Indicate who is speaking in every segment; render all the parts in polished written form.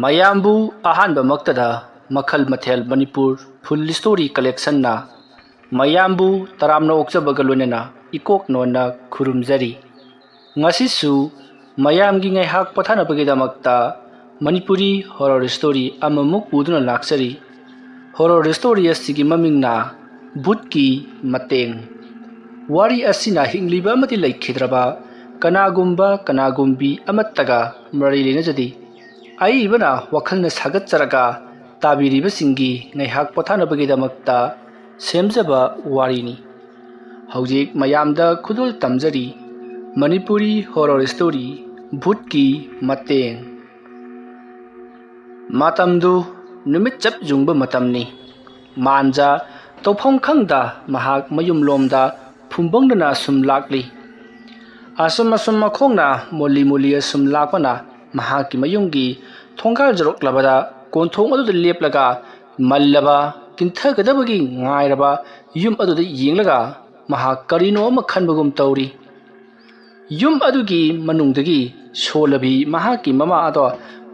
Speaker 1: ꯃꯌꯥꯝꯕꯨ ꯑꯍꯥꯟꯕꯃꯛꯇꯗ ꯃꯈꯜ ꯃꯊꯦꯜ ꯃꯅꯤꯄꯨꯔ ꯐꯨꯜ ꯁ꯭ꯇꯣꯔꯤ ꯀꯂꯦꯛꯁꯟꯅ ꯃꯌꯥꯝꯕꯨ ꯇꯔꯥꯝꯅ ꯑꯣꯛꯆꯕꯒ ꯂꯣꯏꯅꯅ ꯏꯀꯣꯛ ꯅꯣꯟꯅ ꯈꯨꯔꯨꯝꯖꯔꯤ꯫ ꯉꯁꯤꯁꯨ ꯃꯌꯥꯝꯒꯤ ꯉꯥꯏꯍꯥꯛ ꯄꯣꯊꯥꯅꯕꯒꯤꯗꯃꯛꯇ ꯃꯅꯤꯄꯨꯔꯤ ꯍꯣꯔꯔ ꯁ꯭ꯇꯣꯔꯤ ꯑꯃꯃꯨꯛ ꯄꯨꯗꯨꯅ ꯂꯥꯛꯆꯔꯤ꯫ ꯍꯣꯔꯔ ꯁ꯭ꯇꯣꯔꯤ ꯑꯁꯤꯒꯤ ꯃꯃꯤꯡꯅ ꯚꯨꯠꯀꯤ ꯃꯇꯦꯡ꯫ ꯋꯥꯔꯤ ꯑꯁꯤꯅ ꯍꯤꯡꯂꯤꯕ ꯑꯃꯗꯤ ꯂꯩꯈꯤꯗ꯭ꯔꯕ ꯀꯅꯥꯒꯨꯝꯕꯤ ꯑꯃꯠꯇꯒ ꯃꯔꯤ ꯂꯩꯅꯖꯗꯦ꯫ ꯑꯏꯕꯅ ꯋꯥꯈꯜꯅ ꯁꯥꯒꯠꯆꯔꯒ ꯇꯥꯕꯤꯔꯤꯕꯁꯤꯡꯒꯤ ꯉꯥꯏꯍꯥꯛ ꯄꯣꯊꯥꯅꯕꯒꯤꯗꯃꯛꯇ ꯁꯦꯝꯖꯕ ꯋꯥꯔꯤꯅꯤ꯫ ꯍꯧꯖꯤꯛ ꯃꯌꯥꯝꯗ ꯈꯨꯗꯣꯜ ꯇꯝꯖꯔꯤ ꯃꯅꯤꯄꯨꯔꯤ ꯍꯣꯔꯔ ꯁ꯭ꯇꯣꯔꯤ ꯚꯨꯠꯀꯤ ꯃꯇꯦꯡ꯫ ꯃꯇꯝꯗꯨ ꯅꯨꯃꯤꯠ ꯆꯞ ꯌꯨꯡꯕ ꯃꯇꯝꯅꯤ꯫ ꯃꯥꯟꯖꯥ ꯇꯧꯐꯝ ꯈꯪꯗ ꯃꯍꯥꯛ ꯃꯌꯨꯝꯂꯣꯝꯗ ꯐꯨꯝꯕꯪꯗꯅ ꯁꯨꯝ ꯂꯥꯛꯂꯤ꯫ ꯑꯁꯨꯝ ꯃꯈꯣꯡꯅ ꯃꯣꯜꯂꯤ ꯑꯁꯨꯝ ꯂꯥꯛꯄꯅ ꯃꯍꯥꯛꯀꯤ ꯃꯌꯨꯝꯒꯤ ꯊꯣꯡꯒꯥꯜꯖꯔꯣꯛꯂꯕꯗ ꯀꯣꯟꯊꯣꯡ ꯑꯗꯨꯗ ꯂꯦꯞꯂꯒ ꯃꯜꯂꯕ ꯀꯤꯟꯊꯒꯗꯕꯒꯤ ꯉꯥꯏꯔꯕ ꯌꯨꯝ ꯑꯗꯨꯗ ꯌꯦꯡꯂꯒ ꯃꯍꯥꯛ ꯀꯔꯤꯅꯣ ꯑꯃ ꯈꯟꯕꯒꯨꯝ ꯇꯧꯔꯤ꯫ ꯌꯨꯝ ꯑꯗꯨꯒꯤ ꯃꯅꯨꯡꯗꯒꯤ ꯁꯣꯜꯂꯕꯤ ꯃꯍꯥꯛꯀꯤ ꯃꯃꯥ ꯑꯗꯣ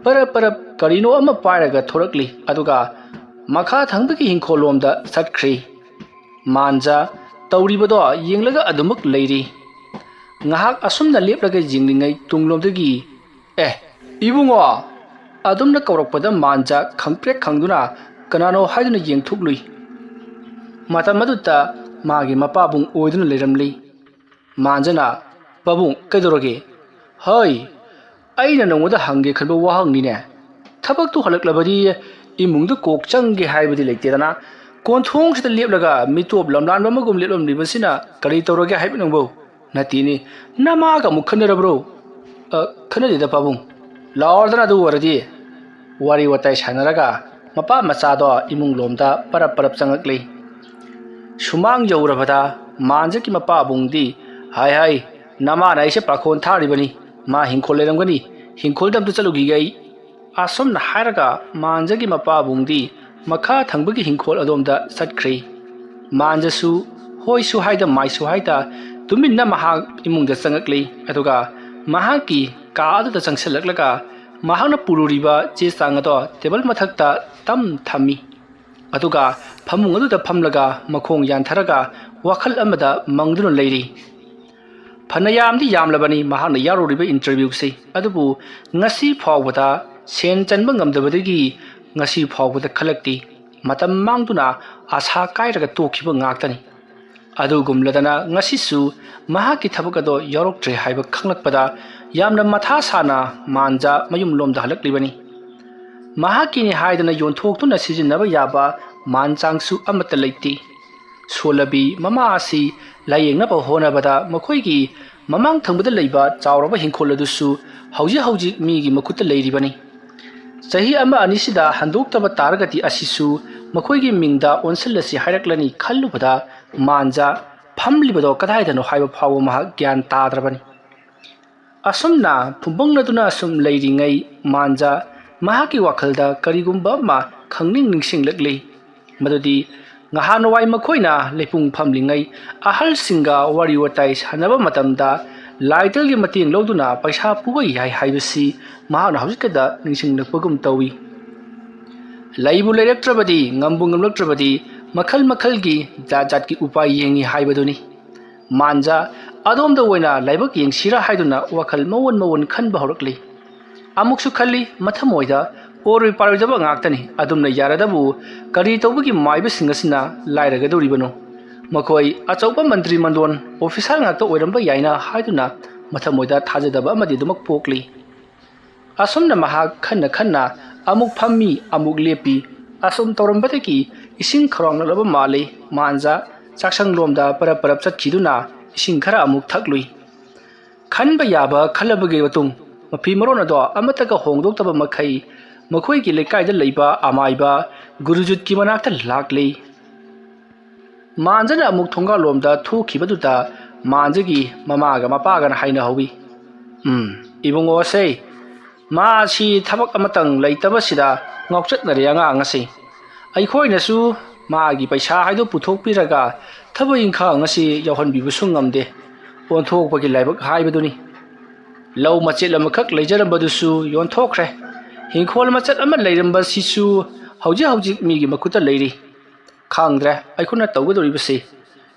Speaker 1: ꯄꯔꯞ ꯀꯔꯤꯅꯣ ꯑꯃ ꯄꯥꯏꯔꯒ ꯊꯣꯔꯛꯂꯤ ꯑꯗꯨꯒ ꯃꯈꯥ ꯊꯪꯕꯒꯤ ꯍꯤꯡꯈꯣꯜꯂꯣꯝꯗ ꯆꯠꯈ꯭ꯔꯤ꯫ ꯃꯥꯟꯖꯥ ꯇꯧꯔꯤꯕꯗꯣ ꯌꯦꯡꯂꯒ ꯑꯗꯨꯃꯛ ꯂꯩꯔꯤ꯫ ꯉꯥꯏꯍꯥꯛ ꯑꯁꯨꯝꯅ ꯂꯦꯞꯂꯒ ꯌꯦꯡꯂꯤꯉꯩ ꯇꯨꯡꯂꯣꯝꯗꯒꯤ ꯏꯕꯨꯡꯉꯣ ꯑꯗꯨꯝꯅ ꯀꯧꯔꯛꯄꯗ ꯃꯥꯟꯖꯥ ꯈꯪꯄ꯭ꯔꯦꯛ ꯈꯪꯗꯨꯅ ꯀꯅꯥꯅꯣ ꯍꯥꯏꯗꯨꯅ ꯌꯦꯡꯊꯣꯛꯂꯨꯏ꯫ ꯃꯇꯝ ꯑꯗꯨꯗ ꯃꯥꯒꯤ ꯃꯄꯥꯕꯨꯡ ꯑꯣꯏꯗꯨꯅ ꯂꯩꯔꯝꯂꯤ꯫ ꯃꯥꯟꯖꯥꯅ ꯄꯥꯕꯨꯡ ꯀꯩꯗꯧꯔꯒꯦ? ꯍꯩ ꯑꯩꯅ ꯅꯉꯣꯟꯗ ꯍꯪꯒꯦ ꯈꯟꯕ ꯋꯥꯍꯪꯅꯤꯅꯦ꯫ ꯊꯕꯛꯇꯨ ꯍꯜꯂꯛꯂꯕꯗꯤ ꯏꯃꯨꯡꯗ ꯀꯣꯛ ꯆꯪꯒꯦ ꯍꯥꯏꯕꯗꯤ ꯂꯩꯇꯦꯗꯅ ꯀꯣꯟꯊꯣꯡꯁꯤꯗ ꯂꯦꯞꯂꯒ ꯃꯤꯇꯣꯞ ꯂꯝꯂꯥꯟꯕ ꯑꯃꯒꯨꯝ ꯂꯦꯞꯂꯝꯂꯤꯕꯁꯤꯅ ꯀꯔꯤ ꯇꯧꯔꯒꯦ ꯍꯥꯏꯕ ꯅꯪꯕꯨ? ꯅꯠꯇꯦꯅꯦ ꯅꯃꯥꯒ ꯑꯃꯨꯛ ꯈꯟꯅꯔꯕ꯭ꯔꯣ? ꯈꯟꯅꯗꯦꯗ ꯄꯥꯕꯨꯡ꯫ ꯂꯥꯎꯔꯗꯅ ꯑꯗꯨ ꯑꯣꯏꯔꯗꯤ꯫ ꯋꯥꯔꯤ ꯋꯥꯇꯥꯏ ꯁꯥꯟꯅꯔꯒ ꯃꯄꯥ ꯃꯆꯥꯗꯣ ꯏꯃꯨꯡꯂꯣꯝꯗ ꯄꯔꯞ ꯆꯪꯉꯛꯂꯤ꯫ ꯁꯨꯃꯥꯡ ꯌꯧꯔꯕꯗ ꯃꯥꯟꯖꯥꯒꯤ ꯃꯄꯥꯕꯨꯡꯗꯤ ꯍꯥꯏ ꯅꯃꯥꯅ ꯑꯩꯁꯦ ꯄꯥꯈꯣꯟ ꯊꯥꯔꯤꯕꯅꯤ, ꯃꯥ ꯍꯤꯡꯈꯣꯜ ꯂꯩꯔꯝꯒꯅꯤ, ꯍꯤꯡꯈꯣꯜꯗ ꯑꯝꯇ ꯆꯠꯂꯨꯈꯤꯒꯦ ꯑꯩ꯫ ꯑꯁꯨꯝꯅ ꯍꯥꯏꯔꯒ ꯃꯥꯟꯖꯥꯒꯤ ꯃꯄꯥꯕꯨꯡꯗꯤ ꯃꯈꯥ ꯊꯪꯕꯒꯤ ꯍꯤꯡꯈꯣꯜ ꯑꯗꯣꯝꯗ ꯆꯠꯈ꯭ꯔꯤ꯫ ꯃꯥꯟꯖꯥꯁꯨ ꯍꯣꯏꯁꯨ ꯍꯥꯏꯗ ꯃꯥꯏꯁꯨ ꯍꯥꯏꯗ ꯇꯨꯃꯤꯟꯅ ꯃꯍꯥꯛ ꯏꯃꯨꯡꯗ ꯆꯪꯉꯛꯂꯤ ꯑꯗꯨꯒ ꯃꯍꯥꯛꯀꯤ ꯀꯥ ꯑꯗꯨꯗ ꯆꯪꯁꯤꯜꯂꯛꯂꯒ ꯃꯍꯥꯛꯅ ꯄꯨꯔꯨꯔꯤꯕ ꯆꯦ ꯆꯥꯡ ꯑꯗꯣ ꯇꯦꯕꯜ ꯃꯊꯛꯇ ꯊꯝꯃꯤ ꯑꯗꯨꯒ ꯐꯃꯨꯡ ꯑꯗꯨꯗ ꯐꯝꯂꯒ ꯃꯈꯣꯡ ꯌꯥꯟꯊꯔꯒ ꯋꯥꯈꯜ ꯑꯃꯗ ꯃꯪꯗꯨꯅ ꯂꯩꯔꯤ꯫ ꯐꯅꯌꯥꯝꯗꯤ ꯌꯥꯝꯂꯕꯅꯤ ꯃꯍꯥꯛꯅ ꯌꯥꯎꯔꯨꯔꯤꯕ ꯏꯟꯇꯔꯚ꯭ꯌꯨꯁꯤ, ꯑꯗꯨꯕꯨ ꯉꯁꯤ ꯐꯥꯎꯕꯗ ꯁꯦꯟ ꯆꯟꯕ ꯉꯝꯗꯕꯗꯒꯤ ꯉꯁꯤ ꯐꯥꯎꯕꯗ ꯈꯜꯂꯛꯇꯦ꯫ ꯃꯇꯝ ꯃꯥꯡꯗꯨꯅ ꯑꯁꯥ ꯀꯥꯏꯔꯒ ꯇꯣꯛꯈꯤꯕ ꯉꯥꯛꯇꯅꯤ꯫ ꯑꯗꯨꯒꯨꯝꯂꯗꯅ ꯉꯁꯤꯁꯨ ꯃꯍꯥꯛꯀꯤ ꯊꯕꯛ ꯑꯗꯣ ꯌꯥꯎꯔꯛꯇ꯭ꯔꯦ ꯍꯥꯏꯕ ꯈꯪꯂꯛꯄꯗ ꯌꯥꯝꯅ ꯃꯊꯥ ꯁꯥꯅ ꯃꯥꯟꯖꯥ ꯃꯌꯨꯝꯂꯣꯝꯗ ꯍꯜꯂꯛꯂꯤꯕꯅꯤ꯫ ꯃꯍꯥꯛꯀꯤꯅꯤ ꯍꯥꯏꯗꯅ ꯌꯣꯟꯊꯣꯛꯇꯨꯅ ꯁꯤꯖꯤꯟꯅꯕ ꯌꯥꯕ ꯃꯥꯟꯆꯥꯡꯁꯨ ꯑꯃꯠꯇ ꯂꯩꯇꯦ꯫ ꯁꯣꯜꯂꯕꯤ ꯃꯃꯥ ꯑꯁꯤ ꯂꯥꯌꯦꯡꯅꯕ ꯍꯣꯠꯅꯕꯗ ꯃꯈꯣꯏꯒꯤ ꯃꯃꯥꯡ ꯊꯪꯕꯗ ꯂꯩꯕ ꯆꯥꯎꯔꯕ ꯍꯤꯡꯈꯣꯜ ꯑꯗꯨꯁꯨ ꯍꯧꯖꯤꯛ ꯃꯤꯒꯤ ꯃꯈꯨꯠꯇ ꯂꯩꯔꯤꯕꯅꯤ꯫ ꯆꯍꯤ ꯑꯃ ꯑꯅꯤꯁꯤꯗ ꯍꯟꯗꯣꯛꯇꯕ ꯇꯥꯔꯒꯗꯤ ꯑꯁꯤꯁꯨ ꯃꯈꯣꯏꯒꯤ ꯃꯤꯡꯗ ꯑꯣꯟꯁꯤꯜꯂꯁꯤ ꯍꯥꯏꯔꯛꯂꯅꯤ ꯈꯜꯂꯨꯕꯗ ꯃꯥꯟꯖꯥ ꯐꯝꯂꯤꯕꯗꯣ ꯀꯗꯥꯏꯗꯅꯣ ꯍꯥꯏꯕ ꯐꯥꯎꯕ ꯃꯍꯥꯛ ꯒ꯭ꯌꯥꯟ ꯇꯥꯗ꯭ꯔꯕꯅꯤ꯫ ꯑꯁꯨꯝꯅ ꯐꯨꯝꯕꯪꯅꯗꯨꯅ ꯑꯁꯨꯝ ꯂꯩꯔꯤꯉꯩ ꯃꯥꯟꯖꯥ ꯃꯍꯥꯛꯀꯤ ꯋꯥꯈꯜꯗ ꯀꯔꯤꯒꯨꯝꯕ ꯑꯃ ꯅꯤꯡꯁꯤꯡꯂꯛꯂꯤ꯫ ꯃꯗꯨꯗꯤ ꯉꯍꯥꯟꯋꯥꯏ ꯃꯈꯣꯏꯅ ꯂꯩꯄꯨꯡ ꯐꯝꯂꯤꯉꯩ ꯑꯍꯜꯁꯤꯡꯒ ꯋꯥꯔꯤ ꯋꯥꯇꯥꯏ ꯁꯥꯟꯅꯕ ꯃꯇꯝꯗ ꯂꯥꯏꯇꯜꯒꯤ ꯃꯇꯦꯡ ꯂꯧꯗꯨꯅ ꯄꯩꯁꯥ ꯄꯨꯕ ꯌꯥꯏ ꯍꯥꯏꯕꯁꯤ ꯃꯍꯥꯛꯅ ꯍꯧꯖꯤꯛꯇꯗ ꯅꯤꯡꯁꯤꯡꯂꯛꯄꯒꯨꯝ ꯇꯧꯏ꯫ ꯂꯩꯕꯨ ꯂꯩꯔꯛꯇ꯭ꯔꯕꯗꯤ ꯉꯝꯕꯨ ꯉꯝꯂꯛꯇ꯭ꯔꯕꯗꯤ ꯃꯈꯜꯒꯤ ꯖꯥꯠꯀꯤ ꯎꯄꯥꯏ ꯌꯦꯡꯉꯤ ꯍꯥꯏꯕꯗꯨꯅꯤ꯫ ꯃꯥꯟꯖꯥ ꯑꯗꯣꯝꯗ ꯑꯣꯏꯅ ꯂꯥꯏꯕꯛ ꯌꯦꯡꯁꯤꯔꯥ ꯍꯥꯏꯗꯨꯅ ꯋꯥꯈꯜ ꯃꯑꯣꯟ ꯈꯟꯕ ꯍꯧꯔꯛꯂꯤ꯫ ꯑꯃꯨꯛꯁꯨ ꯈꯜꯂꯤ ꯃꯊꯃꯣꯏꯗ ꯑꯣꯏꯔꯣꯏ ꯄꯥꯔꯣꯏꯗꯕ ꯉꯥꯛꯇꯅꯤ, ꯑꯗꯨꯝꯅ ꯌꯥꯔꯗꯕꯨ ꯀꯔꯤ ꯇꯧꯕꯒꯤ ꯃꯥꯏꯕꯁꯤꯡ ꯑꯁꯤꯅ ꯂꯥꯏꯔꯒꯗꯧꯔꯤꯕꯅꯣ? ꯃꯈꯣꯏ ꯑꯆꯧꯕ ꯃꯟꯇ꯭ꯔꯤ ꯃꯟꯗꯣꯟ ꯑꯣꯐꯤꯁꯥꯔ ꯉꯥꯛꯇ ꯑꯣꯏꯔꯝꯕ ꯌꯥꯏꯅ ꯍꯥꯏꯗꯨꯅ ꯃꯊꯃꯣꯏꯗ ꯊꯥꯖꯗꯕ ꯑꯃꯗꯤ ꯑꯗꯨꯃꯛ ꯄꯣꯛꯂꯤ꯫ ꯑꯁꯨꯝꯅ ꯃꯍꯥꯛ ꯈꯟꯅ ꯑꯃꯨꯛ ꯐꯝꯃꯤ ꯑꯃꯨꯛ ꯂꯦꯞꯄꯤ꯫ ꯑꯁꯨꯝ ꯇꯧꯔꯝꯕꯗꯒꯤ ꯏꯁꯤꯡ ꯈꯧꯔꯥꯡꯂꯛꯂꯕ ꯃꯥꯜꯂꯤ꯫ ꯃꯥꯟꯖꯥ ꯆꯥꯛꯁꯪꯂꯣꯝꯗ ꯄꯔꯞ ꯆꯠꯈꯤꯗꯨꯅ ꯏꯁꯤꯡ ꯈꯔ ꯑꯃꯨꯛ ꯊꯛꯂꯨꯏ꯫ ꯈꯟꯕ ꯌꯥꯕ ꯈꯜꯂꯕꯒꯤ ꯃꯇꯨꯡ ꯃꯐꯤ ꯃꯔꯣꯟ ꯑꯗꯣ ꯑꯃꯠꯇꯒ ꯍꯣꯡꯗꯣꯛꯇꯕ ꯃꯈꯩ ꯃꯈꯣꯏꯒꯤ ꯂꯩꯀꯥꯏꯗ ꯂꯩꯕ ꯑꯃꯥꯏꯕ ꯒꯨꯔꯨꯖꯤꯠꯀꯤ ꯃꯅꯥꯛꯇ ꯂꯥꯛꯂꯤ꯫ ꯃꯥꯟꯖꯥꯅ ꯑꯃꯨꯛ ꯊꯣꯡꯒꯥꯜꯂꯣꯝꯗ ꯊꯣꯛꯈꯤꯕꯗꯨꯗ ꯃꯥꯟꯖꯥꯒꯤ ꯃꯃꯥꯒ ꯃꯄꯥꯒꯅ ꯍꯥꯏꯅꯍꯧꯏ꯫ ꯏꯕꯨꯡꯉꯣꯁꯦ ꯃꯥꯁꯤ ꯊꯕꯛ ꯑꯃꯇꯪ ꯂꯩꯇꯕꯁꯤꯗ ꯉꯥꯎꯆꯠꯅꯔꯦ ꯑꯉꯥꯡ ꯑꯁꯤ꯫ ꯑꯩꯈꯣꯏꯅꯁꯨ ꯃꯥꯒꯤ ꯄꯩꯁꯥ ꯍꯥꯏꯗꯨ ꯄꯨꯊꯣꯛꯄꯤꯔꯒ ꯊꯕꯛ ꯏꯪꯈꯥꯡ ꯑꯁꯤ ꯌꯥꯎꯍꯟꯕꯤꯕꯁꯨ ꯉꯝꯗꯦ꯫ ꯑꯣꯟꯊꯣꯛꯄꯒꯤ ꯂꯥꯏꯕꯛ ꯍꯥꯏꯕꯗꯨꯅꯤ꯫ ꯂꯧ ꯃꯆꯦꯠ ꯑꯃꯈꯛ ꯂꯩꯖꯔꯝꯕꯗꯨꯁꯨ ꯌꯣꯟꯊꯣꯛꯈ꯭ꯔꯦ꯫ हिंखोल मचत अमा लेरंबा सिसु हौजिक हौजिक मीगी मखुता लेरी खांद्रे अखुना तौगदोरिबसे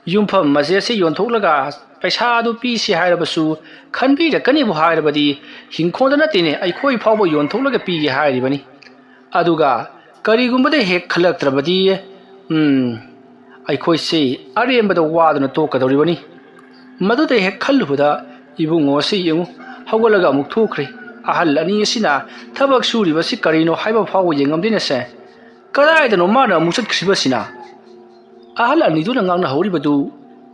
Speaker 1: युमफम मजे से योंथोकलगा पैसा अदु पीसी हायरबसु खनबीरकनिबु हायरबदी हिंखोद नतेने अखोई फावबो योंथोकलगा पीगे हायरिबनी अदुगा करिगुंबदे हेक खलक्त्रबदी अखोई से अरेंबद वादना तोकदोरिबनी मदुदे हेक खल्लुबदा इबुंगो से यंगु हौगलगा अमुक थोखरे अहल अनी असिना थबक सुरिबसि करिनो हायबा फावो यंगमदिनसे कदायदनो माना अमुक चटखिबसिना अहल अनीदुना ngang horiबदु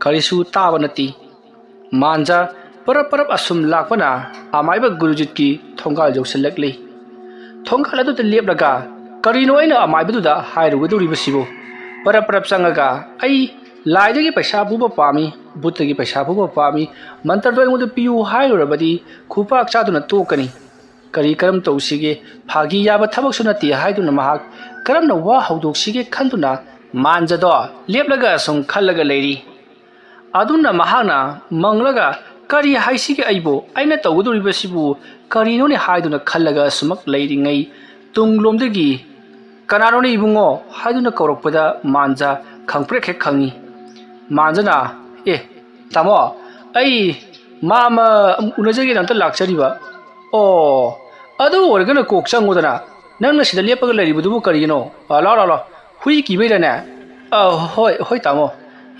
Speaker 1: करिसु ताबा नती मांजा परप परप असुम लाकपना अमाइबा गुरुजित की थोंगाल जौसलकली थोंगाल अदु लेपलगा करिनो अइना अमाइबदुदा हायरुगदुरिबसिबो परप परप संगगा आई लाइदगी पैसा बुबा पामी बुतगी पैसा बुबा पामी मंत्रदो अइमुदु पियु हायरुरबदी खुपाक चादुना तोकनी करी करम तौसिगे फागी याबा थबकसु नती हायदुना महाक करमना वा हौदोकसिगे खंदुना मांजदो लेपलगा सुम खल्लगा लेरी अदुना महाना मंगलगा करी हाइसिगे अइबो आइना तौगदुरिबसिबु करिनोने हायदुना खल्लगा सुमक लेरिङै तुंगलोमदगी कनानोने इबुंगो हायदुना कौरकपदा मांजा खंप्रेखे खंगी मांजना ए तामो अई मामा उनजगे नंत लाक्चरिबा ओ अदु ओरगना कोक चंगोदना नंगना सिदा लेपगा लेरिबदुबु करिगिनो ला ला ला हुई किबैदने होय होय तामो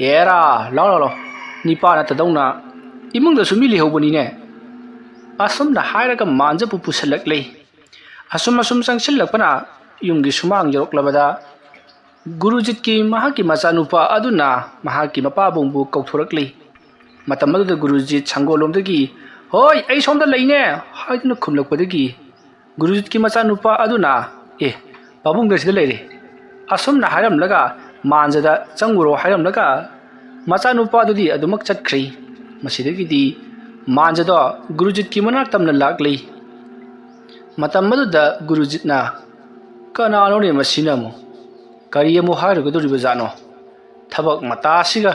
Speaker 1: एरा ला ला ला निपाना तदौना इमुंगदसु मी लेहौबनिने असुमना हायरगा मांजबु पुसलकले असुम असुम संगसिलकपना युंगी सुमांग यरकलबदा गुरुजित की महाकी मचानुपा अदुना महाकी मपाबुंगबु कौथोरकले मतमदुदा गुरुजित संगोलोमदगी होय ऐ सोमदा लैने हायदुना खुमलकपदगी गुरुजित की मचानुपा अदुना ए पाबुंगदसिदा लेरे असुमना हायरमलगा मांजदा चंगुरो हायरमलगा मचानुपादुदी अदुमक चटख्री मसिदगिदी मांजदो गुरुजित की मनाक तमना लाकले मतमदुदा गुरुजितना कनानोने मसिनामु करियमु हायरुगदुरिबजानो थबक मतासिगा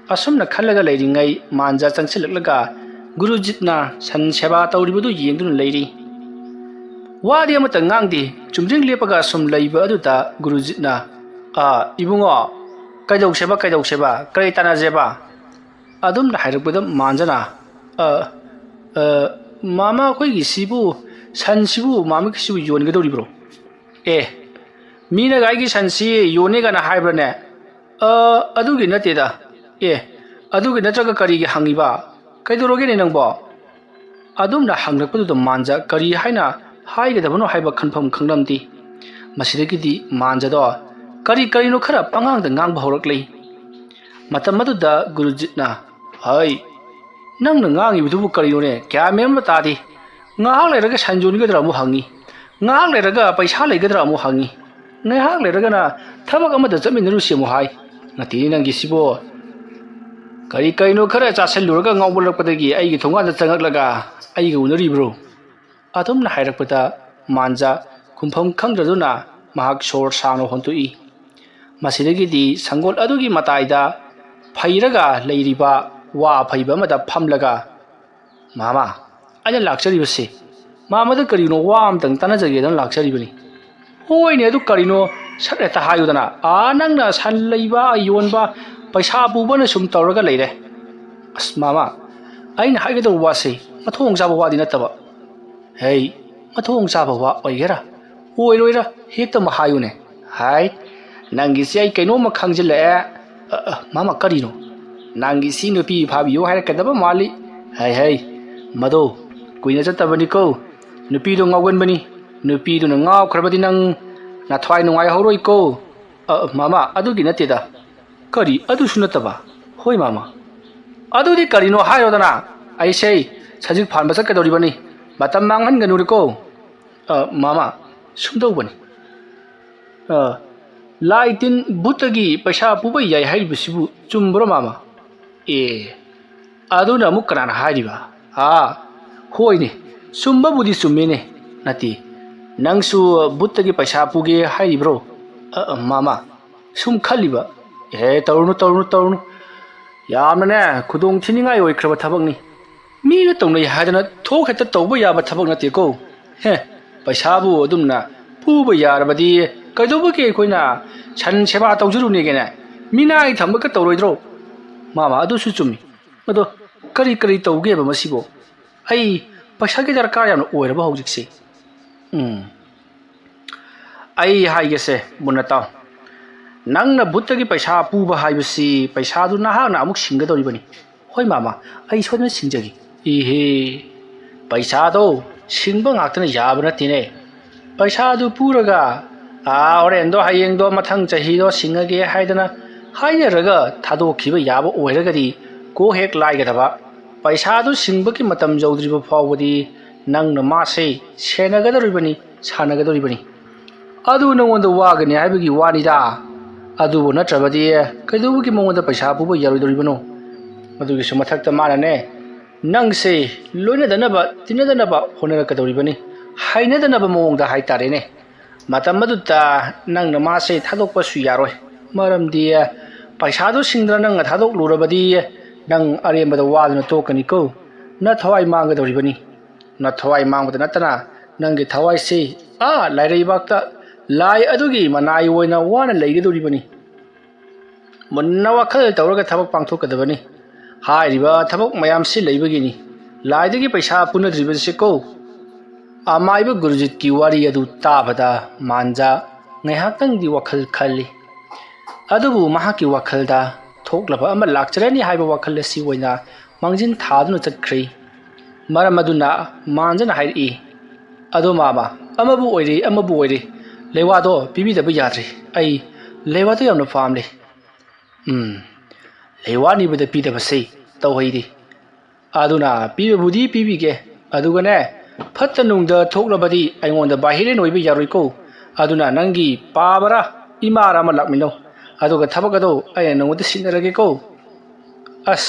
Speaker 1: असुमना खल्लगा लेरिङै मांजा चंगसिलकलगा गुरुजितना सन सेवा तौरिबदु येंगदुना लेरी वादी अमता ngang चुमजिंग लेपगा सुम लैबा अदुदा गुरुजितना इबुंगो कैदौसेबा करै तानाजेबा अदुमना हायरकपदा मांजना मामा अखोइगी सिबु सनसिबु मामिकिसिबु योनगदौरिब्रो ए मीना गाइगी सनसि योनेगाना हायब्रने अदुगी नतेदा ए अदुगी नत्रगा करिगी हंगिबा कैदोरोगेने नंगबो अदुमना हंगरकपदुदा मांजा करी हायना हायगदबनो हायबा खनफम खंगलमती मसिदगिदी मांजदो करी करिनो खरा पंगांगदा ngang हौरकले मतमदुदा गुरुजितना हाय नंगना ngangiबदुबु करियोने क्या मेम तादी ngang लेरगा संजोनिगदरा मु हंगी ngang लेरगा पैसा लेगदरा मु हंगी ngang लेरगाना थबक अमदा जमिनरुसिमु हाय नती नंगी सिबो करी करिनो खरा चासलुरगा ngawबलकपदगी आइगी थोंगादा चंगकलगा आइगी उनरिब्रो अदुमना हायरकपदा मांजा खुमफम खंगद्रदुना महाक सोर सानो होंतुई मसिदगिदी संगोल अदुगी मताइदा फैरगा लेरिबा वा फैबा मदा फमलगा मामा अने लाक्चरिबसे मामदा करिनो वा अमतंग तनाजगेदन लाक्चरिबनी होइने अदु करिनो सरेता हायुदना नंगना सन लैबा योनबा पैसा पुबना सुम तौरगा लेरे अस मामा अइना हाइगदो वासे मथोंग जाबा वादी नतबा हे मथोंग जाबा वा ओइगेरा ओइरोइरा हेक्ता महायुने हाय नंगिसी आई कैनोमा खंगजिले मामा करिनो नंगिसी नुपी फाबियो हायरकदबा माली हाय हाय मदो कुइना चतबनिको नुपीदो ngawगनबनी नुपीदो ngawखरबदी नंग नाथवाय नुंगाय हौरोइको मामा अदुगी नतेदा करी अदुसु नतबा होय मामा अदुदी करिनो हायरोदना आइसे सजिक फानबा चकदोरिबनी मतम मांगहनगनुरिको मामा सुमदौबनी लाइटिन बुतगी पैसा पुबा याय हाइबसिबु चुमब्रो मामा ए अदुना अमुक कनाना हाइरिबा होइने सुमबबुदी सुमेने नती नंगसु बुतगी पैसा पुगे हाइरिब्रो मामा सुम खलिबा ए तरुनु यामने खुदोंग थिनिंगाय ओइख्रबा थबकनी मीना तौनै हादना थोक हेता तौबा याबा थबक नतेको हे पैसाबु अदुमना पुबा यारबदी कदोबके अखोइना सन सेवा तौजरुनेगेना मिनाई थंबका तौरोइद्रो मामा अदुसु चुम्मी अदो करी करी तौगेबा मसिबो आई पैसा के दरकार याम ओइरबा हौजिकसे आई हाइगेसे मुनताव नंगना बुत्तगी पैसा पुबा हाइबसी पैसादु नाहाना अमुक सिंगदौरिबनी होय मामा आई सोदन सिंजगी इहे पैसादो सिंबा ngakतना याबा नथिने पैसादु पुरगा ओरेंदो हायेंदो मथंग चहीदो सिंगगे हाइदना हाइनरगा थादोखिबा याबा ओइरगदी को हेक लाइगदबा पैसादु सिंबकी मतम जौद्रिबा फावबदी नंगना मासे सेनगदरिबनी सानगदरिबनी अदु नंगोंदा वागनी हाइबगी वानिदा अदुबो नत्रबदी कदुबगी मंगोंदा पैसा पुबा यारोइदरिबनो अदुगी सुमथक्ता मानने नंगसे लोइनदनबा तिनदनबा होनरकदरिबनी हाइनदनबा मौंगदा हाइतारेने मतम मदुता नंगना मासे थादोकपसु यारोय मरमदी पैसादु सिंद्रा नंग थादोक लुरबदी नंग अरेमबदा वादना तोकनिको न थवाई मांगदरिबनी न थवाई मांगबदा नतना नंगे थवाई से लाइरैबाक्ता लाई अदुगी मनाई ओइना वाना लेगदरिबनी मुन्ना वखल तौरगा थबक पांथोकदबनी हाइरिबा थबक मयाम से लेबगिनी लाइदगी पैसा पुनद्रिबसे को अमाइबा गुरुजित की वारी अदु ताबदा मांजा ngaihaktangdi wakhal khali adubu mahaki wakhalda thoklaba ama lakcharani haiba wakhal asi oina mangjin thaduna chakkhri maramaduna manjana hairi adu mama amabu oire lewado pibidaba yadri ai lewado yamna famle lewani bada pidaba sei tawhaidi aduna pibabudi pibige adugane फत्तनुंग थोक्लबदी अइंगोंद बाहिरे नोइबे यारोइको अदुना नंगी पाबरा इमारा मा लाकमिनो अदुगा थबगदो अय नंगोद सिनरगेको अस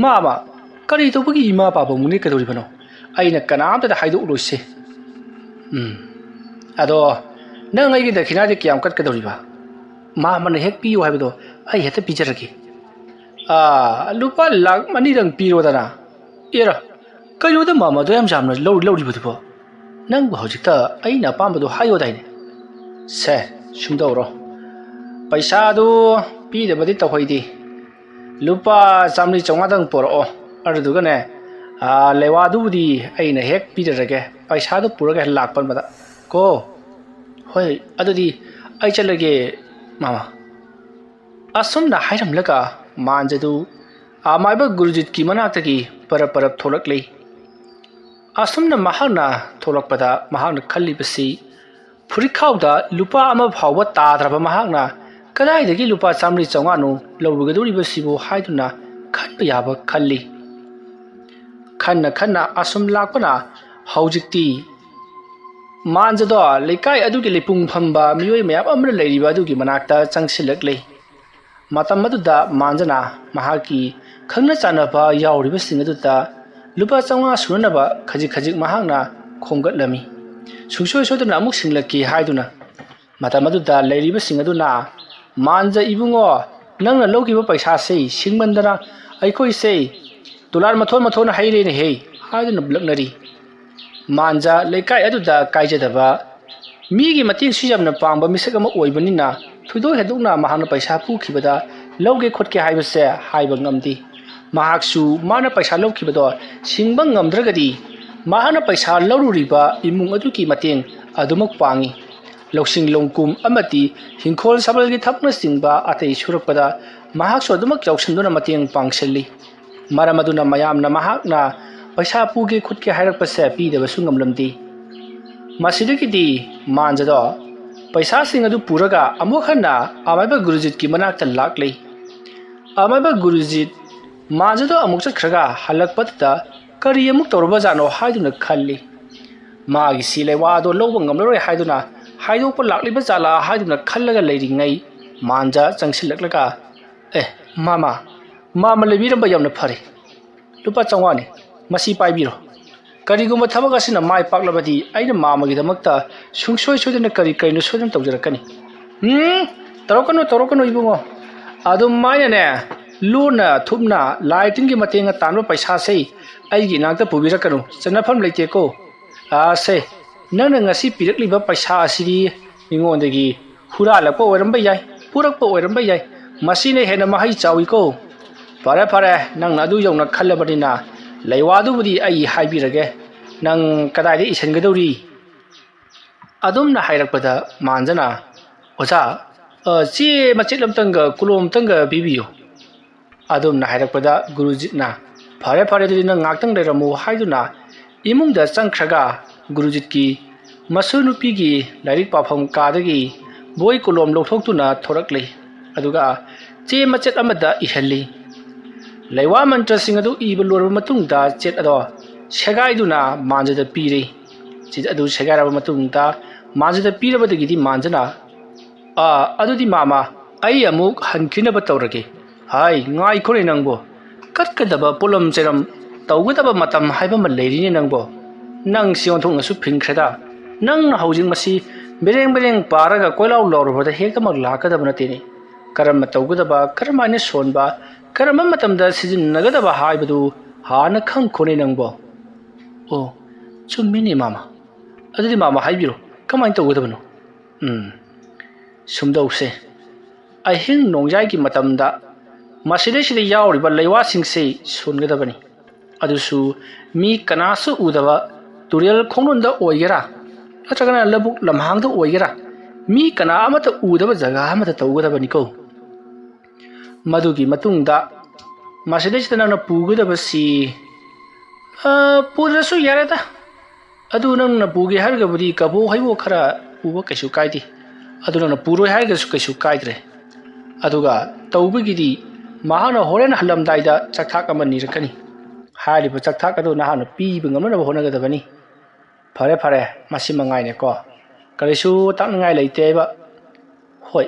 Speaker 1: मामा करी तोबगी इमा पाबा मुनि कदोरिबनो अइना कनामता हाइदो लोइसे अदो नंग अइगे दखिनादे क्याम cut कदोरिबा मामा ने हेक पियो हाइबदो अइ हेते पिजरगे लुपा लाख मनी रंग पिरोदना एरा कयोदा मामा दो याम जामना लौरिबदुबो नंग हौजिकता अइना पामबदो हायोदाइने से सुमदौरो पैसादो पीदबदी तौहैदी लुपा चामली चौंगादंग पोरओ अदुगने लेवादुबदी अइना हेक पीदरगे पैसादो पुरगे लाकपनबदा को होय अदुदी अइ चलगे मामा असुमना हाइरमलगा मानजदु आमाइबा गुरुजित की मनाक्तगी परब थोलक्लै असुमना महाना थोलक्पदा महाना खल्लिबसी फुरिखाउदा लुपा अमा फावबा ताद्रबा महाना कदाइदगी लुपा चामली चौंगानु लौरुगदुरिबसिबो हाइदुना खनबा याबा खल्ली खन्ना असुम लाकपना हौजिक्ति मानजदो लेकाय अदुगी लेपुंग फंबा मियोय मयाम अमना लैरिबा अदुगी मनाक्ता चंगसिलक्लै मतम मदुदा मानजना महाकी खंगना चानबा यावरिबसिंग अदुदा लुपा चौंगा सुननबा खजिक महांगना खोंगतलमी सुंसोय सोदना अमुक सिंगलकी हाइदुना मतमदुदा लैरिबसिंग अदुना मानजा इबुंगो नंगना लौकिबा पैसा से सिंगमंदना अइखोइ से दुलार मथोन हाइरेने हे हाइदुना ब्लकनरी मानजा लेकाय अदुदा काइजदबा मीगी मतिंग सुजमना पांगबा मिसक अमा ओइबनिना थुदो हेदुना महांगना पैसा पुखिबदा लौगे खोटके हाइबसे हाइबा ngamdi महाक्सु माना पैसा लौखिबदो सिंबा ngamdragadi महाना पैसा लौरुरिबा इमुंग अदुकी मतेंग अदुमक पांगी लौसिंग लोंकुम अमति हिंखोल सबलगी थपना सिंबा अतै सुरकपदा महाक्सु अदुमक यावसंदुना मतेंग पांगसली मरमदुना मयामना महाकना पैसा पुगे खुदके हाइरकपसे पीदबसु ngamlamdi मसिदगिदी मानजदो पैसा सिंग अदु पुरगा अमुखना अमाइबा गुरुजित की मनाक्ता लाक्लै अमाइबा गुरुजित मानजदो अमुक चखरगा हलकपतदा करी अमुक तौरबा जानो हाइदुना खल्ली मागी सिलेवादो लौबा ngamloroi हाइदुना हाइदोकपा लाक्लिबा जाला हाइदुना खल्लगा लैरिङै मानजा चंगसिलक्लगा मामा लेबिरबा यामना फरे लुपा चौंगानि मसी पाइबिरो करीगुम थबक असिना माइ पाक्लबदी आइना मामागिदमक्ता सुंसोय सोदना करी कैनो सोदन तौजरकनी तौरकनो इबुंगो अदुम माइनाने लूना थुपना लाइटिंग मतेंग तानबा पैसा से अइगी नाक्ता पुबिरकनु चनफम लेतेको से ꯅꯪꯅ ꯉꯁꯤ ꯄꯤꯔꯛꯂꯤꯕ ꯄꯩꯁꯥ ꯑꯁꯤꯗꯤ ꯃꯤꯉꯣꯟꯗꯒꯤ ꯍꯨꯔꯥꯜꯂꯛꯄ ꯑꯣꯏꯔꯝꯕ ꯌꯥꯏ ꯄꯨꯔꯛꯄ ꯑꯣꯏꯔꯝꯕ ꯌꯥꯏ ꯃꯁꯤꯅ ꯍꯦꯟꯅ ꯃꯍꯩ ꯆꯥꯎꯏꯀꯣ ꯐꯔꯦ ꯐꯔꯦ ꯅꯪꯅ ꯑꯗꯨ ꯌꯧꯅ ꯈꯜꯂꯕꯅꯤꯅ ꯂꯩꯋꯥꯗꯨꯕꯨꯗꯤ ꯑꯩ ꯍꯥꯏꯕꯤꯔꯒꯦ ꯅꯪ ꯀꯗꯥꯏꯗ ꯏꯁꯤꯟꯒꯗꯧꯔꯤ ꯑꯗꯨꯝꯅ ꯍꯥꯏꯔꯛꯄꯗ ꯃꯥꯟꯖꯅ ꯑꯣꯖꯥ ꯆꯦ ꯃꯆꯦꯠ ꯑꯃꯇꯪꯒ ꯀꯣꯂꯣꯝ ꯑꯃꯇꯪꯒ ꯄꯤꯕꯤꯌꯨ ꯑꯗꯨꯝꯅ ꯍꯥꯏꯔꯛꯄꯗ ꯒꯨꯔꯨꯖꯤꯠꯅ ꯐꯔꯦ ꯐꯔꯦ ꯑꯗꯨꯗꯤ ꯅꯪ ꯉꯥꯛꯇꯪ ꯂꯩꯔꯝꯃꯨ ꯍꯥꯏꯗꯨꯅ ꯏꯃꯨꯡꯗ ꯆꯪꯈ꯭ꯔꯒ ꯒꯨꯔꯨꯖꯤꯠꯀꯤ ꯃꯁꯨ ꯅꯨꯄꯤꯒꯤ ꯂꯥꯏꯔꯤꯛ ꯄꯥꯐꯝ ꯀꯥꯗꯒꯤ ꯕꯣꯏ ꯀꯣꯂꯣꯝ ꯂꯧꯊꯣꯛꯇꯨꯅ ꯊꯣꯔꯛꯂꯤ ꯑꯗꯨꯒ ꯆꯦ ꯃꯆꯦꯠ ꯑꯃꯗ इहल्ली लैवा मंत्रसिंग अदु इब लोरब मतुंगदा चेत अदो सेगाइदुना मांजदा पीरे चिज अदु सेगाइरब मतुंगदा मांजदा पीरबदगिदि मांजना अदुदि मामा आई अमुक हनखिनब तौरगे हाय ngai khore nangbo katkadaba polam cheram tawgadaba matam haiba ma leirine nangbo nang siong thong asu phingkhreda nang haujing masi bereng bereng paraga koilaw lorboda hektamak lakadaba natini karam tawgadaba karamaine sonba karama matamda sizinnagadaba haibadu hana khang khone nangbo o chummini mama adudi mama haibiro kamain tawgadabano sumdause ahing nongjai ki matamda maside side yauriba leiwa singse sungadabani adusu mi kanasu udaba tutorial khonunda oigera natragana labuk lamhangda oigera mi kana amata udaba jaga amata tawgadabani ko madugi matungda maside side nang pugadaba si pudrasu yareta adu nang na pugi hargabudi kabo haibo khara uba kaisu kaidi adu nang puroi hargasu kaisu kaidre aduga tawbigidi mahana horen halamdaida chakthak amani rakani hariba chakthak adu nahana piba ngamna honagadabani fare fare masi mangai ne ko karisu takngai leite ba hoi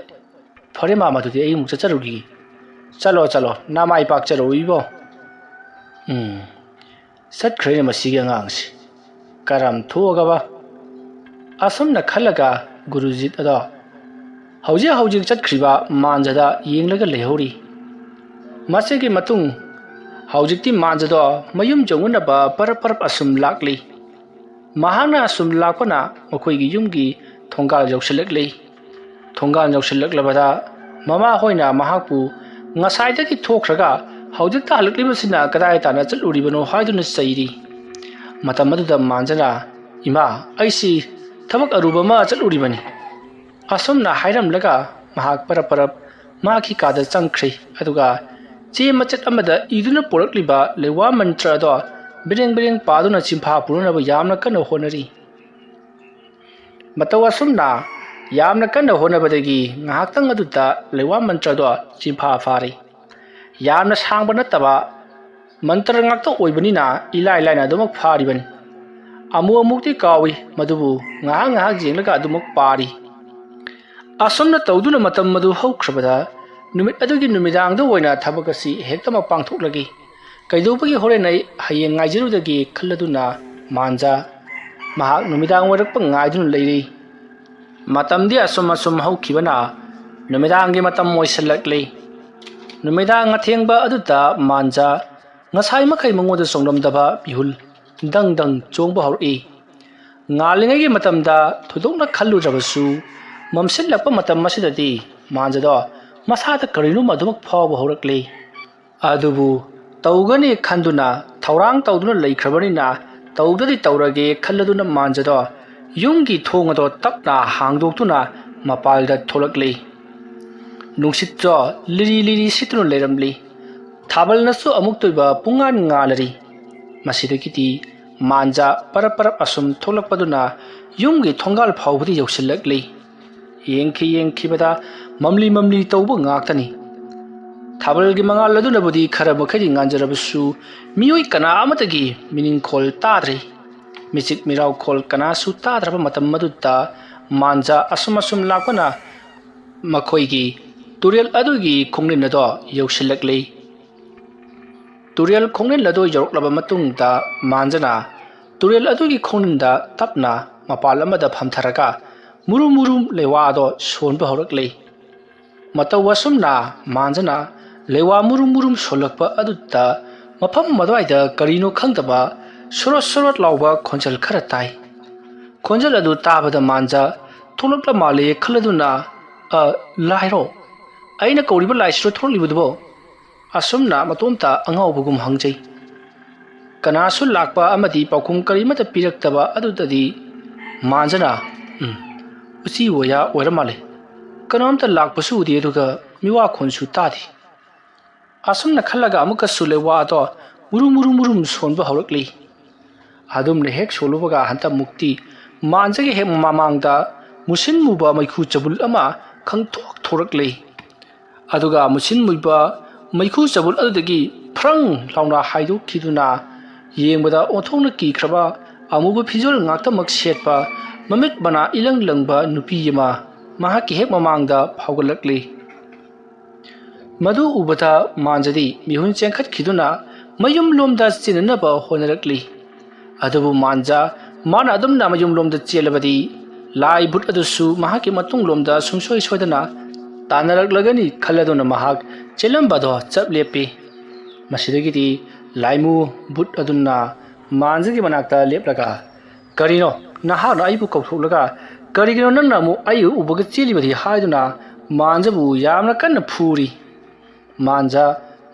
Speaker 1: fare mama dudi ei mu chacharugi chalo chalo namai pak charo ibo sat khrene masi ga ngangsi karam thoga ba asumna khalaga gurujit ada hauji chatkhriba manjada yenglaga lehori masigi matung haujikti manjado mayum jonguna ba par asum lakli mahana asum lakona okoigi yumgi thongal jausilakli thongal jausilaklabada mama hoina mahaku ngasai ki thokraga haujikta halaklimasina kadai tana chaluribano haiduna sairi matamadu manjana ima aisi thabak arubama chaluribani asumna hairam laga mahak parap maki kada changkhri aduga che machet amada iduna porakliba lewa mantra do bereng paduna chimpha puruna ba yamna kana honari matawa sumna yamna kana honabadagi ngahaktang aduta lewa mantra do chimpha fari yamna sangba nataba mantra ngakta oibani na ilai na dumak fari ban amukti kawi madubu ngahang jenglaga dumak pari asumna tawduna matam madu haukrabada numit adugi numidang do oina thabakasi hektama pangthoklagi kaidobagi horenai hayeng ngaijirudagi khalladuna manja mahak numidang warak pangaidun leiri matamdi asum haukibana numidang gi matam moisalakli numidang athengba aduta manja ngasai makai mangoda songlamdaba bihul dang chongba hori ngalingai gi matamda thudokna khalludrabasu mamsillakpa matam masidadi manjado masada karinu madumak phawba horakli adubu tawgani khanduna thaurang tawduna leikhrabanina tawdadi tawrage khalladuna manjado yumgi thongado tapna hangdoktuna mapalda tholakli nungsitjo liri situn leiramli thabalnasu amuktoiba pungan ngalari masidagiti manja parap asum tholakpaduna yumgi thongal phawbudi yausilakli yengki bada mamli tawba ngaktani thabalgi mangal laduna budi khara makhadi nganjarabusu miyoi kana amatagi meaning khol tadri michik mirau khol kana su tadraba matam madutta manja asum lakana makhoigi turial adugi khongnin ado yausilakli turial khongnin lado yoroklaba matungda manjana turial adugi khongninda tapna mapal amada phamtharaga murum lewa do sonba horakli matawasumna manjana lewa murum solakpa adutta mafam madwaida karino khangdaba sorot lawba khonjal khara tai ꯈꯣꯟꯖꯦꯜ ꯑꯗꯨ ꯇꯥꯕꯗ ꯃꯥꯟꯖ ꯊꯣꯛꯂꯛꯂ ꯃꯥꯜꯂꯦ ꯈꯜꯂꯗꯨꯅ ꯂꯥꯏꯔꯣ ꯑꯩꯅ ꯀꯧꯔꯤꯕ ꯂꯥꯏꯁꯤꯔꯣ ꯊꯣꯛꯂꯤꯕꯗꯨꯕꯣ ꯑꯁꯨꯝꯅ ꯃꯇꯣꯝꯇ ꯑꯉꯥꯎꯕꯒꯨꯝ ꯍꯪꯖꯩ ꯀꯅꯥꯁꯨ ꯂꯥꯛꯄ ꯑꯃꯗꯤ ꯄꯥꯎꯈꯨꯝ ꯀꯔꯤꯃꯠꯇ ꯄꯤꯔꯛꯇꯕ ꯑꯗꯨꯗꯗꯤ ꯃꯥꯟꯖꯅ ꯎꯆꯤ ꯋꯥꯌꯥ ꯑꯣꯏꯔ ꯃꯥꯜꯂꯦ ꯀꯅꯥꯝꯇ ꯂꯥꯛꯄꯁꯨ ꯎꯗꯦ ꯑꯗꯨꯒ ꯃꯤꯋꯥꯈꯣꯟꯁꯨ ꯇꯥꯗꯦ ꯑꯁꯨꯝꯅ ꯈꯜꯂꯒ ꯑꯃꯨꯛꯀꯁꯨ ꯂꯩꯋꯥꯗꯣ ꯃꯨꯔꯨꯝ ꯁꯣꯟꯕ ꯍꯧꯔꯛꯂꯤ ꯑꯗꯨꯝꯅ ꯍꯦꯛ ꯁꯣꯜꯂꯨꯕꯒ ꯍꯟꯇꯛꯃꯨꯛꯇꯤ ꯃꯥꯟꯖꯒꯤ ꯍꯦꯛ ꯃꯃꯥꯡꯗ ꯃꯨꯁꯤꯟ ꯃꯨꯕ ꯃꯩꯈꯨ ꯆꯕꯨꯜ ꯑꯃ ꯈꯪꯊꯣꯛ ꯊꯣꯔꯛꯂꯤ ꯑꯗꯨꯒ ꯃꯨꯁꯤꯟ ꯃꯨꯕ ꯃꯩꯈꯨ ꯆꯕꯨꯜ ꯑꯗꯨꯗꯒꯤ ꯐ꯭ꯔꯪ ꯂꯥꯎꯅ ꯍꯥꯏꯗꯣꯛꯈꯤꯗꯨꯅ ꯌꯦꯡꯕꯗ ꯑꯣꯟꯊꯣꯛꯅ ꯀꯤꯈ꯭ꯔꯕ ꯑꯃꯨꯕ ꯐꯤꯖꯣꯜ ꯉꯥꯛꯇꯃꯛ ꯁꯦꯠꯄ ꯃꯃꯤꯠ ꯃꯅꯥ ꯏꯂꯪ ꯂꯪꯕ ꯅꯨꯄꯤ ꯑꯃ ꯃꯍꯥꯛꯀꯤ ꯍꯦꯛ ꯃꯃꯥꯡꯗ ꯐꯥꯎꯒꯠꯂꯛꯂꯤ ꯃꯗꯨ ꯎꯕꯗ ꯃꯥꯟꯖꯗꯤ ꯃꯤꯍꯨꯟ ꯆꯦꯟꯈꯠꯈꯤꯗꯨꯅ ꯃꯌꯨꯝꯂꯣꯝꯗ ꯆꯦꯟꯅꯅꯕ ꯍꯣꯠꯅꯔꯛꯂꯤ ꯑꯗꯨꯕꯨ ꯃꯥꯅ ꯑꯗꯨꯝꯅ ꯃꯌꯨꯝꯂꯣꯝꯗ ꯆꯦꯜꯂꯕꯗꯤ ꯂꯥꯏ ꯕꯨꯠ ꯑꯗꯨꯁꯨ ꯃꯍꯥꯛꯀꯤ ꯃꯇꯨꯡꯂꯣꯝꯗ ꯁꯨꯡꯁꯣꯏ ꯁꯣꯏꯗꯅ ꯇꯥꯟꯅꯔꯛꯂꯒꯅꯤ ꯈꯜꯂꯗꯨꯅ ꯃꯍꯥꯛ ꯆꯦꯜꯂꯝꯕꯗꯣ ꯆꯞ ꯂꯦꯞꯄꯤ ꯃꯁꯤꯗꯒꯤꯗꯤ ꯂꯥꯏꯃꯨ ꯕꯨꯠ ꯑꯗꯨꯅ ꯃꯥꯟꯖꯒꯤ ꯃꯅꯥꯛꯇ ꯂꯦꯞꯂꯒ ꯀꯔꯤꯅꯣ ꯅꯍꯥꯛꯅ ꯑꯩꯕꯨ ꯀꯧꯊꯣꯛꯂꯒ ꯀꯔꯤꯒꯤꯅꯣ ꯅꯪꯅ ꯑꯃꯨꯛ ꯑꯩ ꯎꯕꯒ ꯆꯦꯜꯂꯤꯕꯗꯤ ꯍꯥꯏꯗꯨꯅ ꯃꯥꯟꯖꯕꯨ ꯌꯥꯝꯅ ꯀꯟꯅ ꯐꯨꯔꯤ ꯃꯥꯟꯖ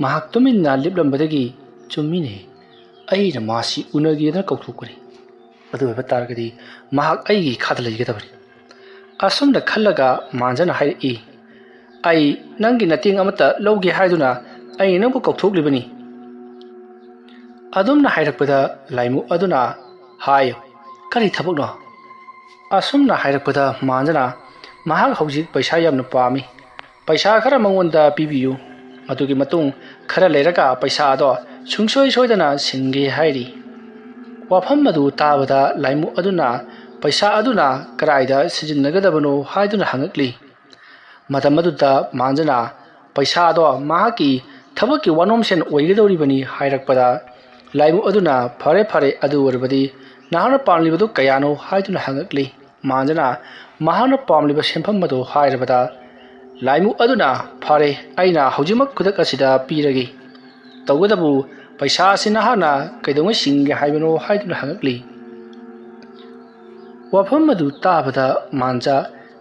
Speaker 1: ꯃꯍꯥꯛ ꯇꯨꯃꯤꯟꯅ ꯂꯦꯞꯂꯝꯕꯗꯒꯤ ꯆꯨꯝꯃꯤꯅꯦ ꯑꯩꯅ ꯃꯥꯁꯤ ꯎꯅꯒꯦꯗꯅ ꯀꯧꯊꯣꯛꯄꯅꯤ ꯑꯗꯨ ꯑꯣꯏꯕ ꯇꯥꯔꯒꯗꯤ ꯃꯍꯥꯛ ꯑꯩꯒꯤ ꯏꯈꯥꯗ ꯂꯩꯒꯗꯕꯅꯤ ꯑꯁꯨꯝꯅ ꯈꯜꯂꯒ ꯃꯥꯟꯖꯅ ꯍꯥꯏꯔꯛꯏ ꯑꯩ ꯅꯪꯒꯤ ꯃꯇꯦꯡ ꯑꯃꯠꯇ ꯂꯧꯒꯦ ꯍꯥꯏꯗꯨꯅ ꯑꯩ ꯅꯪꯕꯨ ꯀꯧꯊꯣꯛꯂꯤꯕꯅꯤ ꯑꯗꯨꯝꯅ ꯍꯥꯏꯔꯛꯄꯗ ꯂꯥꯏꯃꯨ ꯑꯗꯨꯅ ꯍꯥꯏꯌꯨ ꯀꯔꯤ ꯊꯕꯛꯅꯣ ꯑꯁꯨꯝꯅ ꯍꯥꯏꯔꯛꯄꯗ ꯃꯥꯟꯖꯅ ꯃꯍꯥꯛ ꯍꯧꯖꯤꯛ ꯄꯩꯁꯥ ꯌꯥꯝꯅ ꯄꯥꯝꯃꯤ ꯄꯩꯁꯥ ꯈꯔ ꯃꯉꯣꯟꯗ ꯄꯤꯕꯤꯌꯨ ꯃꯗꯨꯒꯤ ꯃꯇꯨꯡ ꯈꯔ ꯂꯩꯔꯒ ꯄꯩꯁꯥ ꯑꯗꯣ ꯁꯨꯡꯁꯣꯏ ꯁꯣꯏꯗꯅ ꯁꯤꯟꯒꯦ ꯍꯥꯏꯔꯤ ꯋꯥꯐꯝ ꯑꯗꯨ ꯇꯥꯕꯗ ꯂꯥꯏꯃꯨ ꯑꯗꯨꯅ ꯄꯩꯁꯥ ꯑꯗꯨꯅ ꯀꯗꯥꯏꯗ ꯁꯤꯖꯤꯟꯅꯒꯗꯕꯅꯣ ꯍꯥꯏꯗꯨꯅ ꯍꯪꯉꯛꯂꯤ ꯃꯇꯝ ꯑꯗꯨꯗ ꯃꯥꯟꯖꯅ ꯄꯩꯁꯥ ꯑꯗꯣ ꯃꯍꯥꯛꯀꯤ ꯊꯕꯛꯀꯤ ꯋꯥꯅꯣꯝꯁꯦꯟ ꯑꯣꯏꯒꯗꯧꯔꯤꯕꯅꯤ ꯍꯥꯏꯔꯛꯄꯗ ꯂꯥꯏꯃꯨ ꯑꯗꯨꯅ ꯐꯔꯦ ꯑꯗꯨ ꯑꯣꯏꯔꯕꯗꯤ ꯅꯍꯥꯛꯅ ꯄꯥꯝꯂꯤꯕꯗꯨ ꯀꯌꯥꯅꯣ ꯍꯥꯏꯗꯨꯅ ꯍꯪꯉꯛꯂꯤ ꯃꯥꯟꯖꯅ ꯃꯍꯥꯛꯅ ꯄꯥꯝꯂꯤꯕ ꯁꯦꯟꯐꯝ ꯑꯗꯨ ꯍꯥꯏꯔꯕꯗ ꯂꯥꯏꯃꯨ ꯑꯗꯨꯅ ꯐꯔꯦ ꯑꯩꯅ ꯍꯧꯖꯤꯛꯃꯛ ꯈꯨꯗꯛ ꯑꯁꯤꯗ ꯄꯤꯔꯒꯦ ꯇꯧꯕꯇꯕꯨ ꯄꯩꯁꯥ ꯑꯁꯤ ꯅꯍꯥꯛꯅ ꯀꯩꯗꯧꯉꯩ ꯁꯤꯡꯒꯦ ꯍꯥꯏꯕꯅꯣ ꯍꯥꯏꯗꯨꯅ ꯍꯪꯉꯛꯂꯤ ꯋꯥꯐꯝ ꯑꯗꯨ ꯇꯥꯕꯗ ꯃꯥꯟꯖ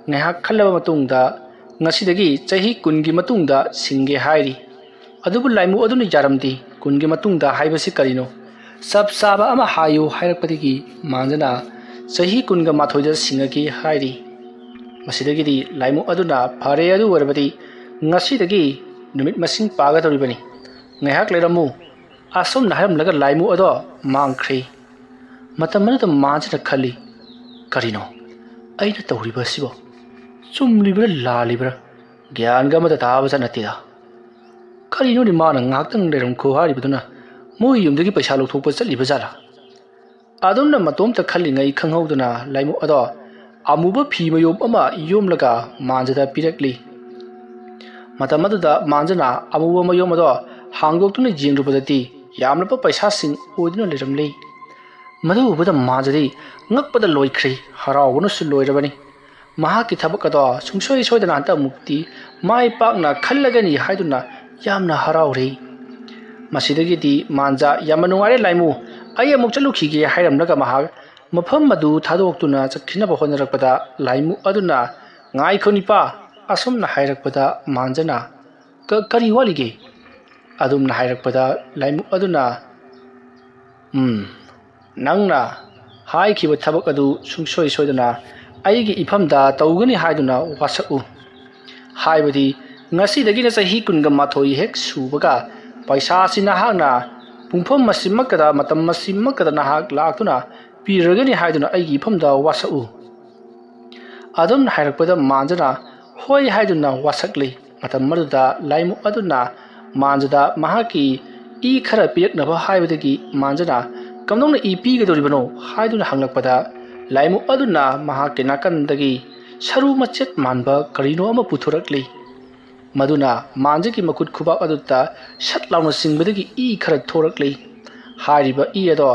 Speaker 1: ꯉꯥꯏꯍꯥꯛ ꯈꯜꯂꯕ ꯃꯇꯨꯡꯗ ꯉꯁꯤꯗꯒꯤ ꯆꯍꯤ 10ꯒꯤ ꯃꯇꯨꯡꯗ ꯁꯤꯡꯒꯦ ꯍꯥꯏꯔꯤ ꯑꯗꯨꯕꯨ ꯂꯥꯏꯃꯨ ꯑꯗꯨꯅ ꯌꯥꯔꯝꯗꯦ 10ꯒꯤ ꯃꯇꯨꯡꯗ ꯍꯥꯏꯕꯁꯤ ꯀꯔꯤꯅꯣ ꯆꯞ ꯆꯥꯕ ꯑꯃ ꯍꯥꯏꯌꯨ ꯍꯥꯏꯔꯛꯄꯗꯒꯤ ꯃꯥꯟꯖꯅ ꯆꯍꯤ 18ꯗ ꯁꯤꯡꯉꯒꯦ ꯍꯥꯏꯔꯤ ꯃꯁꯤꯗꯒꯤꯗꯤ ꯂꯥꯏꯃꯨ ꯑꯗꯨꯅ ꯐꯔꯦ ꯑꯗꯨ ꯑꯣꯏꯔꯕꯗꯤ ꯉꯁꯤꯗꯒꯤ ꯅꯨꯃꯤꯠ ꯃꯁꯤꯡ ꯄꯥꯒꯗꯧꯔꯤꯕꯅꯤ ꯉꯥꯏꯍꯥꯛ ꯂꯩꯔꯝꯃꯨ ꯑꯁꯨꯝꯅ ꯍꯥꯏꯔꯝꯂꯒ ꯂꯥꯏꯃꯨ ꯑꯗꯣ ꯃꯥꯡꯈ꯭ꯔꯦ ꯃꯇꯝ ꯑꯗꯨꯗ ꯃꯥꯟꯖꯅ ꯈꯜꯂꯤ ꯀꯔꯤꯅꯣ ꯑꯩꯅ ꯇꯧꯔꯤꯕ ꯑꯁꯤꯕꯣ ꯆꯨꯝꯂꯤꯕ꯭ꯔꯥ ꯂꯥꯜꯂꯤꯕ꯭ꯔꯥ ꯒ꯭ꯌꯥꯟꯒ ꯑꯃꯇ ꯇꯥꯕꯖꯥꯠ ꯅꯠꯇꯦꯗ ꯀꯔꯤꯅꯣꯅꯦ ꯃꯥꯅ ꯉꯥꯏꯍꯥꯛꯇꯪ ꯂꯩꯔꯝꯈꯣ ꯍꯥꯏꯔꯤꯕꯗꯨꯅ ꯃꯣꯏ ꯌꯨꯝꯗꯒꯤ ꯄꯩꯁꯥ ꯂꯧꯊꯣꯛꯄ ꯆꯠꯂꯤꯕ ꯖꯥꯠꯂꯥ ꯑꯗꯨꯝꯅ ꯃꯇꯣꯝꯇ ꯈꯜꯂꯤꯉꯩ ꯈꯪꯍꯧꯗꯅ ꯂꯥꯏꯃꯨ ꯑꯗꯣ ꯑꯃꯨꯕ ꯐꯤ ꯃꯌꯣꯝ ꯑꯃ ꯌꯣꯝꯂꯒ ꯃꯥꯟꯖꯗ ꯄꯤꯔꯛꯂꯤ ꯃꯇꯝ ꯑꯗꯨꯗ ꯃꯥꯟꯖꯅ ꯑꯃꯨꯕ ꯃꯌꯣꯝ ꯑꯗꯣ ꯍꯥꯡꯗꯣꯛꯇꯨꯅ ꯌꯦꯡꯂꯨꯕꯗꯗꯤ ꯌꯥꯝꯂꯕ ꯄꯩꯁꯥꯁꯤꯡ ꯑꯣꯏꯗꯨꯅ ꯂꯩꯔꯝꯂꯤ ꯃꯗꯨ ꯎꯕꯗ ꯃꯥꯟꯖꯗꯤ ꯉꯛꯄꯗ ꯂꯣꯏꯈ꯭ꯔꯦ ꯍꯔꯥꯎꯕꯅꯁꯨ ꯂꯣꯏꯔꯕꯅꯤ ꯃꯍꯥꯛꯀꯤ ꯊꯕꯛ ꯑꯗꯣ ꯁꯨꯡꯁꯣꯏ ꯁꯣꯏꯗꯅ ꯍꯟꯇꯛꯃꯨꯛꯇꯤ ꯃꯥꯏ ꯄꯥꯛꯅ ꯈꯜꯂꯒꯅꯤ ꯍꯥꯏꯗꯨꯅ ꯌꯥꯝꯅ ꯍꯔꯥꯎꯔꯦ ꯃꯁꯤꯗꯒꯤꯗꯤ ꯃꯥꯟꯖ ꯌꯥꯝꯅ ꯅꯨꯡꯉꯥꯏꯔꯦ ꯂꯥꯏꯃꯨ ꯑꯩ ꯑꯃꯨꯛ ꯆꯠꯂꯨꯈꯤꯒꯦ ꯍꯥꯏꯔꯝꯂꯒ ꯃꯍꯥꯛ ꯃꯐꯝ ꯑꯗꯨ ꯊꯥꯗꯣꯛꯇꯨꯅ ꯆꯠꯈꯤꯅꯕ ꯍꯣꯠꯅꯔꯛꯄꯗ ꯂꯥꯏꯃꯨ ꯑꯗꯨꯅ ꯉꯥꯏꯈꯣ ꯅꯤꯄꯥ ꯑꯁꯨꯝꯅ ꯍꯥꯏꯔꯛꯄꯗ ꯃꯥꯟꯖꯅ ꯀꯔꯤ ꯋꯥꯠꯂꯤꯒꯦ ꯑꯗꯨꯝꯅ ꯍꯥꯏꯔꯛꯄꯗ ꯂꯥꯏꯃꯨ ꯑꯗꯨꯅ ꯅꯪꯅ ꯍꯥꯏꯈꯤꯕ ꯊꯕꯛ ꯑꯗꯨ ꯁꯨꯡꯁꯣꯏ ꯁꯣꯏꯗꯅ ꯑꯩꯒꯤ ꯏꯐꯝꯗ ꯇꯧꯒꯅꯤ ꯍꯥꯏꯗꯨꯅ ꯋꯥꯁꯛꯎ ꯍꯥꯏꯕꯗꯤ ꯉꯁꯤꯗꯒꯤꯅ ꯆꯍꯤ 18 ꯍꯦꯛ ꯁꯨꯕꯒ ꯄꯩꯁꯥ ꯑꯁꯤ ꯅꯍꯥꯛꯅ ꯄꯨꯡꯐꯝ ꯃꯁꯤꯃꯛꯇꯗ ꯃꯇꯝ ꯃꯁꯤꯃꯛꯇꯗ ꯅꯍꯥꯛ ꯂꯥꯛꯇꯨꯅ ꯄꯤꯔꯒꯅꯤ ꯍꯥꯏꯗꯨꯅ ꯑꯩꯒꯤ ꯏꯐꯝꯗ ꯋꯥꯁꯛꯎ ꯑꯗꯨꯝꯅ ꯍꯥꯏꯔꯛꯄꯗ ꯃꯥꯟꯖꯅ ꯍꯣꯏ ꯍꯥꯏꯗꯨꯅ ꯋꯥꯁꯛꯂꯤ ꯃꯇꯝ ꯑꯗꯨꯗ ꯂꯥꯏꯃꯨ ꯑꯗꯨꯅ ꯃꯥꯟꯖꯗ ꯃꯍꯥꯛꯀꯤ ꯏ ꯈꯔ ꯄꯤꯔꯛꯅꯕ ꯍꯥꯏꯕꯗꯒꯤ ꯃꯥꯟꯖꯅ ꯀꯝꯗꯧꯅ ꯏ ꯄꯤꯒꯗꯧꯔꯤꯕꯅꯣ ꯍꯥꯏꯗꯨꯅ ꯍꯪꯂꯛꯄꯗ ꯂꯥꯏꯃꯨ ꯑꯗꯨꯅ ꯃꯍꯥꯛꯀꯤ ꯅꯥꯀꯟꯗꯒꯤ ꯁꯔꯨ ꯃꯆꯦꯠ ꯃꯥꯟꯕ ꯀꯔꯤꯅꯣ ꯑꯃ ꯄꯨꯊꯣꯔꯛꯂꯤ ꯃꯗꯨꯅ ꯃꯥꯟꯖꯒꯤ ꯃꯈꯨꯠ ꯈꯨꯕꯥꯛ ꯑꯗꯨꯗ ꯁꯠ ꯂꯥꯎꯅ ꯆꯤꯡꯕꯗꯒꯤ ꯏ ꯈꯔ ꯊꯣꯔꯛꯂꯤ ꯍꯥꯏꯔꯤꯕ ꯏ ꯑꯗꯣ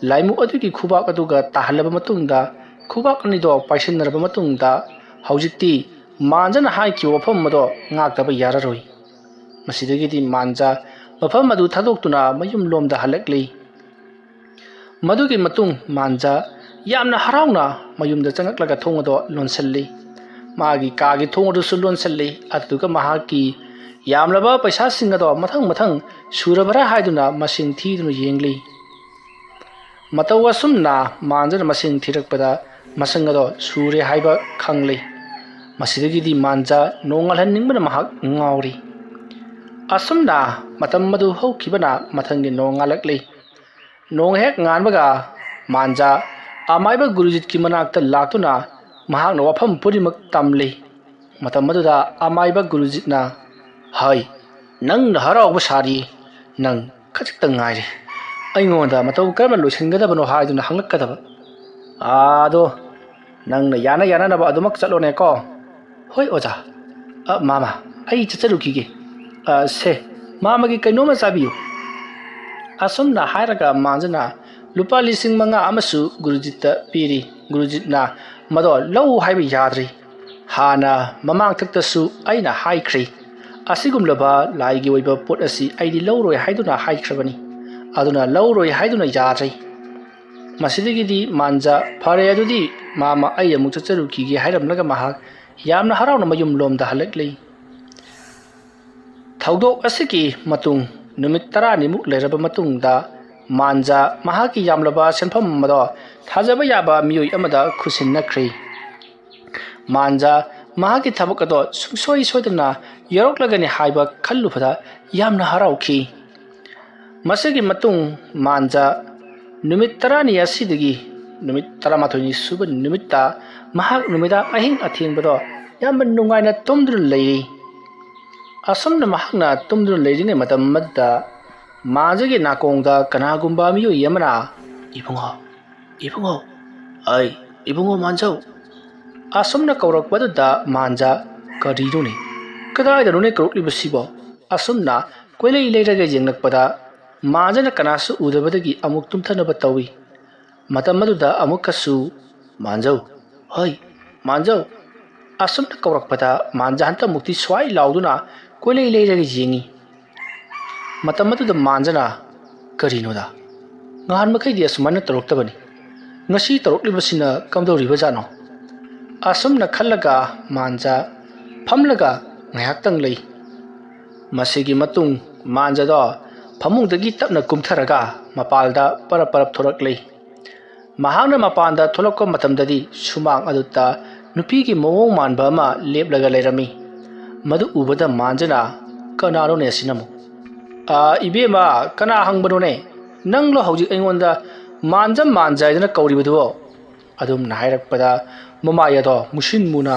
Speaker 1: ꯂꯥꯏꯃꯨ ꯑꯗꯨꯒꯤ ꯈꯨꯕꯥꯛ ꯑꯗꯨꯒ ꯇꯥꯍꯜꯂꯕ ꯃꯇꯨꯡꯗ ꯈꯨꯕꯥꯛ ꯑꯅꯤꯗꯣ ꯄꯥꯏꯁꯤꯟꯅꯔꯕ ꯃꯇꯨꯡꯗ ꯍꯧꯖꯤꯛꯇꯤ ꯃꯥꯟꯖꯅ ꯍꯥꯏꯈꯤꯕ ꯋꯥꯐꯝ ꯑꯗꯣ ꯉꯥꯛꯇꯕ ꯌꯥꯔꯔꯣꯏ ꯃꯁꯤꯗꯒꯤꯗꯤ ꯃꯥꯟꯖ ꯃꯐꯝ ꯑꯗꯨ ꯊꯥꯗꯣꯛꯇꯨꯅ ꯃꯌꯨꯝꯂꯣꯝꯗ ꯍꯜꯂꯛꯂꯤ ꯃꯗꯨꯒꯤ ꯃꯇꯨꯡ ꯃꯥꯟꯖ ꯌꯥꯝꯅ ꯍꯔꯥꯎꯅ ꯃꯌꯨꯝꯗ ꯆꯪꯂꯛꯂꯒ ꯊꯣꯡ ꯑꯗꯨ ꯂꯣꯟꯁꯤꯜꯂꯤ ꯃꯥꯒꯤ ꯀꯥꯒꯤ ꯊꯣꯡ ꯑꯗꯨꯁꯨ ꯂꯣꯟꯁꯤꯜꯂꯤ ꯑꯗꯨꯒ ꯃꯍꯥꯛꯀꯤ ꯌꯥꯝꯂꯕ ꯄꯩꯁꯥꯁꯤꯡ ꯑꯗꯣ ꯃꯊꯪ ꯁꯨꯔꯕꯔꯥ ꯍꯥꯏꯗꯨꯅ ꯃꯁꯤꯡ ꯊꯤꯗꯨꯅ ꯌꯦꯡꯂꯤ ꯃꯇꯧ ꯑꯁꯨꯝꯅ ꯃꯥꯟꯖꯅ ꯃꯁꯤꯡ ꯊꯤꯔꯛꯄꯗ ꯃꯁꯤꯡ ꯑꯗꯣ ꯁꯨꯔꯦ ꯍꯥꯏꯕ ꯈꯪꯂꯤ ꯃꯁꯤꯗꯒꯤꯗꯤ ꯃꯥꯟꯖ ꯅꯣꯡꯉꯥꯜꯍꯟꯅꯤꯡꯕꯅ ꯃꯍꯥꯛ ꯉꯥꯎꯔꯤ ꯑꯁꯨꯝꯅ ꯃꯇꯝ ꯑꯗꯨ ꯍꯧꯈꯤꯕꯅ ꯃꯊꯪꯒꯤ ꯅꯣꯡ ꯉꯥꯜꯂꯛꯂꯤ ꯅꯣꯡ ꯍꯦꯛ ꯉꯥꯟꯕꯒ ꯃꯥꯟꯖ ꯑꯃꯥꯏꯕ ꯒꯨꯔꯨꯖꯤꯠꯀꯤ ꯃꯅꯥꯛꯇ ꯂꯥꯛꯇꯨꯅ ꯃꯍꯥꯛꯅ ꯋꯥꯐꯝ ꯄꯨꯝꯅꯃꯛ ꯇꯝꯂꯤ ꯃꯇꯝ ꯑꯗꯨꯗ ꯑꯃꯥꯏꯕ ꯒꯨꯔꯨꯖꯤꯠꯅ ꯍꯥꯏ ꯅꯪꯅ ꯍꯔꯥꯎꯕ ꯁꯥꯔꯤ ꯅꯪ ꯈꯖꯤꯛꯇ ꯉꯥꯏꯔꯦ ꯑꯩꯉꯣꯟꯗ ꯃꯇꯧ ꯀꯔꯝꯅ ꯂꯣꯏꯁꯤꯟꯒꯗꯕꯅꯣ ꯍꯥꯏꯗꯨꯅ ꯍꯪꯂꯛꯀꯗꯕ ꯑꯗꯣ ꯅꯪꯅ ꯌꯥꯅꯅꯕ ꯑꯗꯨꯃꯛ ꯆꯠꯂꯣꯅꯦꯀꯣ ꯍꯣꯏ ꯑꯣꯖꯥ ꯃꯥꯃꯥ ꯑꯩ ꯆꯠꯆꯔꯨꯈꯤꯒꯦ ꯁꯦ ꯃꯥꯃꯒꯤ ꯀꯩꯅꯣꯝꯃ ꯆꯥꯕꯤꯌꯨ ꯑꯁꯨꯝꯅ ꯍꯥꯏꯔꯒ ꯃꯥꯟꯖꯅ ꯂꯨꯄꯥ 5,000 ꯑꯃꯁꯨ ꯒꯨꯔꯨꯖꯤꯠꯇ ꯄꯤꯔꯤ ꯒꯨꯔꯨꯖꯤꯠꯅ ꯃꯗꯣ ꯂꯧ ꯍꯥꯏꯕ ꯌꯥꯗ꯭ꯔꯤ ꯍꯥꯟꯅ ꯃꯃꯥꯡꯊꯛꯇꯁꯨ ꯑꯩꯅ ꯍꯥꯏꯈ꯭ꯔꯤ ꯑꯁꯤꯒꯨꯝꯂꯕ ꯂꯥꯏꯒꯤ ꯑꯣꯏꯕ ꯄꯣꯠ ꯑꯁꯤ ꯑꯩꯗꯤ ꯂꯧꯔꯣꯏ ꯍꯥꯏꯗꯨꯅ ꯍꯥꯏꯈ꯭ꯔꯕꯅꯤ ꯑꯗꯨꯅ ꯂꯧꯔꯣꯏ ꯍꯥꯏꯗꯨꯅ ꯌꯥꯗ꯭ꯔꯤ ꯃꯁꯤꯗꯒꯤꯗꯤ ꯃꯥꯟꯖ ꯐꯔꯦ ꯑꯗꯨꯗꯤ ꯃꯥꯃ ꯑꯩ ꯑꯃꯨꯛ ꯆꯠꯆꯔꯨꯈꯤꯒꯦ ꯍꯥꯏꯔꯝꯂꯒ ꯃꯍꯥꯛ ꯌꯥꯝꯅ ꯍꯔꯥꯎꯅ ꯃꯌꯨꯝ ꯂꯣꯝꯗ ꯍꯜꯂꯛꯂꯤ ꯊꯧꯗꯣꯛ ꯑꯁꯤꯒꯤ ꯃꯇꯨꯡ ꯅꯨꯃꯤꯠ 10ꯅꯤꯃꯨꯛ ꯂꯩꯔꯕ ꯃꯇꯨꯡꯗ ꯃꯥꯟꯖ ꯃꯍꯥꯛꯀꯤ ꯌꯥꯝꯂꯕ ꯁꯦꯟꯐꯝ ꯑꯗꯣ ꯊꯥꯖꯕ ꯌꯥꯕ ꯃꯤꯑꯣꯏ ꯑꯃꯗ ꯈꯨꯠꯁꯤꯟꯅꯈ꯭ꯔꯤ ꯃꯥꯟꯖ ꯃꯍꯥꯛꯀꯤ ꯊꯕꯛ ꯑꯗꯣ ꯁꯨꯡꯁꯣꯏ ꯁꯣꯏꯗꯅ ꯌꯥꯎꯔꯛꯂꯒꯅꯤ ꯍꯥꯏꯕ ꯈꯜꯂꯨꯕꯗ ꯌꯥꯝꯅ ꯍꯔꯥꯎꯈꯤ ꯃꯁꯤꯒꯤ ꯃꯇꯨꯡ ꯃꯥꯟꯖ ꯅꯨꯃꯤꯠ 10ꯅꯤ ꯑꯁꯤꯗꯒꯤ ꯅꯨꯃꯤꯠ 11ꯅꯤ ꯁꯨꯕ ꯅꯨꯃꯤꯠꯇ ꯃꯍꯥꯛ ꯅꯨꯃꯤꯗꯥꯡ ꯑꯍꯤꯡ ꯑꯊꯦꯡꯕꯗꯣ ꯌꯥꯝꯅ ꯅꯨꯡꯉꯥꯏꯅ ꯇꯨꯝꯗꯨꯅ ꯂꯩꯔꯤ ꯑꯁꯨꯝꯅ ꯃꯍꯥꯛꯅ ꯇꯨꯝꯗꯨꯅ ꯂꯩꯔꯤꯉꯩ ꯃꯇꯝ ꯑꯃꯗ ꯃꯥꯟꯖꯒꯤ ꯅꯥꯀꯣꯡꯗ ꯀꯅꯥꯒꯨꯝꯕ ꯃꯤꯑꯣꯏ ꯑꯃꯅ ꯏꯕꯨꯡꯉꯣ ꯑꯩ ꯏꯕꯨꯡꯉꯣ ꯃꯥꯟꯖꯧ ꯑꯁꯨꯝꯅ ꯀꯧꯔꯛꯄꯗꯨꯗ ꯃꯥꯟꯖ ꯀꯔꯤꯅꯣꯅꯦ ꯀꯗꯥꯏꯗꯅꯣꯅꯦ ꯀꯧꯔꯛꯂꯤꯕꯁꯤꯕꯣ ꯑꯁꯨꯝꯅ ꯀꯣꯏꯂꯩ ꯂꯩꯔꯒ ꯌꯦꯡꯂꯛꯄꯗ ꯃꯥꯟꯖꯅ ꯀꯅꯥꯁꯨ ꯎꯗꯕꯗꯒꯤ ꯑꯃꯨꯛ ꯇꯨꯝꯊꯅꯕ ꯇꯧꯏ ꯃꯇꯝ ꯑꯗꯨꯗ ꯑꯃꯨꯛꯀꯁꯨ ꯃꯥꯟꯖꯧ ꯍꯣꯏ ꯃꯥꯟꯖꯧ ꯑꯁꯨꯝꯅ ꯀꯧꯔꯛꯄꯗ ꯃꯥꯟꯖ ꯍꯟꯇꯛꯃꯨꯛꯇꯤ ꯁ꯭ꯋꯥꯏ ꯂꯥꯎꯗꯨꯅ ꯀꯣꯏꯂꯩ ꯂꯩꯔꯒ ꯌꯦꯡꯉꯤ ꯃꯇꯝ ꯑꯗꯨꯗ ꯃꯥꯟꯖꯅ ꯀꯔꯤꯅꯣꯗ ꯉꯍꯥꯟ ꯃꯈꯩꯗꯤ ꯑꯁꯨꯃꯥꯏꯅ ꯇꯧꯔꯛꯇꯕꯅꯤ ꯉꯁꯤ ꯇꯧꯔꯛꯂꯤꯕꯁꯤꯅ ꯀꯝꯗꯧꯔꯤꯕꯖꯥꯠꯅꯣ ꯑꯁꯨꯝꯅ ꯈꯜꯂꯒ ꯃꯥꯟꯖ ꯐꯝꯂꯒ ꯉꯥꯏꯍꯥꯛꯇꯪ ꯂꯩ ꯃꯁꯤꯒꯤ ꯃꯇꯨꯡ ꯃꯥꯟꯖꯗꯣ ꯐꯃꯨꯡꯗꯒꯤ ꯇꯞꯅ ꯀꯨꯝꯊꯔꯒ ꯃꯄꯥꯟꯗ ꯄꯔꯞ ꯊꯣꯔꯛꯂꯤ ꯃꯍꯥꯛꯅ ꯃꯄꯥꯟꯗ ꯊꯣꯛꯂꯛꯄ ꯃꯇꯝꯗꯗꯤ ꯁꯨꯃꯥꯡ ꯑꯗꯨꯗ ꯅꯨꯄꯤꯒꯤ ꯃꯑꯣꯡ ꯃꯥꯟꯕ ꯑꯃ ꯂꯦꯞꯂꯒ ꯂꯩꯔꯝꯃꯤ ꯃꯗꯨ ꯎꯕꯗ ꯃꯥꯟꯖꯅ ꯀꯅꯥꯅꯣꯅꯦ ꯑꯁꯤꯅꯃꯨꯛ ꯏꯕꯦꯝꯃ ꯀꯅꯥ ꯍꯪꯕꯅꯣꯅꯦ ꯅꯪꯂꯣ ꯍꯧꯖꯤꯛ ꯑꯩꯉꯣꯟꯗ ꯃꯥꯟꯖ ꯍꯥꯏꯗꯨꯅ ꯀꯧꯔꯤꯕꯗꯨꯕꯣ ꯑꯗꯨꯝꯅ ꯍꯥꯏꯔꯛꯄꯗ ꯃꯃꯥꯏ ꯑꯗꯣ ꯃꯨꯁꯤꯟ ꯃꯨꯅ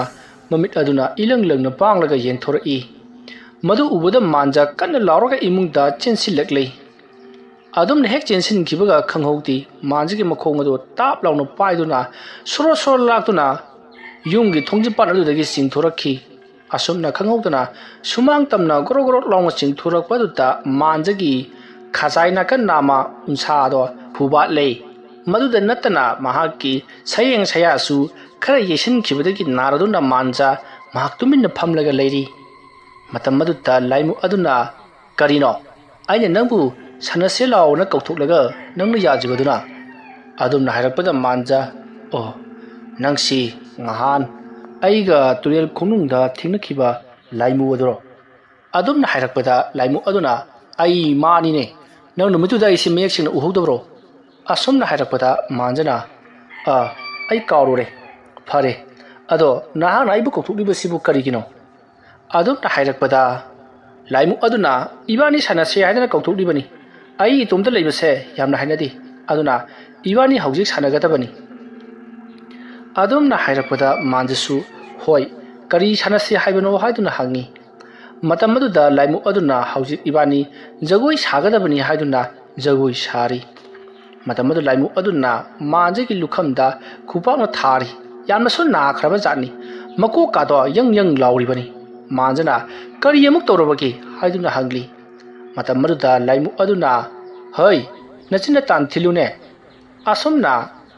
Speaker 1: ꯃꯃꯤꯠ ꯑꯗꯨꯅ ꯏꯂꯪ ꯂꯪꯅ ꯄꯥꯡꯂꯒ ꯌꯦꯡꯊꯣꯔꯛꯏ ꯃꯗꯨ ꯎꯕꯗ ꯃꯥꯟꯖ ꯀꯟꯅ ꯂꯥꯎꯔꯒ ꯏꯃꯨꯡꯗ ꯆꯦꯟꯁꯤꯜꯂꯛꯂꯤ ꯑꯗꯨꯝꯅ ꯍꯦꯛ ꯆꯦꯟꯁꯤꯟꯈꯤꯕꯒ ꯈꯪꯍꯧꯗꯦ ꯃꯥꯟꯖꯒꯤ ꯃꯈꯣꯡ ꯑꯗꯨ ꯇꯥꯞ ꯂꯥꯎꯅ ꯄꯥꯏꯗꯨꯅ ꯁꯣꯔꯣ ꯂꯥꯛꯇꯨꯅ ꯌꯨꯝꯒꯤ ꯊꯣꯡꯖꯤꯟꯄꯥꯟ ꯑꯗꯨꯗꯒꯤ ꯆꯤꯡꯊꯣꯔꯛꯈꯤ ꯑꯁꯨꯝꯅ ꯈꯪꯍꯧꯗꯅ ꯁꯨꯃꯥꯡ ꯇꯝꯅ ꯒꯣꯔꯣ ꯂꯥꯎꯅ ꯆꯤꯡꯊꯣꯔꯛꯄꯗꯨꯗ ꯃꯥꯟꯖꯒꯤ ꯈꯖꯥꯏ ꯅꯥꯀꯟ ꯅꯥꯝꯃ ꯎꯟꯁꯥꯗꯣ ꯍꯨꯕꯥꯠꯂꯦ ꯃꯗꯨꯗ ꯅꯠꯇꯅ ꯃꯍꯥꯛꯀꯤ ꯁꯌꯦꯡ ꯁꯌꯥꯁꯨ ꯈꯔ ꯌꯩꯁꯤꯟꯈꯤꯕꯗꯒꯤ ꯅꯥꯔꯗꯨꯅ ꯃꯥꯟꯖ ꯃꯍꯥꯛ ꯇꯨꯃꯤꯟꯅ ꯐꯝꯂꯒ ꯂꯩꯔꯤ ꯃꯇꯝ ꯑꯗꯨꯗ ꯂꯥꯏꯃꯨ ꯑꯗꯨꯅ ꯀꯔꯤꯅꯣ ꯑꯩꯅ ꯅꯪꯕꯨ ꯁꯥꯟꯅꯁꯦ ꯂꯥꯎꯅ ꯀꯧꯊꯣꯛꯂꯒ ꯅꯪꯅ ꯌꯥꯖꯕꯗꯨꯅ ꯑꯗꯨꯝꯅ ꯍꯥꯏꯔꯛꯄꯗ ꯃꯥꯟꯖ ꯅꯪꯁꯤ ꯉꯍꯥꯟ ꯑꯩꯒ ꯇꯨꯔꯦꯜ ꯈꯣꯡꯅꯨꯡꯗ ꯊꯦꯡꯅꯈꯤꯕ ꯂꯥꯏꯃꯨ ꯑꯗꯨꯔꯣ ꯑꯗꯨꯝꯅ ꯍꯥꯏꯔꯛꯄꯗ ꯂꯥꯏꯃꯨ ꯑꯗꯨꯅ ꯑꯩ ꯃꯥꯅꯤꯅꯦ ꯅꯪ ꯅꯨꯃꯤꯠꯇꯨꯗ ꯑꯩꯁꯤ ꯃꯌꯦꯛ ꯁꯦꯡꯅ ꯎꯍꯧꯗꯕ꯭ꯔꯣ ꯑꯁꯨꯝꯅ ꯍꯥꯏꯔꯛꯄꯗ ꯃꯥꯟꯖꯅ ꯑꯩ ꯀꯥꯎꯔꯨꯔꯦ ꯐꯔꯦ ꯑꯗꯣ ꯅꯍꯥꯛꯅ ꯑꯩꯕꯨ ꯀꯧꯊꯣꯛꯂꯤꯕꯁꯤꯕꯨ ꯀꯔꯤꯒꯤꯅꯣ ꯑꯗꯨꯝꯅ ꯍꯥꯏꯔꯛꯄꯗ ꯂꯥꯏꯃꯨ ꯑꯗꯨꯅ ꯏꯕꯥꯅꯤ ꯁꯥꯟꯅꯁꯦ ꯍꯥꯏꯗꯅ ꯀꯧꯊꯣꯛꯂꯤꯕꯅꯤ ꯑꯩ ꯏꯇꯣꯝꯇ ꯂꯩꯕꯁꯦ ꯌꯥꯝꯅ ꯍꯩꯅꯗꯦ ꯑꯗꯨꯅ ꯏꯕꯥꯅꯤ ꯍꯧꯖꯤꯛ ꯁꯥꯟꯅꯒꯗꯕꯅꯤ ꯑꯗꯨꯝꯅ ꯍꯥꯏꯔꯛꯄꯗ ꯃꯥꯟꯖꯁꯨ ꯍꯣꯏ ꯀꯔꯤ ꯁꯥꯟꯅꯁꯦ ꯍꯥꯏꯕꯅꯣ ꯍꯥꯏꯗꯨꯅ ꯍꯪꯉꯤ ꯃꯇꯝ ꯑꯗꯨꯗ ꯂꯥꯏꯃꯨ ꯑꯗꯨꯅ ꯍꯧꯖꯤꯛ ꯏꯕꯥꯅꯤ ꯖꯒꯣꯏ ꯁꯥꯒꯗꯕꯅꯤ ꯍꯥꯏꯗꯨꯅ ꯖꯒꯣꯏ ꯁꯥꯔꯤ ꯃꯇꯝ ꯑꯗꯨ ꯂꯥꯏꯃꯨ ꯑꯗꯨꯅ ꯃꯥꯟꯖꯒꯤ ꯂꯨꯈꯝꯗ ꯈꯨꯄꯥꯛꯅ ꯊꯥꯔꯤ ꯌꯥꯝꯅꯁꯨ ꯅꯥꯈ꯭ꯔꯕ ꯖꯥꯠꯅꯤ ꯃꯀꯣꯛꯀꯥꯗꯣ ꯌꯪ ꯂꯥꯎꯔꯤꯕꯅꯤ ꯃꯥꯟꯖꯅ ꯀꯔꯤ ꯑꯃꯨꯛ ꯇꯧꯔꯕꯒꯦ ꯍꯥꯏꯗꯨꯅ ꯍꯪꯂꯤ ꯃꯇꯝ ꯑꯗꯨꯗ ꯂꯥꯏꯃꯨ ꯑꯗꯨꯅ ꯍꯩ ꯅꯆꯤꯟꯅ ꯇꯥꯟ ꯊꯤꯜꯂꯨꯅꯦ ꯑꯁꯨꯝꯅ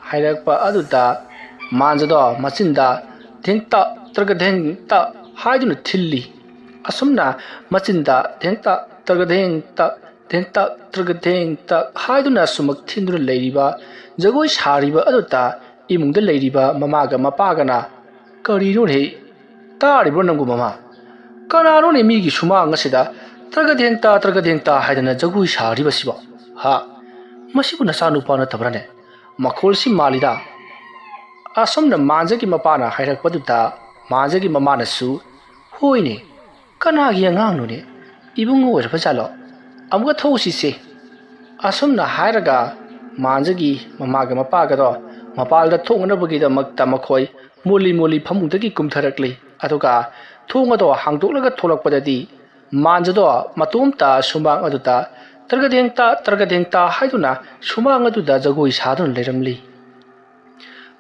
Speaker 1: ꯍꯥꯏꯔꯛꯄ ꯑꯗꯨꯗ ꯃꯥꯟꯖꯗꯣ ꯃꯆꯤꯟꯗ ꯙꯦꯡꯇ ꯇ꯭ꯔꯒꯙꯦꯡꯇ ꯍꯥꯏꯗꯨꯅ ꯊꯤꯜꯂꯤ ꯑꯁꯨꯝꯅ ꯃꯆꯤꯟꯗ ꯙꯦꯡꯇ ꯇ꯭ꯔꯒꯙꯦꯡꯇ ꯇ꯭ꯔꯒꯙꯦꯡꯇ ꯍꯥꯏꯗꯨꯅ ꯁꯨꯃꯛ ꯊꯤꯟꯗꯨꯅ ꯂꯩꯔꯤꯕ ꯖꯒꯣꯏ ꯁꯥꯔꯤꯕ ꯑꯗꯨꯗ imungda leiriba mamaga mapagana karino he taribro nangu mama kanano ne migi sumang asida tragadengta haidana jagui sari basiba ha masibu nasanu pana tabrane makhol si malida asomna manjagi mapana hairak paduta manjagi mamana su hoine kanagi angang no ne ibungo werba jalo amga thosi se asomna hairaga manjagi mamaga mapaga do mapalda thongnabagi da makta makhoi moli phamungdagi kumtharakli aduga thonga do hangdoklaga tholakpadadi manjado matumta sumang aduta targadengta haiduna sumang aduda jagoi sadun leiramli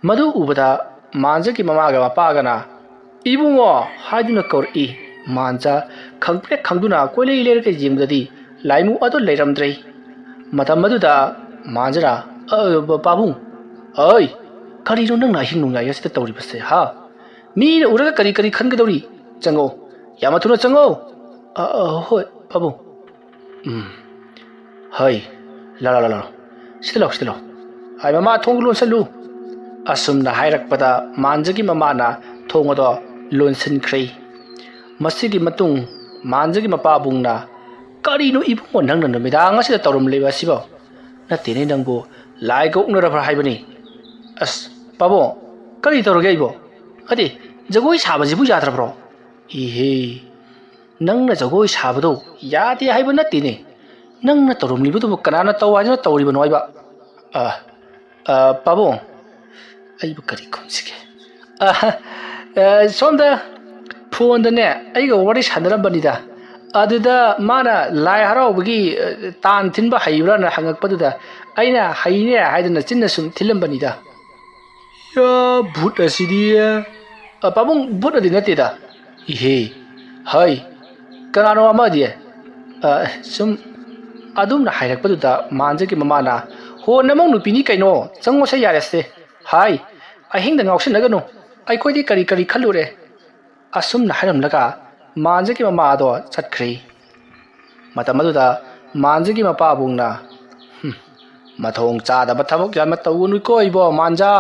Speaker 1: madu ubada manjagi mamaga mapagana ibungo haiduna kori manja khangpre khangduna koile ilerke jingdadi laimu adu leiramdrei matam maduda manjara babung oi karino nang na hing nungai asita tawri base ha mi na uraga kari khangadori chango yamathuna chango hoi babung hai la sitilo ai mama thonglon salu asumna hairakpada manjagi mamana thongado lonsin khrei masigi matung manjagi mapabungna karino ibungo nangna numidang asida tawrum leba sibo natine nangbo lai goknara phar haibani as pabo kari tawrge ibo adi jagoi sabaji bu yadrabro ihe nangna jagoi sabado yati haiba natine nangna tawrum libudu kanana tawajna tawriba noiba pabo aibu kari khonsige somda phone da ne aiga wari sandarambanida aduda mana lai haraugi tan thinba haibra na hangakpaduda aina haine haidana chinna sum thilambanida ya bhut asidi pabung bhut adi natida ihe hai kanano amadi sum adumna hairakpaduda manjagi mamana ho namang nupini kaino chango sa yarese hai ahingda ngausinagano aikhodi kari khallure asumna hairamlaga manjagi mama ado chatkhri matamaduda manjagi mapabungna mathong chada bathabok yama tawunu koibo manja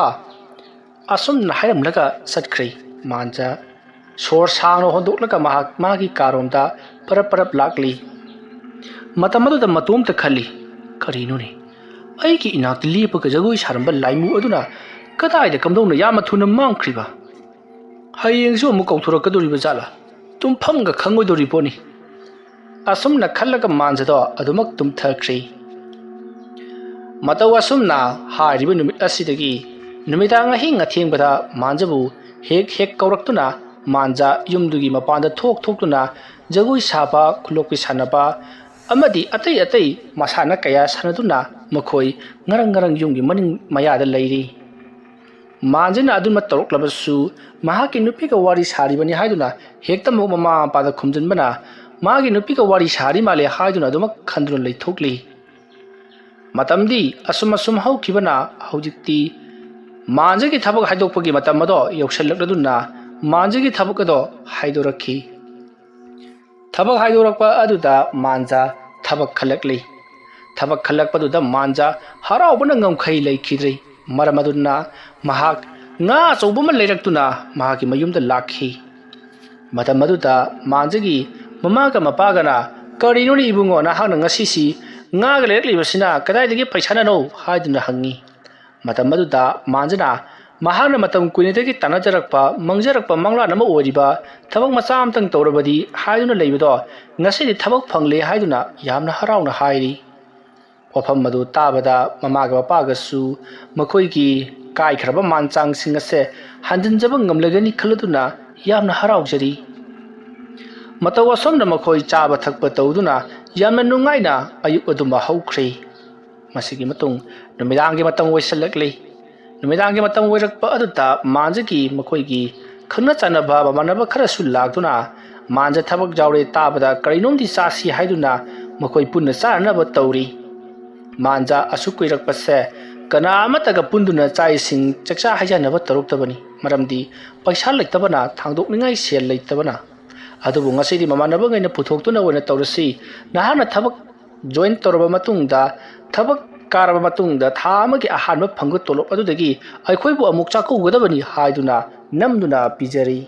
Speaker 1: asumna hairamlaga chatkhri manja sor sangno hondoklaga magi karomda parap lakli matamaduda matum ta khali karino ne aigi inakti lepaga jagoi saramba laimu aduna kadaida kamdongna yama thuna mangkhriba hayengsu amu kauthura jala tumfamga khangoi poni asumna khallaga manjado adumak tumthakri mataw asumna hariba numit asidagi numidang hinga thengbada manjabu hek kauraktuna manja yumdugi mapanda thoktuna jagoi saba khulokpi sanaba amadi atai masana kaya sanaduna makhoi ngarang yumgi maning mayada leiri manjana aduma toroklabasu mahaki nupiga wari saribani haiduna hekta mama pada khumjanbana magi nupiga wari sari male haiduna aduma khandrun leithokli matamdi asum haukibana haujikti manjagi thabak haidokpagi matamado yausalladuna manjagi thabakado haidorakhi thabak haidorakpa aduda manja thabak khalakpaduda manja haraubana ngamkhai leikhidrei maramaduna mahak nga chobuma leiraktuna mahaki mayumda lakhi matamaduda manjagi mamaga mapagana karino ni ibungo na hangna ngasisi nga ga leiklibasina kadaidagi paisana no haiduna hangi matamaduda manjana mahana matam kunitagi tanajarakpa mangjarakpa mangla nama oriba thabak macha amtang tawrabadi haiduna leibado ngasidi thabak phangle haiduna yamna harauna hairi wafam madu tabada mamaga mapagasu makhoigi kai khraba manchang singase hanjinjaba ngamlagani khaladuna yamna haraujari matawa somna makhoi chaba thakpa tawduna yamna nungaina ayuk aduma haukhri masigi matung numidangi matam waisalakli numidangi matam wairakpa aduta manjagi makhoigi khana chanaba bamanaba kharasu lagduna manja thabak jawre tabada karinomdi sasi haiduna makhoi punna charnaba tawri manja asukuirakpase kana amataga punduna chai sing chakcha hajanaba taruktabani maramdi paisa leitabana thangdokningai sel leitabana adubu ngasidi mamanaba ngaina puthoktuna oina tawrasi nahana thabak join torba matungda thabak ꯀꯥꯔꯕ ꯃꯇꯨꯡꯗ ꯊꯥ ꯑꯃꯒꯤ ꯑꯍꯥꯟꯕ ꯐꯪꯕ ꯇꯣꯂꯣꯞ ꯑꯗꯨꯗꯒꯤ ꯑꯩꯈꯣꯏꯕꯨ ꯑꯃꯨꯛ ꯆꯥꯛꯀꯧꯒꯗꯕꯅꯤ ꯍꯥꯏꯗꯨꯅ ꯅꯝꯗꯨꯅ ꯄꯤꯖꯔꯤ꯫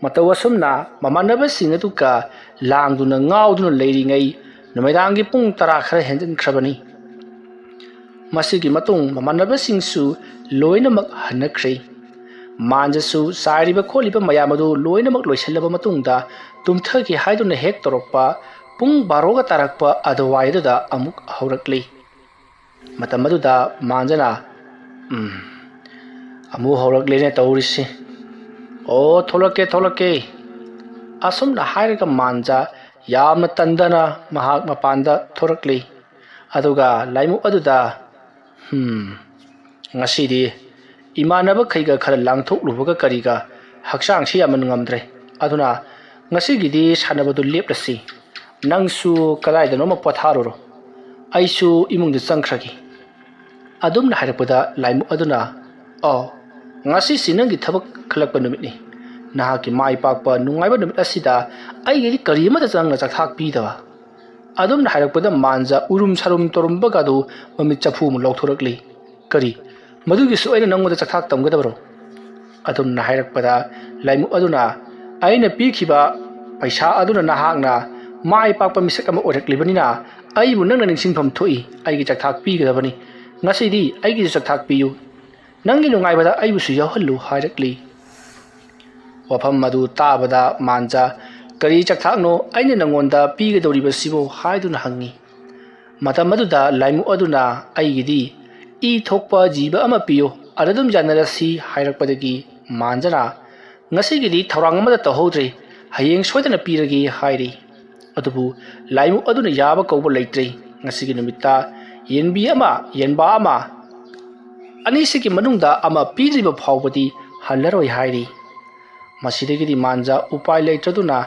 Speaker 1: ꯃꯇꯧ ꯑꯁꯨꯝꯅ ꯃꯃꯥꯟꯅꯕꯁꯤꯡ ꯑꯗꯨꯒ ꯂꯥꯡꯗꯨꯅ ꯉꯥꯎꯗꯨꯅ ꯂꯩꯔꯤꯉꯩ ꯅꯨꯃꯤꯗꯥꯡꯒꯤ ꯄꯨꯡ 10 ꯈꯔ ꯍꯦꯟꯖꯤꯟꯈ꯭ꯔꯕꯅꯤ꯫ ꯃꯁꯤꯒꯤ ꯃꯇꯨꯡ ꯃꯃꯥꯟꯅꯕꯁꯤꯡꯁꯨ ꯂꯣꯏꯅꯃꯛ ꯍꯟꯅꯈ꯭ꯔꯦ꯫ ꯃꯥꯟꯖꯁꯨ ꯆꯥꯏꯔꯤꯕ ꯈꯣꯠꯂꯤꯕ ꯃꯌꯥꯝ ꯑꯗꯨ ꯂꯣꯏꯅꯃꯛ ꯂꯣꯏꯁꯤꯜꯂꯕ ꯃꯇꯨꯡꯗ ꯇꯨꯝꯊꯒꯦ ꯍꯥꯏꯗꯨꯅ ꯍꯦꯛ ꯇꯧꯔꯛꯄ ꯄꯨꯡ 12ꯒ ꯇꯥꯔꯛꯄ ꯑꯗꯨꯋꯥꯏꯗꯨꯗ ꯑꯃꯨꯛ ꯍꯧꯔꯛꯂꯤ꯫ ꯃꯇꯝ ꯑꯗꯨꯗ ꯃꯥꯟꯖꯅ ꯑꯃꯨꯛ ꯍꯧꯔꯛꯂꯦꯅꯦ ꯇꯧꯔꯤꯁꯤ꯫ ꯑꯣ ꯊꯣꯛꯂꯛꯀꯦ ꯑꯁꯨꯝꯅ ꯍꯥꯏꯔꯒ ꯃꯥꯟꯖ ꯌꯥꯝꯅ ꯇꯟꯗꯅ ꯃꯍꯥꯛ ꯃꯄꯥꯟꯗ ꯊꯣꯔꯛꯂꯤ꯫ ꯑꯗꯨꯒ ꯂꯥꯏꯃꯨꯛ ꯑꯗꯨꯗ ꯉꯁꯤꯗꯤ ꯏꯃꯥꯟꯅꯕꯈꯩꯒ ꯈꯔ ꯂꯥꯡꯊꯣꯛꯂꯨꯕꯒ ꯀꯔꯤꯒ ꯍꯛꯆꯥꯡꯁꯤ ꯌꯥꯝꯅ ꯉꯝꯗ꯭ꯔꯦ, ꯑꯗꯨꯅ ꯉꯁꯤꯒꯤꯗꯤ ꯁꯥꯟꯅꯕꯗꯨ ꯂꯦꯞꯂꯁꯤ꯫ ꯅꯪꯁꯨ ꯀꯗꯥꯏꯗꯅꯣꯃ ꯄꯣꯊꯥꯔꯨꯔꯣ, ꯑꯩꯁꯨ ꯏꯃꯨꯡꯗ ꯆꯪꯈ꯭ꯔꯒꯦ꯫ ꯑꯗꯨꯝꯅ ꯍꯥꯏꯔꯛꯄꯗ ꯂꯥꯏꯃꯨꯛ ꯑꯗꯨꯅ ꯉꯁꯤꯁꯤ ꯅꯪꯒꯤ ꯊꯕꯛ ꯈꯜꯂꯛꯄ ꯅꯨꯃꯤꯠꯅꯤ꯫ ꯅꯍꯥꯛꯀꯤ ꯃꯥꯏ ꯄꯥꯛꯄ ꯅꯨꯡꯉꯥꯏꯕ ꯅꯨꯃꯤꯠ ꯑꯁꯤꯗ ꯑꯩꯒꯤꯗꯤ ꯀꯔꯤ ꯑꯃꯠꯇ ꯆꯪꯅ ꯆꯥꯛꯊꯥꯛ ꯄꯤꯗꯕ꯫ ꯑꯗꯨꯝꯅ ꯍꯥꯏꯔꯛꯄꯗ ꯃꯥꯟꯖ ꯎꯔꯨꯝ ꯁꯥꯔꯨꯝ ꯇꯧꯔꯝꯕꯒ ꯑꯗꯨ ꯃꯃꯤꯠ ꯆꯐꯨꯃꯨꯛ ꯂꯥꯎꯊꯣꯔꯛꯂꯤ꯫ ꯀꯔꯤ ꯃꯗꯨꯒꯤꯁꯨ ꯑꯩꯅ ꯅꯪꯉꯣꯟꯗ ꯆꯥꯛꯊꯥꯛ ꯇꯝꯒꯗꯕꯔꯣ? ꯑꯗꯨꯝꯅ ꯍꯥꯏꯔꯛꯄꯗ ꯂꯥꯏꯃꯨꯛ ꯑꯗꯨꯅ ꯑꯩꯅ ꯄꯤꯈꯤꯕ ꯄꯩꯁꯥ ꯑꯗꯨꯅ ꯅꯍꯥꯛꯅ ꯃꯥꯏ ꯄꯥꯛꯄ ꯃꯤꯁꯛ ꯑꯃ ꯑꯣꯏꯔꯛꯂꯤꯕꯅꯤꯅ ꯑꯩꯕꯨ ꯅꯪꯅ ꯅꯤꯡꯁꯤꯡꯐꯝ ꯊꯣꯛꯏ, ꯑꯩꯒꯤ ꯆꯥꯛꯊꯥꯛ ꯄꯤꯒꯗꯕꯅꯤ꯫ ꯉꯁꯤꯗꯤ ꯑꯩꯒꯤꯁꯨ ꯆꯥꯛꯊꯥꯛ ꯄꯤꯌꯨ, ꯅꯪꯒꯤ ꯅꯨꯡꯉꯥꯏꯕꯗ ꯑꯩꯕꯨꯁꯨ ꯌꯥꯎꯍꯜꯂꯨ ꯍꯥꯏꯔꯛꯂꯤ꯫ ꯋꯥꯐꯝ ꯑꯗꯨ ꯇꯥꯕꯗ ꯃꯥꯟꯖ ꯀꯔꯤ ꯆꯥꯛꯊꯥꯛꯅꯣ ꯑꯩꯅ ꯅꯪꯉꯣꯟꯗ ꯄꯤꯒꯗꯧꯔꯤꯕꯁꯤꯕꯨ ꯍꯥꯏꯗꯨꯅ ꯍꯪꯉꯤ꯫ ꯃꯇꯝ ꯑꯗꯨꯗ ꯂꯥꯏꯃꯨꯛ ꯑꯗꯨꯅ ꯑꯩꯒꯤꯗꯤ ꯏ ꯊꯣꯛꯄ ꯖꯤꯕ ꯑꯃ ꯄꯤꯌꯨ, ꯑꯗꯨꯝ ꯌꯥꯅꯔꯁꯤ ꯍꯥꯏꯔꯛꯄꯗꯒꯤ ꯃꯥꯟꯖꯅ ꯉꯁꯤꯒꯤꯗꯤ ꯊꯧꯔꯥꯡ ꯑꯃꯗ ꯇꯧꯍꯧꯗ꯭ꯔꯦ, ꯍꯌꯦꯡ ꯁꯣꯏꯗꯅ ꯄꯤꯔꯒꯦ ꯍꯥꯏꯔꯤ꯫ ꯑꯗꯨꯕꯨ ꯂꯥꯏꯃꯨꯛ ꯑꯗꯨꯅ ꯌꯥꯕ ꯀꯧꯕ ꯂꯩꯇ꯭ꯔꯦ꯫ ꯉꯁꯤꯒꯤ ꯅꯨꯃꯤꯠꯇ ꯌꯦꯟꯕꯤ ꯑꯃ ꯌꯦꯟꯕꯥ ꯑꯃ ꯑꯅꯤꯁꯤꯒꯤ ꯃꯅꯨꯡꯗ ꯑꯃ ꯄꯤꯗ꯭ꯔꯤꯕ ꯐꯥꯎꯕꯗꯤ ꯍꯜꯂꯔꯣꯏ ꯍꯥꯏꯔꯤ꯫ ꯃꯁꯤꯗꯒꯤꯗꯤ ꯃꯥꯟꯖ ꯎꯄꯥꯏ ꯂꯩꯇ꯭ꯔꯗꯨꯅ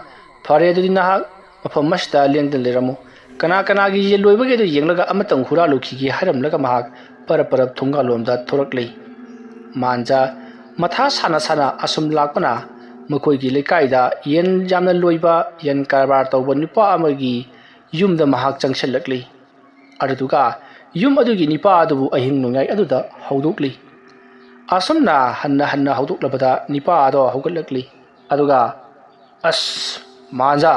Speaker 1: ꯐꯔꯦ ꯑꯗꯨꯗꯤ ꯅꯍꯥꯛ ꯃꯐꯝ ꯑꯁꯤꯗ ꯂꯦꯡꯗꯅ ꯂꯩꯔꯝꯃꯨ, ꯀꯅꯥꯒꯤ ꯌꯦꯟ ꯂꯣꯏꯕꯒꯦ ꯑꯗꯨ ꯌꯦꯡꯂꯒ ꯑꯃꯇꯪ ꯍꯨꯔꯥꯜꯂꯨꯈꯤꯒꯦ ꯍꯥꯏꯔꯝꯂꯒ ꯃꯍꯥꯛ ꯄꯔꯞ ꯊꯣꯡꯒꯥꯜꯂꯣꯝꯗ ꯊꯣꯔꯛꯂꯤ꯫ ꯃꯥꯟꯖ ꯃꯊꯥ ꯁꯥꯅ ꯑꯁꯨꯝ ꯂꯥꯛꯄꯅ ꯃꯈꯣꯏꯒꯤ ꯂꯩꯀꯥꯏꯗ ꯌꯦꯟ ꯌꯥꯝꯅ ꯂꯣꯏꯕ ꯌꯦꯟ ꯀꯔꯕꯥꯔ ꯇꯧꯕ ꯅꯨꯄꯥ ꯑꯃꯒꯤ ꯌꯨꯝꯗ ꯃꯍꯥꯛ ꯆꯪꯁꯤꯜꯂꯛꯂꯤ꯫ ꯑꯗꯨꯗꯨꯒ ꯌꯨꯝ ꯑꯗꯨꯒꯤ ꯅꯨꯄꯥ ꯑꯗꯨꯕꯨ ꯑꯍꯤꯡ ꯅꯣꯡꯌꯥꯏ ꯑꯗꯨꯗ ꯍꯧꯗꯣꯛꯂꯤ꯫ ꯑꯁꯨꯝꯅ ꯍꯟꯅ ꯍꯧꯗꯣꯛꯂꯕꯗ ꯅꯨꯄꯥ ꯑꯗꯣ ꯍꯧꯒꯠꯂꯛꯂꯤ꯫ ꯑꯗꯨꯒ ꯑꯁ ꯃꯥꯟꯖ,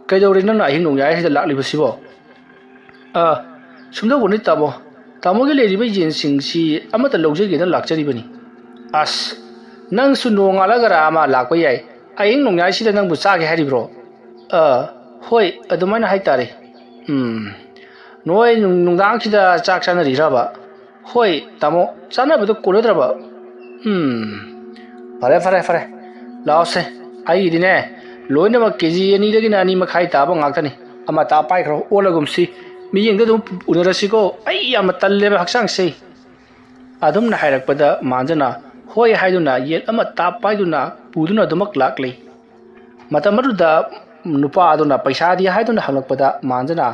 Speaker 1: ꯀꯩꯗꯧꯔꯦ ꯅꯪꯅ ꯑꯍꯤꯡ ꯅꯣꯡꯌꯥꯏ ꯑꯁꯤꯗ ꯂꯥꯛꯂꯤꯕꯁꯤꯕꯣ? ꯁꯨꯝꯗꯧꯕꯅꯤ ꯇꯥꯃꯣ, ꯇꯥꯃꯣꯒꯤ ꯂꯩꯔꯤꯕ ꯌꯦꯟꯁꯤꯡꯁꯤ ꯑꯃꯠꯇ ꯂꯧꯖꯒꯦꯅ ꯂꯥꯛꯆꯔꯤꯕꯅꯤ꯫ ꯑꯁ ꯅꯪꯁꯨ ꯅꯣꯡꯉꯥꯜꯂꯒꯔ ꯑꯃ ꯂꯥꯛꯄ ꯌꯥꯏ, ꯑꯍꯤꯡ ꯅꯣꯡꯌꯥꯏꯁꯤꯗ ꯅꯪꯕꯨ ꯆꯥꯒꯦ ꯍꯥꯏꯔꯤꯕ꯭ꯔꯣ? ꯍꯣꯏ ꯑꯗꯨꯃꯥꯏꯅ ꯍꯥꯏꯇꯥꯔꯦ꯫ ꯅꯣꯏ ꯅꯨꯡꯗꯥꯡꯁꯤꯗ ꯆꯥꯛ ꯆꯥꯅꯔꯤꯔꯕ? ꯍꯣꯏ ꯇꯥꯃꯣ, ꯆꯥꯅꯕꯗꯣ ꯀꯣꯟꯅꯗ꯭ꯔꯕ? ꯐꯔꯦ ꯂꯥꯛꯑꯣꯁꯦ, ꯑꯩꯒꯤꯗꯤꯅꯦ ꯂꯣꯏꯅꯃꯛ KG 2 2.5 KG ꯇꯥꯕ ꯉꯥꯛꯇꯅꯤ꯫ ꯑꯃ ꯇꯥ ꯄꯥꯏꯈ꯭ꯔꯣ, ꯑꯣꯜꯂꯒꯨꯝꯁꯤ, ꯃꯤꯌꯦꯡꯗ ꯑꯗꯨꯝ ꯎꯅꯔꯁꯤꯀꯣ, ꯑꯩ ꯌꯥꯝꯅ ꯇꯜꯂꯦꯕ ꯍꯛꯆꯥꯡꯁꯦ꯫ ꯑꯗꯨꯝꯅ ꯍꯥꯏꯔꯛꯄꯗ ꯃꯥꯟꯖꯅ ꯍꯣꯏ ꯍꯥꯏꯗꯨꯅ ꯌꯦꯟ ꯑꯃ ꯇꯥꯞ ꯄꯥꯏꯗꯨꯅ ꯄꯨꯗꯨꯅ ꯑꯗꯨꯃꯛ ꯂꯥꯛꯂꯤ꯫ ꯃꯇꯝ ꯑꯗꯨꯗ ꯅꯨꯄꯥ ꯑꯗꯨꯅ ꯄꯩꯁꯥꯗꯤ ꯍꯥꯏꯗꯨꯅ ꯍꯪꯂꯛꯄꯗ ꯃꯥꯟꯖꯅ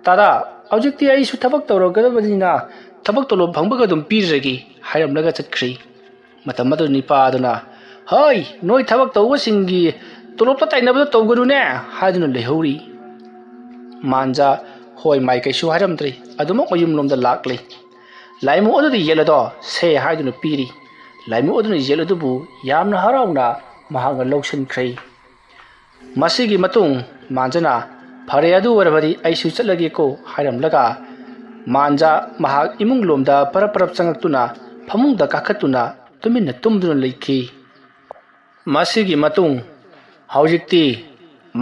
Speaker 1: ꯇꯥꯗꯥ, ꯍꯧꯖꯤꯛꯇꯤ ꯑꯩꯁꯨ ꯊꯕꯛ ꯇꯧꯔꯒꯗꯕꯅꯤꯅ ꯊꯕꯛ ꯇꯣꯂꯣꯞ ꯐꯪꯕꯒ ꯑꯗꯨꯝ ꯄꯤꯔꯒꯦ ꯍꯥꯏꯔꯝꯂꯒ ꯆꯠꯈ꯭ꯔꯤ꯫ ꯃꯇꯝ ꯑꯗꯨ ꯅꯨꯄꯥ ꯑꯗꯨꯅ ꯍꯣꯏ ꯅꯣꯏ ꯊꯕꯛ ꯇꯧꯕꯁꯤꯡꯒꯤ ꯇꯣꯂꯣꯞꯇ ꯇꯥꯏꯅꯕꯗꯣ ꯇꯧꯒꯅꯨꯅꯦ ꯍꯥꯏꯗꯨꯅ ꯂꯩꯍꯧꯔꯤ꯫ ꯃꯥꯟꯖ ꯍꯣꯏ ꯃꯥꯏ ꯀꯩꯁꯨ ꯍꯥꯏꯔꯝꯗ꯭ꯔꯤ, ꯑꯗꯨꯃꯛ ꯃꯌꯨꯝꯂꯣꯝꯗ ꯂꯥꯛꯂꯤ꯫ ꯂꯥꯏꯃꯨꯛ ꯑꯗꯨꯗ ꯌꯦꯟ ꯑꯗꯣ ꯁꯦ ꯍꯥꯏꯗꯨꯅ ꯄꯤꯔꯤ꯫ ꯂꯥꯏꯃꯨꯛ ꯑꯗꯨꯅ ꯌꯦꯟ ꯑꯗꯨꯕꯨ ꯌꯥꯝꯅ ꯍꯔꯥꯎꯅ ꯃꯍꯥꯛꯅ ꯂꯧꯁꯤꯟꯈ꯭ꯔꯦ꯫ ꯃꯁꯤꯒꯤ ꯃꯇꯨꯡ ꯃꯥꯟꯖꯅ ꯐꯔꯦ ꯑꯗꯨ ꯑꯣꯏꯔꯕꯗꯤ ꯑꯩꯁꯨ ꯆꯠꯂꯒꯦꯀꯣ ꯍꯥꯏꯔꯝꯂꯒ ꯃꯥꯟꯖ ꯃꯍꯥꯛ ꯏꯃꯨꯡꯂꯣꯝꯗ ꯄꯔꯞ ꯆꯪꯉꯛꯇꯨꯅ ꯐꯃꯨꯡꯗ ꯀꯥꯈꯠꯇꯨꯅ ꯇꯨꯃꯤꯟꯅ ꯇꯨꯝꯗꯨꯅ ꯂꯩꯈꯤ꯫ ꯃꯁꯤꯒꯤ ꯃꯇꯨꯡ ꯍꯧꯖꯤꯛꯇꯤ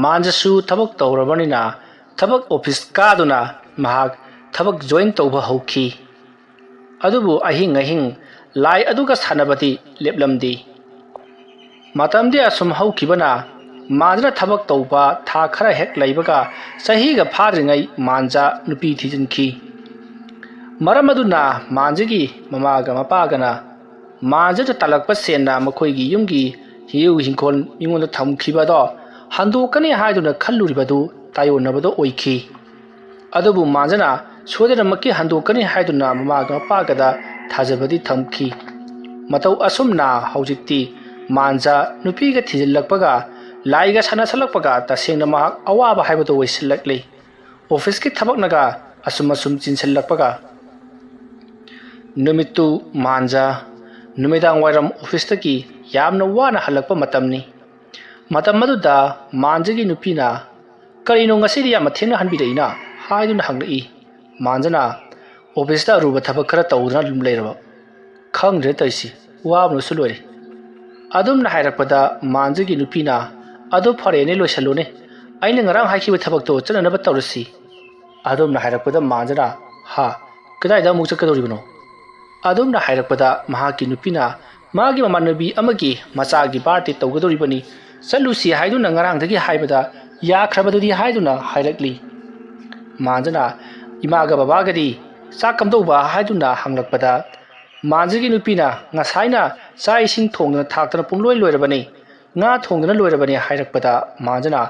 Speaker 1: ꯃꯥꯟꯖꯁꯨ ꯊꯕꯛ ꯇꯧꯔꯕꯅꯤꯅ ꯊꯕꯛ ꯑꯣꯐꯤꯁ ꯀꯥꯗꯨꯅ ꯃꯍꯥꯛ ꯊꯕꯛ ꯖꯣꯏꯟ ꯇꯧꯕ ꯍꯧꯈꯤ꯫ ꯑꯗꯨꯕꯨ ꯑꯍꯤꯡ ꯂꯥꯏ ꯑꯗꯨꯒ ꯁꯥꯟꯅꯕꯗꯤ ꯂꯦꯞꯂꯝꯗꯦ꯫ ꯃꯇꯝꯗꯤ ꯑꯁꯨꯝ ꯍꯧꯈꯤꯕꯅ ꯃꯥꯟꯖꯅ ꯊꯕꯛ ꯇꯧꯕ ꯊꯥ ꯈꯔ ꯍꯦꯛ ꯂꯩꯕꯒ ꯆꯍꯤꯒ ꯐꯥꯗ꯭ꯔꯤꯉꯩ ꯃꯥꯟꯖ ꯅꯨꯄꯤ ꯊꯤꯖꯤꯟꯈꯤ꯫ ꯃꯔꯝ ꯑꯗꯨꯅ ꯃꯥꯟꯖꯒꯤ ꯃꯃꯥꯒ ꯃꯄꯥꯒꯅ ꯃꯥꯟꯖꯗ ꯇꯥꯜꯂꯛꯄ ꯁꯦꯟꯅ ꯃꯈꯣꯏꯒꯤ ꯌꯨꯝꯒꯤ ꯍꯤꯌꯨ ꯍꯤꯡꯈꯣꯜ ꯃꯤꯉꯣꯟꯗ ꯊꯝꯈꯤꯕꯗꯣ ꯍꯟꯗꯣꯛꯀꯅꯤ ꯍꯥꯏꯗꯨꯅ ꯈꯜꯂꯨꯔꯤꯕꯗꯨ ꯇꯥꯌꯣꯟꯅꯕꯗꯣ ꯑꯣꯏꯈꯤ꯫ ꯑꯗꯨꯕꯨ ꯃꯥꯟꯖꯅ ꯁꯣꯏꯗꯅꯃꯛꯀꯤ ꯍꯟꯗꯣꯛꯀꯅꯤ ꯍꯥꯏꯗꯨꯅ ꯃꯃꯥꯒ ꯃꯄꯥꯒꯗ ꯊꯥꯖꯕꯗꯤ ꯊꯝꯈꯤ꯫ ꯃꯇꯧ ꯑꯁꯨꯝꯅ ꯍꯧꯖꯤꯛꯇꯤ ꯃꯥꯟꯖ ꯅꯨꯄꯤꯒ ꯊꯤꯖꯤꯜꯂꯛꯄꯒ ꯂꯥꯏꯒ ꯁꯥꯟꯅꯁꯜꯂꯛꯄꯒ ꯇꯁꯦꯡꯅ ꯃꯍꯥꯛ ꯑꯋꯥꯕ ꯍꯥꯏꯕꯗꯨ ꯑꯣꯏꯁꯤꯜꯂꯛꯂꯤ꯫ ꯑꯣꯐꯤꯁꯀꯤ ꯊꯕꯛꯅꯒ ꯑꯁꯨꯝ ꯆꯤꯟꯁꯤꯜꯂꯛꯄꯒ नुमित्तु मांजा नुमिदांग वायरम ऑफिसतकी यामना वाना हलक्पा मतमनी मतम मदुदा मांजगी नुपीना करीनो ngasidi yam thengna hanbireina haiduna hanglei manjana office da ruba thaba khara tawduna lum leiraba khangre taisi wabnu suloi adum na hairakpada manjagi nupina adu farene loisalone aina ngarang haiki thabak to chanana ba tawrasi adum na hairakpada manjana ha kadai da mukcha kadoribano adum na hairakpada mahaki nupina magi mamanabi amagi machagi party tawgadoribani salusi haiduna ngarang dagi haibada ya khrabadudi haiduna hairakli manjana imaga babagadi sakamdoba haiduna hanglakpada manjagi nupina ngasaina sai sing thongna thaktana pungloi loirabani nga thongna loirabani hairakpada manjana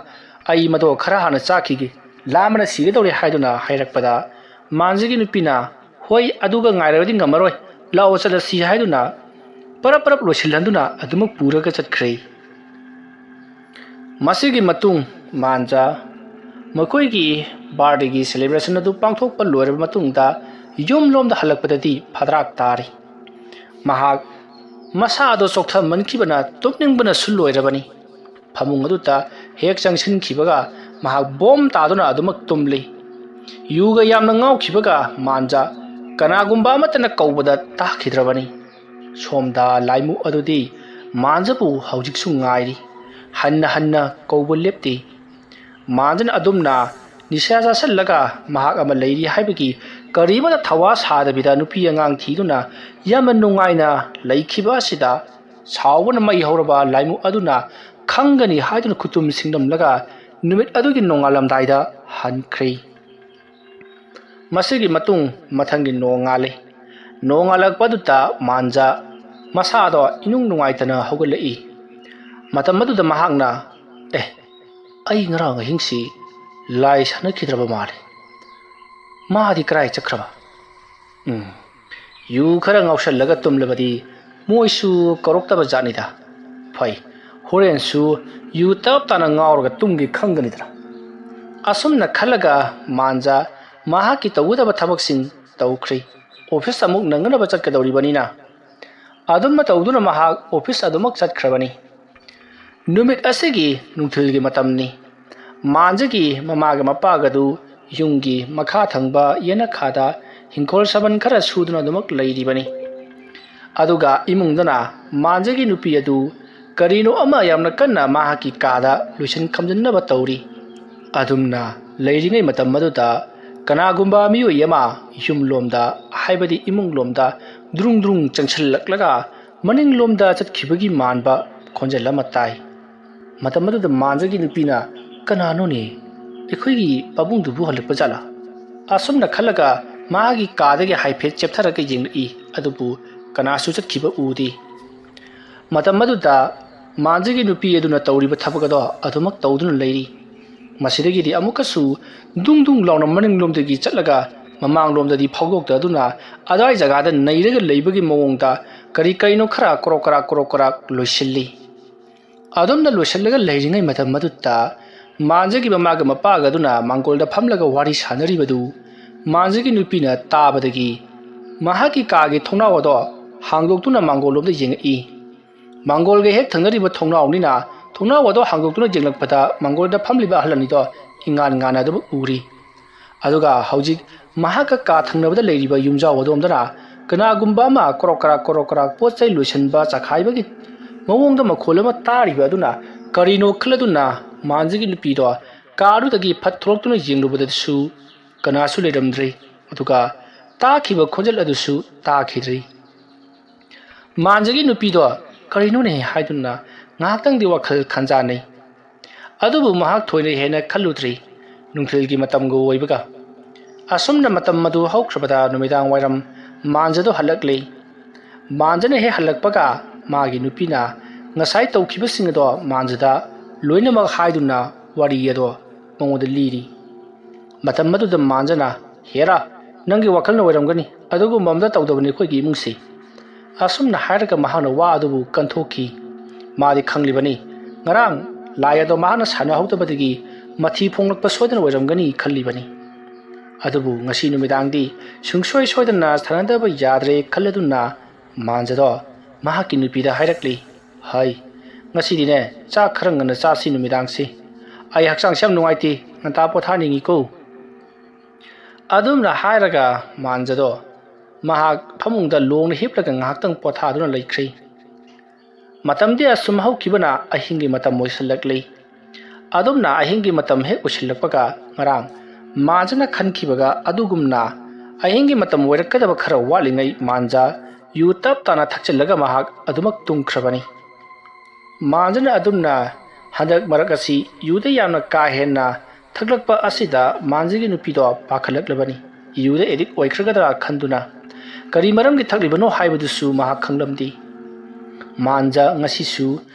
Speaker 1: ai mado khara hana chakhigi lamana sige dore haiduna hairakpada manjagi nupina hoi aduga ngairabadi ngamaroi lao chala si haiduna parap losilhanduna adumak puraga chatkhre masigi matung manja makoigi bardigi celebration adu pangthokpa loiraba matungda yum lomda halakpadadi phadrak tari mahak masa ado choktham mankibana topningbana suloirabani phamung aduta hek changsin khibaga mahak bom taduna adumak tumli yuga yamna ngau khibaga manja kanagumba matana kaubada takhidrabani somda laimu adudi manjabu haujiksu ngairi hanna kaubu lepti manjan adumna nishaja sallaga mahak ama leiri haibagi karibada thawa sadabida nupi angang thiduna yaman nungaina laikhiba sida sawuna mai horaba laimu aduna khangani haiduna kutum singdam laga numit adugi nongalam daida hankhri masigi matung mathangi nongale nongalak paduta manja masado inung nungaitana hogalei matam maduda mahakna ai ngarang hingsi lai sana khidraba male mahadi krai chakraba yu khara ngausal laga tumlabadi moisu koroktaba janida phai horen su yu tap tana ngaurga tumgi khanganidra asumna khalaga manja mahaki tawudaba thabaksing tawkhri office amuk nangana bachat kadawri na adumma tawduna mahak office adumak chatkrabani numit asigi nungthilgi matamni manjagi mamaga mapagadu yungi makha thangba yena khada hingkol saban khara suduna dumak leiribani aduga imungdana manjagi nupi adu karino ama yamna kanna mahaki kada luisan khamjannaba tawri adumna leiringai matam maduda kanagumba miyo yama yumlomda haibadi imunglomda drung changchallaklaga maninglomda chatkibagi manba khonjala matai matam maduda manjagi nupina kanano ne ekhoi pabung dubu halakpa jala asumna khalaga magi kadage haiphet cheptharaga yengri adubu kanasu chatkhiba udi matam maduda manjagi nupi aduna tawriba thabagado adumak tawduna leiri masidagi di amukasu dung launa maninglomdagi chatlaga mamanglomdadi phawgokta aduna adai jagada neiraga leibagi mawongda karino khara korokara loisilli adumna loisallaga leiringai matam madutta manjagi mamaga mapaga aduna mangolda phamlaga wari sanaribadu manjagi nupina tabadagi mahaki kage thongnawado hangdoktuna mangolomda yengai mangolge hek thangnariba thongnawnina thongnawado hangdoktuna jenglakpada mangolda phamliba halanido ingan ngana du uri aduga haujik mahaka ka thangnabada leiriba yumjaw adomdana kanagumba ma korokara pochai loisanba chakhaibagi mawongda makholama tariba aduna karino khladuna manjigi nupido karudagi phatthroktuna yenglubadasu kanasu leramdri aduga takhiba khonjal adusu takhidri manjagi nupido karino ne haiduna ngaktang di wakhal khanjanai adubu mahak thoine hena khalludri nungthilgi matamgo oibaga asumna matam madu haukrabada numidang wairam manjado halakle manjane he halakpaga magi nupina ngasai tawkhibasing ado manjada loinamak haiduna wari ado mongoda liri matam madu da manjana hera nangi wakal na wairamgani adugu mamda tawdabani khoigi imungsi asumna hairaga mahana wa adubu kanthoki madi khanglibani ngarang laya do mahana sana hautabadagi mathi phonglakpa sodana wairamgani khallibani ꯑꯗꯨꯕꯨ ꯉꯁꯤ ꯅꯨꯃꯤꯗꯥꯡꯗꯤ ꯁꯨꯡꯁꯣꯏ ꯁꯣꯏꯗꯅ ꯁꯥꯟꯅꯗꯕ ꯌꯥꯗ꯭ꯔꯦ ꯈꯜꯂꯗꯨꯅ ꯃꯥꯟꯖꯗꯣ ꯃꯍꯥꯛꯀꯤ ꯅꯨꯄꯤꯗ ꯍꯥꯏꯔꯛꯂꯤ, ꯍꯩ ꯉꯁꯤꯗꯤꯅꯦ ꯆꯥꯛ ꯈꯔ ꯉꯟꯅ ꯆꯥꯁꯤ ꯅꯨꯃꯤꯗꯥꯡꯁꯤ, ꯑꯩ ꯍꯛꯆꯥꯡꯁꯦ ꯌꯥꯝ ꯅꯨꯡꯉꯥꯏꯇꯦ, ꯉꯟꯇꯥ ꯄꯣꯊꯥꯅꯤꯡꯉꯤꯀꯣ꯫ ꯑꯗꯨꯝꯅ ꯍꯥꯏꯔꯒ ꯃꯥꯟꯖꯗꯣ ꯃꯍꯥꯛ ꯐꯃꯨꯡꯗ ꯂꯣꯡꯅ ꯍꯤꯞꯂꯒ ꯉꯥꯏꯍꯥꯛꯇꯪ ꯄꯣꯊꯥꯗꯨꯅ ꯂꯩꯈ꯭ꯔꯦ꯫ ꯃꯇꯝꯗꯤ ꯑꯁꯨꯝ ꯍꯧꯈꯤꯕꯅ ꯑꯍꯤꯡꯒꯤ ꯃꯇꯝ ꯑꯣꯏꯁꯤꯜꯂꯛꯂꯤ꯫ ꯑꯗꯨꯝꯅ ꯑꯍꯤꯡꯒꯤ ꯃꯇꯝ ꯍꯦꯛ ꯑꯣꯏꯁꯤꯜꯂꯛꯄꯒ ꯉꯔꯥꯡ ꯃꯥꯟꯖꯅ ꯈꯟꯈꯤꯕꯒ ꯑꯗꯨꯒꯨꯝꯅ ꯑꯍꯤꯡꯒꯤ ꯃꯇꯝ ꯑꯣꯏꯔꯛꯀꯗꯕ ꯈꯔ ꯋꯥꯠꯂꯤꯉꯩ ꯃꯥꯟꯖ ꯌꯨ ꯇꯞ ꯇꯥꯅ ꯊꯛꯆꯤꯜꯂꯒ ꯃꯍꯥꯛ ꯑꯗꯨꯃꯛ ꯇꯨꯝꯈ꯭ꯔꯕꯅꯤ꯫ ꯃꯥꯟꯖꯅ ꯑꯗꯨꯝꯅ ꯍꯟꯗꯛ ꯃꯔꯛ ꯑꯁꯤ ꯌꯨꯗ ꯌꯥꯝꯅ ꯀꯥ ꯍꯦꯟꯅ ꯊꯛꯂꯛꯄ ꯑꯁꯤꯗ ꯃꯥꯟꯖꯒꯤ ꯅꯨꯄꯤꯗꯣ ꯄꯥꯈꯠꯂꯛꯂꯕꯅꯤ꯫ ꯌꯨꯗ ꯑꯦꯗꯤꯛ ꯑꯣꯏꯈ꯭ꯔꯒꯗ꯭ꯔꯥ ꯈꯟꯗꯨꯅ ꯀꯔꯤ ꯃꯔꯝꯒꯤ ꯊꯛꯂꯤꯕꯅꯣ ꯍꯥꯏꯕꯗꯨꯁꯨ ꯃꯍꯥꯛ ꯈꯪꯂꯝꯗꯦ꯫ ꯃꯥꯟꯖ ꯉꯁꯤꯁꯨ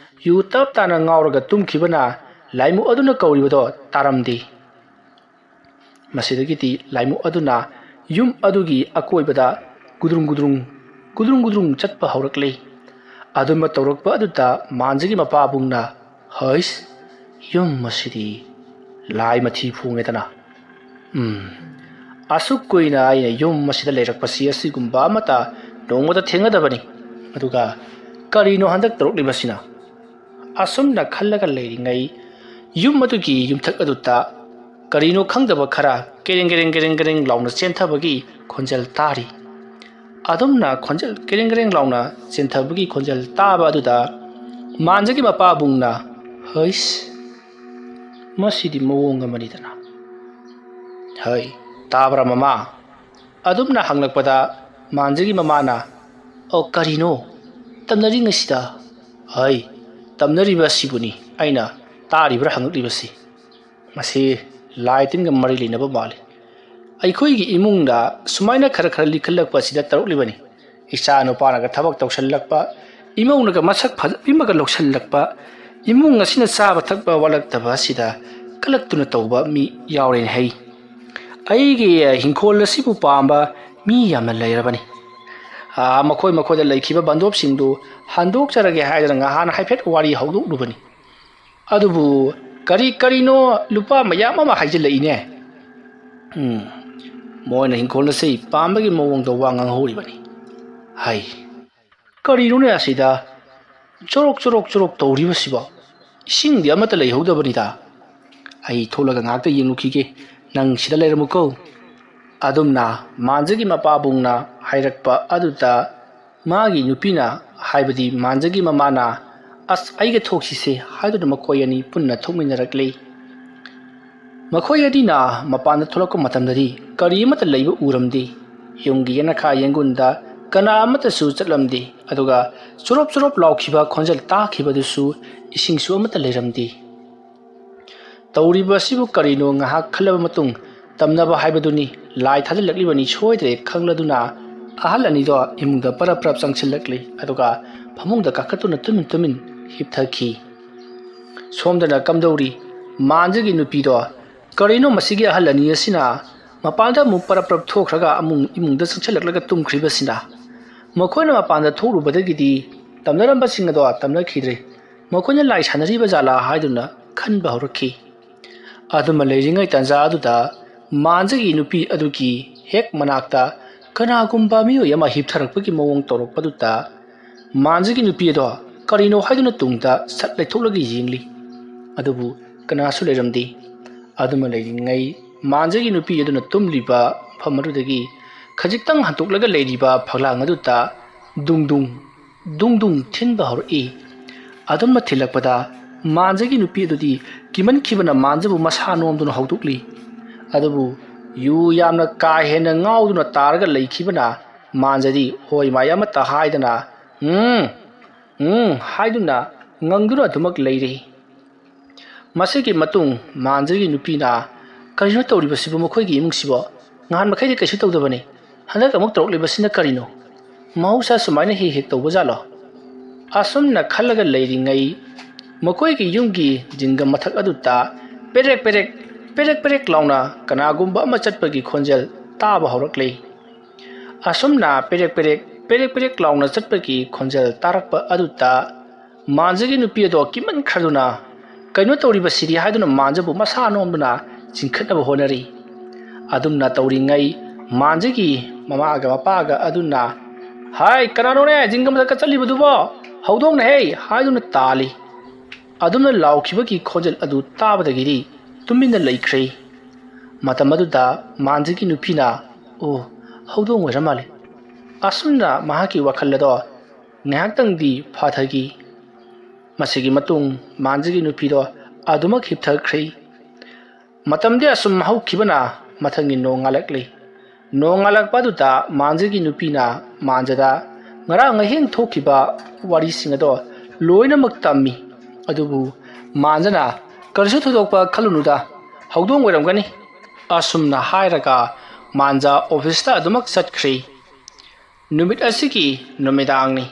Speaker 1: ꯌꯨ ꯇꯞ ꯇꯥꯅ ꯉꯥꯎꯔꯒ ꯇꯨꯝꯈꯤꯕꯅ ꯂꯥꯏꯃꯨ ꯑꯗꯨꯅ ꯀꯧꯔꯤꯕꯗꯣ ꯇꯥꯔꯝꯗꯦ꯫ ꯃꯁꯤꯗꯒꯤꯗꯤ ꯂꯥꯏꯃꯨ ꯑꯗꯨꯅ ꯌꯨꯝ ꯑꯗꯨꯒꯤ ꯑꯀꯣꯏꯕꯗ ꯒꯨꯗ꯭ꯔꯨꯡ ꯆꯠꯄ ꯍꯧꯔꯛꯂꯤ꯫ ꯑꯗꯨꯝꯕ ꯇꯧꯔꯛꯄ ꯑꯗꯨꯗ ꯃꯥꯟꯖꯒꯤ ꯃꯄꯥꯕꯨꯡꯅ, ꯍꯩꯁ ꯌꯨꯝ ꯑꯁꯤꯗꯤ ꯂꯥꯏ ꯃꯊꯤ ꯐꯣꯡꯉꯦꯗꯅ, ꯑꯁꯨꯛ ꯀꯨꯏꯅ ꯑꯩꯅ ꯌꯨꯝ ꯑꯁꯤꯗ ꯂꯩꯔꯛꯄꯁꯤ ꯑꯁꯤꯒꯨꯝꯕ ꯑꯃꯠꯇ ꯅꯣꯡꯃꯗ ꯊꯦꯡꯅꯗꯕꯅꯤ, ꯑꯗꯨꯒ ꯀꯔꯤꯅꯣ ꯍꯟꯗꯛ ꯇꯧꯔꯛꯂꯤꯕꯁꯤꯅ? ꯑꯁꯨꯝꯅ ꯈꯜꯂꯒ ꯂꯩꯔꯤꯉꯩ ꯌꯨꯝ ꯑꯗꯨꯒꯤ ꯌꯨꯝꯊꯛ ꯑꯗꯨꯗ ꯀꯔꯤꯅꯣ ꯈꯪꯗꯕ ꯈꯔ ꯀꯦꯔꯦꯡ ꯂꯥꯎꯅ ꯆꯦꯟꯊꯕꯒꯤ ꯈꯣꯟꯖꯦꯜ ꯇꯥꯔꯤ꯫ ꯑꯗꯨꯝꯅ ꯀꯦꯔꯦꯡ ꯂꯥꯎꯅ ꯆꯦꯟꯊꯕꯒꯤ ꯈꯣꯟꯖꯦꯜ ꯇꯥꯕ ꯑꯗꯨꯗ ꯃꯥꯟꯖꯒꯤ ꯃꯄꯥꯕꯨꯡꯅ, ꯍꯩꯁ ꯃꯁꯤꯗꯤ ꯃꯑꯣꯡ ꯑꯃꯅꯤꯗꯅ, ꯍꯩ ꯇꯥꯕ꯭ꯔꯥ ꯃꯃꯥ? ꯑꯗꯨꯝꯅ ꯍꯪꯂꯛꯄꯗ ꯃꯥꯟꯖꯒꯤ ꯃꯃꯥꯅ, ꯑꯣ ꯀꯔꯤꯅꯣ ꯇꯝꯅꯔꯤꯉꯩꯁꯤꯗ? ꯍꯩ ꯇꯝꯅꯔꯤꯕ ꯑꯁꯤꯕꯨꯅꯤ ꯑꯩꯅ ꯇꯥꯔꯤꯕ꯭ꯔꯥ ꯍꯪꯂꯛꯂꯤꯕꯁꯤ, ꯃꯁꯤ ꯂꯥꯏ ꯇꯤꯟꯒ ꯃꯔꯤ ꯂꯩꯅꯕ ꯃꯥꯜꯂꯤ꯫ ꯑꯩꯈꯣꯏꯒꯤ ꯏꯃꯨꯡꯗ ꯁꯨꯃꯥꯏꯅ ꯈꯔ ꯂꯤꯈꯠꯂꯛꯄ ꯑꯁꯤꯗ ꯇꯧꯔꯛꯂꯤꯕꯅꯤ꯫ ꯏꯆꯥ ꯅꯨꯄꯥꯅꯒ ꯊꯕꯛ ꯇꯧꯁꯜꯂꯛꯄ, ꯏꯃꯧꯅꯒ ꯃꯁꯛ ꯐꯖꯕꯤꯃꯒ ꯂꯧꯁꯜꯂꯛꯄ, ꯏꯃꯨꯡ ꯑꯁꯤꯅ ꯆꯥꯕ ꯊꯛꯄ ꯋꯥꯠꯂꯛꯇꯕ ꯑꯁꯤꯗ ꯀꯂꯛꯇꯨꯅ ꯇꯧꯕ ꯃꯤ ꯌꯥꯎꯔꯦꯅꯦ ꯍꯩ꯫ ꯑꯩꯒꯤ ꯍꯤꯡꯈꯣꯜ ꯑꯁꯤꯕꯨ ꯄꯥꯝꯕ ꯃꯤ ꯌꯥꯝꯅ ꯂꯩꯔꯕꯅꯤ꯫ ꯃꯈꯣꯏꯗ ꯂꯩꯈꯤꯕ ꯕꯟꯗꯣꯞꯁꯤꯡꯗꯨ ꯍꯟꯗꯣꯛꯆꯔꯒꯦ ꯍꯥꯏꯗꯅ ꯉꯍꯥꯟ ꯍꯥꯏꯐꯦꯠ ꯋꯥꯔꯤ ꯍꯧꯗꯣꯛꯂꯨꯕꯅꯤ꯫ ꯑꯗꯨꯕꯨ ꯀꯔꯤꯅꯣ ꯂꯨꯄꯥ ꯃꯌꯥꯝ ꯑꯃ ꯍꯥꯏꯖꯤꯜꯂꯛꯏꯅꯦ꯫ ꯃꯣꯏꯅ ꯍꯤꯡꯈꯣꯜ ꯑꯁꯤ ꯄꯥꯝꯕꯒꯤ ꯃꯑꯣꯡꯗ ꯋꯥ ꯉꯥꯡꯍꯧꯔꯤꯕꯅꯤ꯫ ꯍꯩ ꯀꯔꯤꯅꯣꯅꯦ ꯑꯁꯤꯗ ꯆꯣꯔꯣꯛ ꯇꯧꯔꯤꯕꯁꯤꯕꯣ? ꯏꯁꯤꯡꯗꯤ ꯑꯃꯠꯇ ꯂꯩꯍꯧꯗꯕꯅꯤꯗ꯫ ꯑꯩ ꯊꯣꯛꯂꯒ ꯉꯥꯛꯇ ꯌꯦꯡꯂꯨꯈꯤꯒꯦ, ꯅꯪ ꯁꯤꯗ ꯂꯩꯔꯝꯃꯨꯀꯣ꯫ ꯑꯗꯨꯝꯅ ꯃꯥꯟꯖꯒꯤ ꯃꯄꯥꯕꯨꯡꯅ ꯍꯥꯏꯔꯛꯄ ꯑꯗꯨꯗ ꯃꯥꯒꯤ ꯅꯨꯄꯤꯅ ꯍꯥꯏꯕꯗꯤ ꯃꯥꯟꯖꯒꯤ ꯃꯃꯥꯅ ꯑꯁ ꯑꯩꯒ ꯊꯣꯛꯁꯤꯁꯦ ꯍꯥꯏꯗꯨꯅ ꯃꯈꯣꯏ ꯑꯅꯤ ꯄꯨꯟꯅ ꯊꯣꯛꯃꯤꯟꯅꯔꯛꯂꯤ꯫ ꯃꯈꯣꯏ ꯑꯅꯤꯅ ꯃꯄꯥꯟꯗ ꯊꯣꯛꯂꯛꯄ ꯃꯇꯝꯗꯗꯤ ꯀꯔꯤ ꯑꯃꯠꯇ ꯂꯩꯕ ꯎꯔꯝꯗꯦ꯫ ꯌꯨꯝꯒꯤ ꯌꯦꯅꯈꯥ ꯌꯦꯡꯒꯨꯟꯗ ꯀꯅꯥ ꯑꯃꯠꯇꯁꯨ ꯆꯠꯂꯝꯗꯦ, ꯑꯗꯨꯒ ꯆꯣꯔꯣꯞ ꯂꯥꯎꯈꯤꯕ ꯈꯣꯟꯖꯦꯜ ꯇꯥꯈꯤꯕꯗꯨꯁꯨ ꯏꯁꯤꯡꯁꯨ ꯑꯃꯠꯇ ꯂꯩꯔꯝꯗꯦ꯫ ꯇꯧꯔꯤꯕ ꯑꯁꯤꯕꯨ ꯀꯔꯤꯅꯣ ꯉꯥꯏꯍꯥꯛ ꯈꯜꯂꯕ ꯃꯇꯨꯡ ꯇꯝꯅꯕ ꯍꯥꯏꯕꯗꯨꯅꯤ, ꯂꯥꯏ ꯊꯥꯖꯤꯜꯂꯛꯂꯤꯕꯅꯤ ꯁꯣꯏꯗ꯭ꯔꯦ ꯈꯪꯂꯗꯨꯅ ꯑꯍꯜ ꯑꯅꯤꯗꯣ ꯏꯃꯨꯡꯗ ꯄꯔꯞ ꯆꯪꯁꯤꯜꯂꯛꯂꯤ, ꯑꯗꯨꯒ ꯐꯃꯨꯡꯗ ꯀꯥꯈꯠꯇꯨꯅ ꯇꯨꯃꯤꯟ ꯍꯤꯞꯊꯈꯤ꯫ ꯁꯣꯝꯗꯅ ꯀꯝꯗꯧꯔꯤ? ꯃꯥꯟꯖꯒꯤ ꯅꯨꯄꯤꯗꯣ ꯀꯔꯤꯅꯣ ꯃꯁꯤꯒꯤ ꯑꯍꯜ ꯑꯅꯤ ꯑꯁꯤꯅ ꯃꯄꯥꯟꯗ ꯑꯃꯨꯛ ꯄꯔꯞ ꯊꯣꯛꯈ꯭ꯔꯒ ꯑꯃꯨꯛ ꯏꯃꯨꯡꯗ ꯆꯪꯁꯤꯜꯂꯛꯂꯒ ꯇꯨꯝꯈ꯭ꯔꯤꯕꯁꯤꯅ? ꯃꯈꯣꯏꯅ ꯃꯄꯥꯟꯗ ꯊꯣꯛꯂꯨꯕꯗꯒꯤꯗꯤ ꯇꯝꯅꯔꯝꯕꯁꯤꯡ ꯑꯗꯣ ꯇꯝꯅꯈꯤꯗ꯭ꯔꯦ, ꯃꯈꯣꯏꯅ ꯂꯥꯏ ꯁꯥꯟꯅꯔꯤꯕ ꯖꯥꯠꯂꯥ ꯍꯥꯏꯗꯨꯅ ꯈꯟꯕ ꯍꯧꯔꯛꯈꯤ꯫ ꯑꯗꯨꯝꯕ ꯂꯩꯔꯤꯉꯩ ꯇꯥꯟꯖꯥ ꯑꯗꯨꯗ ꯃꯥꯟꯖꯒꯤ ꯅꯨꯄꯤ ꯑꯗꯨꯒꯤ ꯍꯦꯛ ꯃꯅꯥꯛꯇ ꯀꯅꯥꯒꯨꯝꯕ ꯃꯤꯑꯣꯏ ꯑꯃ ꯍꯤꯞꯊꯔꯛꯄꯒꯤ ꯃꯑꯣꯡ ꯇꯧꯔꯛꯄꯗꯨꯗ ꯃꯥꯟꯖꯒꯤ ꯅꯨꯄꯤ ꯑꯗꯣ ꯀꯔꯤꯅꯣ ꯍꯥꯏꯗꯨꯅ ꯇꯨꯡꯗ ꯁꯠ ꯂꯩꯊꯣꯛꯂꯒ ꯌꯦꯡꯂꯤ, ꯑꯗꯨꯕꯨ ꯀꯅꯥꯁꯨ ꯂꯩꯔꯝꯗꯦ꯫ ꯑꯗꯨꯝꯕ ꯂꯩꯔꯤꯉꯩ ꯃꯥꯟꯖꯒꯤ ꯅꯨꯄꯤ ꯑꯗꯨꯅ ꯇꯨꯝꯂꯤꯕ ꯃꯐꯝ ꯑꯗꯨꯗꯒꯤ ꯈꯖꯤꯛꯇꯪ ꯍꯟꯇꯣꯛꯂꯒ ꯂꯩꯔꯤꯕ ꯐꯛꯂꯥꯡ ꯑꯗꯨꯗ ꯗꯨꯡ ꯊꯤꯟꯕ ꯍꯧꯔꯛꯏ꯫ ꯑꯗꯨꯝꯕ ꯊꯤꯜꯂꯛꯄꯗ ꯃꯥꯟꯖꯒꯤ ꯅꯨꯄꯤ ꯑꯗꯨꯗꯤ ꯀꯤꯃꯟꯈꯤꯕꯅ ꯃꯥꯟꯖꯕꯨ ꯃꯁꯥ ꯅꯣꯝꯗꯨꯅ ꯍꯧꯗꯣꯛꯂꯤ꯫ ꯑꯗꯨꯕꯨ ꯌꯨ ꯌꯥꯝꯅ ꯀꯥ ꯍꯦꯟꯅ ꯉꯥꯎꯗꯨꯅ ꯇꯥꯔꯒ ꯂꯩꯈꯤꯕꯅ ꯃꯥꯟꯖꯗꯤ ꯍꯣꯏ ꯃꯥꯏ ꯑꯃꯠꯇ ꯍꯥꯏꯗꯅ ꯍꯥꯏꯗꯨꯅ ꯉꯪꯗꯨꯅ ꯑꯗꯨꯃꯛ ꯂꯩꯔꯤ꯫ ꯃꯁꯤꯒꯤ ꯃꯇꯨꯡ ꯃꯥꯟꯖꯒꯤ ꯅꯨꯄꯤꯅ, ꯀꯔꯤꯅꯣ ꯇꯧꯔꯤꯕꯁꯤꯕꯨ ꯃꯈꯣꯏꯒꯤ ꯏꯃꯨꯡꯁꯤꯕꯣ? ꯅꯍꯥꯟ ꯃꯈꯩꯗꯤ ꯀꯩꯁꯨ ꯇꯧꯗꯕꯅꯤ, ꯍꯟꯗꯛ ꯑꯃꯨꯛ ꯇꯧꯔꯛꯂꯤꯕꯁꯤꯅ ꯀꯔꯤꯅꯣ? ꯃꯍꯧꯁꯥ ꯁꯨꯃꯥꯏꯅ ꯍꯦꯛ ꯇꯧꯕ ꯖꯥꯠꯂꯣ? ꯑꯁꯨꯝꯅ ꯈꯜꯂꯒ ꯂꯩꯔꯤꯉꯩ ꯃꯈꯣꯏꯒꯤ ꯌꯨꯝꯒꯤ ꯖꯤꯡꯒ ꯃꯊꯛ ꯑꯗꯨꯗ ꯄꯦꯔꯦꯛ ꯂꯥꯎꯅ ꯀꯅꯥꯒꯨꯝꯕ ꯑꯃ ꯆꯠꯄꯒꯤ ꯈꯣꯟꯖꯦꯜ ꯇꯥꯕ ꯍꯧꯔꯛꯂꯤ꯫ ꯑꯁꯨꯝꯅ ꯄꯦꯔꯦꯛ ꯂꯥꯎꯅ ꯆꯠꯄꯒꯤ ꯈꯣꯟꯖꯦꯜ ꯇꯥꯔꯛꯄ ꯑꯗꯨꯗ ꯃꯥꯟꯖꯒꯤ ꯅꯨꯄꯤ ꯑꯗꯣ ꯀꯤꯃꯟꯈ꯭ꯔꯗꯨꯅ ꯀꯩꯅꯣ ꯇꯧꯔꯤꯕꯁꯤꯗꯤ ꯍꯥꯏꯗꯨꯅ ꯃꯥꯟꯖꯕꯨ ꯃꯁꯥ ꯅꯣꯝꯗꯨꯅ ꯆꯤꯡꯈꯠꯅꯕ ꯍꯣꯠꯅꯔꯤ꯫ ꯑꯗꯨꯝꯅ ꯇꯧꯔꯤꯉꯩ ꯃꯥꯟꯖꯒꯤ ꯃꯃꯥꯒ ꯃꯄꯥꯒ ꯑꯗꯨꯅ ꯍꯥꯏ ꯀꯅꯥꯅꯣꯅꯦ ꯖꯤꯡꯒ ꯃꯊꯛꯇ ꯆꯠꯂꯤꯕꯗꯨꯕꯣ ꯍꯧꯗꯣꯡꯅꯍꯦ ꯍꯥꯏꯗꯨꯅ ꯇꯥꯜꯂꯤ ꯑꯗꯨꯝꯅ ꯂꯥꯎꯈꯤꯕꯒꯤ ꯈꯣꯟꯖꯦꯜ ꯑꯗꯨ ꯇꯥꯕꯗꯒꯤꯗꯤ ꯇꯨꯃꯤꯟꯅ ꯂꯩꯈ꯭ꯔꯦ ꯃꯇꯝ ꯑꯗꯨꯗ ꯃꯥꯟꯖꯒꯤ ꯅꯨꯄꯤꯅ ꯑꯣ ꯍꯧꯗꯣꯡ ꯑꯣꯏꯔ ꯃꯥꯜꯂꯦ ꯑꯁꯨꯝꯅ ꯃꯍꯥꯛꯀꯤ ꯋꯥꯈꯜ ꯑꯗꯣ ꯉꯥꯏꯍꯥꯛꯇꯪꯗꯤ ꯐꯥꯊꯈꯤ ꯃꯁꯤꯒꯤ ꯃꯇꯨꯡ ꯃꯥꯟꯖꯒꯤ ꯅꯨꯄꯤꯗꯣ ꯑꯗꯨꯃꯛ ꯍꯤꯞꯊꯈ꯭ꯔꯦ ꯃꯇꯝꯗꯤ ꯑꯁꯨꯝ ꯍꯧꯈꯤꯕꯅ ꯃꯊꯪꯒꯤ ꯅꯣꯡ ꯉꯥꯜꯂꯛꯂꯤ ꯅꯣꯡ ꯉꯥꯜꯂꯛꯄ ꯑꯗꯨꯗ ꯃꯥꯟꯖꯒꯤ ꯅꯨꯄꯤꯅ ꯃꯥꯟꯖꯗ ꯉꯔꯥꯡ ꯑꯍꯤꯡ ꯊꯣꯛꯈꯤꯕ ꯋꯥꯔꯤꯁꯤꯡ ꯑꯗꯣ ꯂꯣꯏꯅꯃꯛ ꯇꯝꯃꯤ ꯑꯗꯨꯕꯨ ꯃꯥꯟꯖꯅ ꯀꯔꯤꯁꯨ ꯊꯣꯏꯗꯣꯛꯄ ꯈꯜꯂꯨꯅꯨꯗ ꯍꯧꯗꯣꯡ ꯑꯣꯏꯔꯝꯒꯅꯤ ꯑꯁꯨꯝꯅ ꯍꯥꯏꯔꯒ ꯃꯥꯟꯖ ꯑꯣꯐꯤꯁꯇ ꯑꯗꯨꯃꯛ ꯆꯠꯈ꯭ꯔꯦ ꯅꯨꯃꯤꯠ ꯑꯁꯤꯒꯤ ꯅꯨꯃꯤꯗꯥꯡꯅꯤ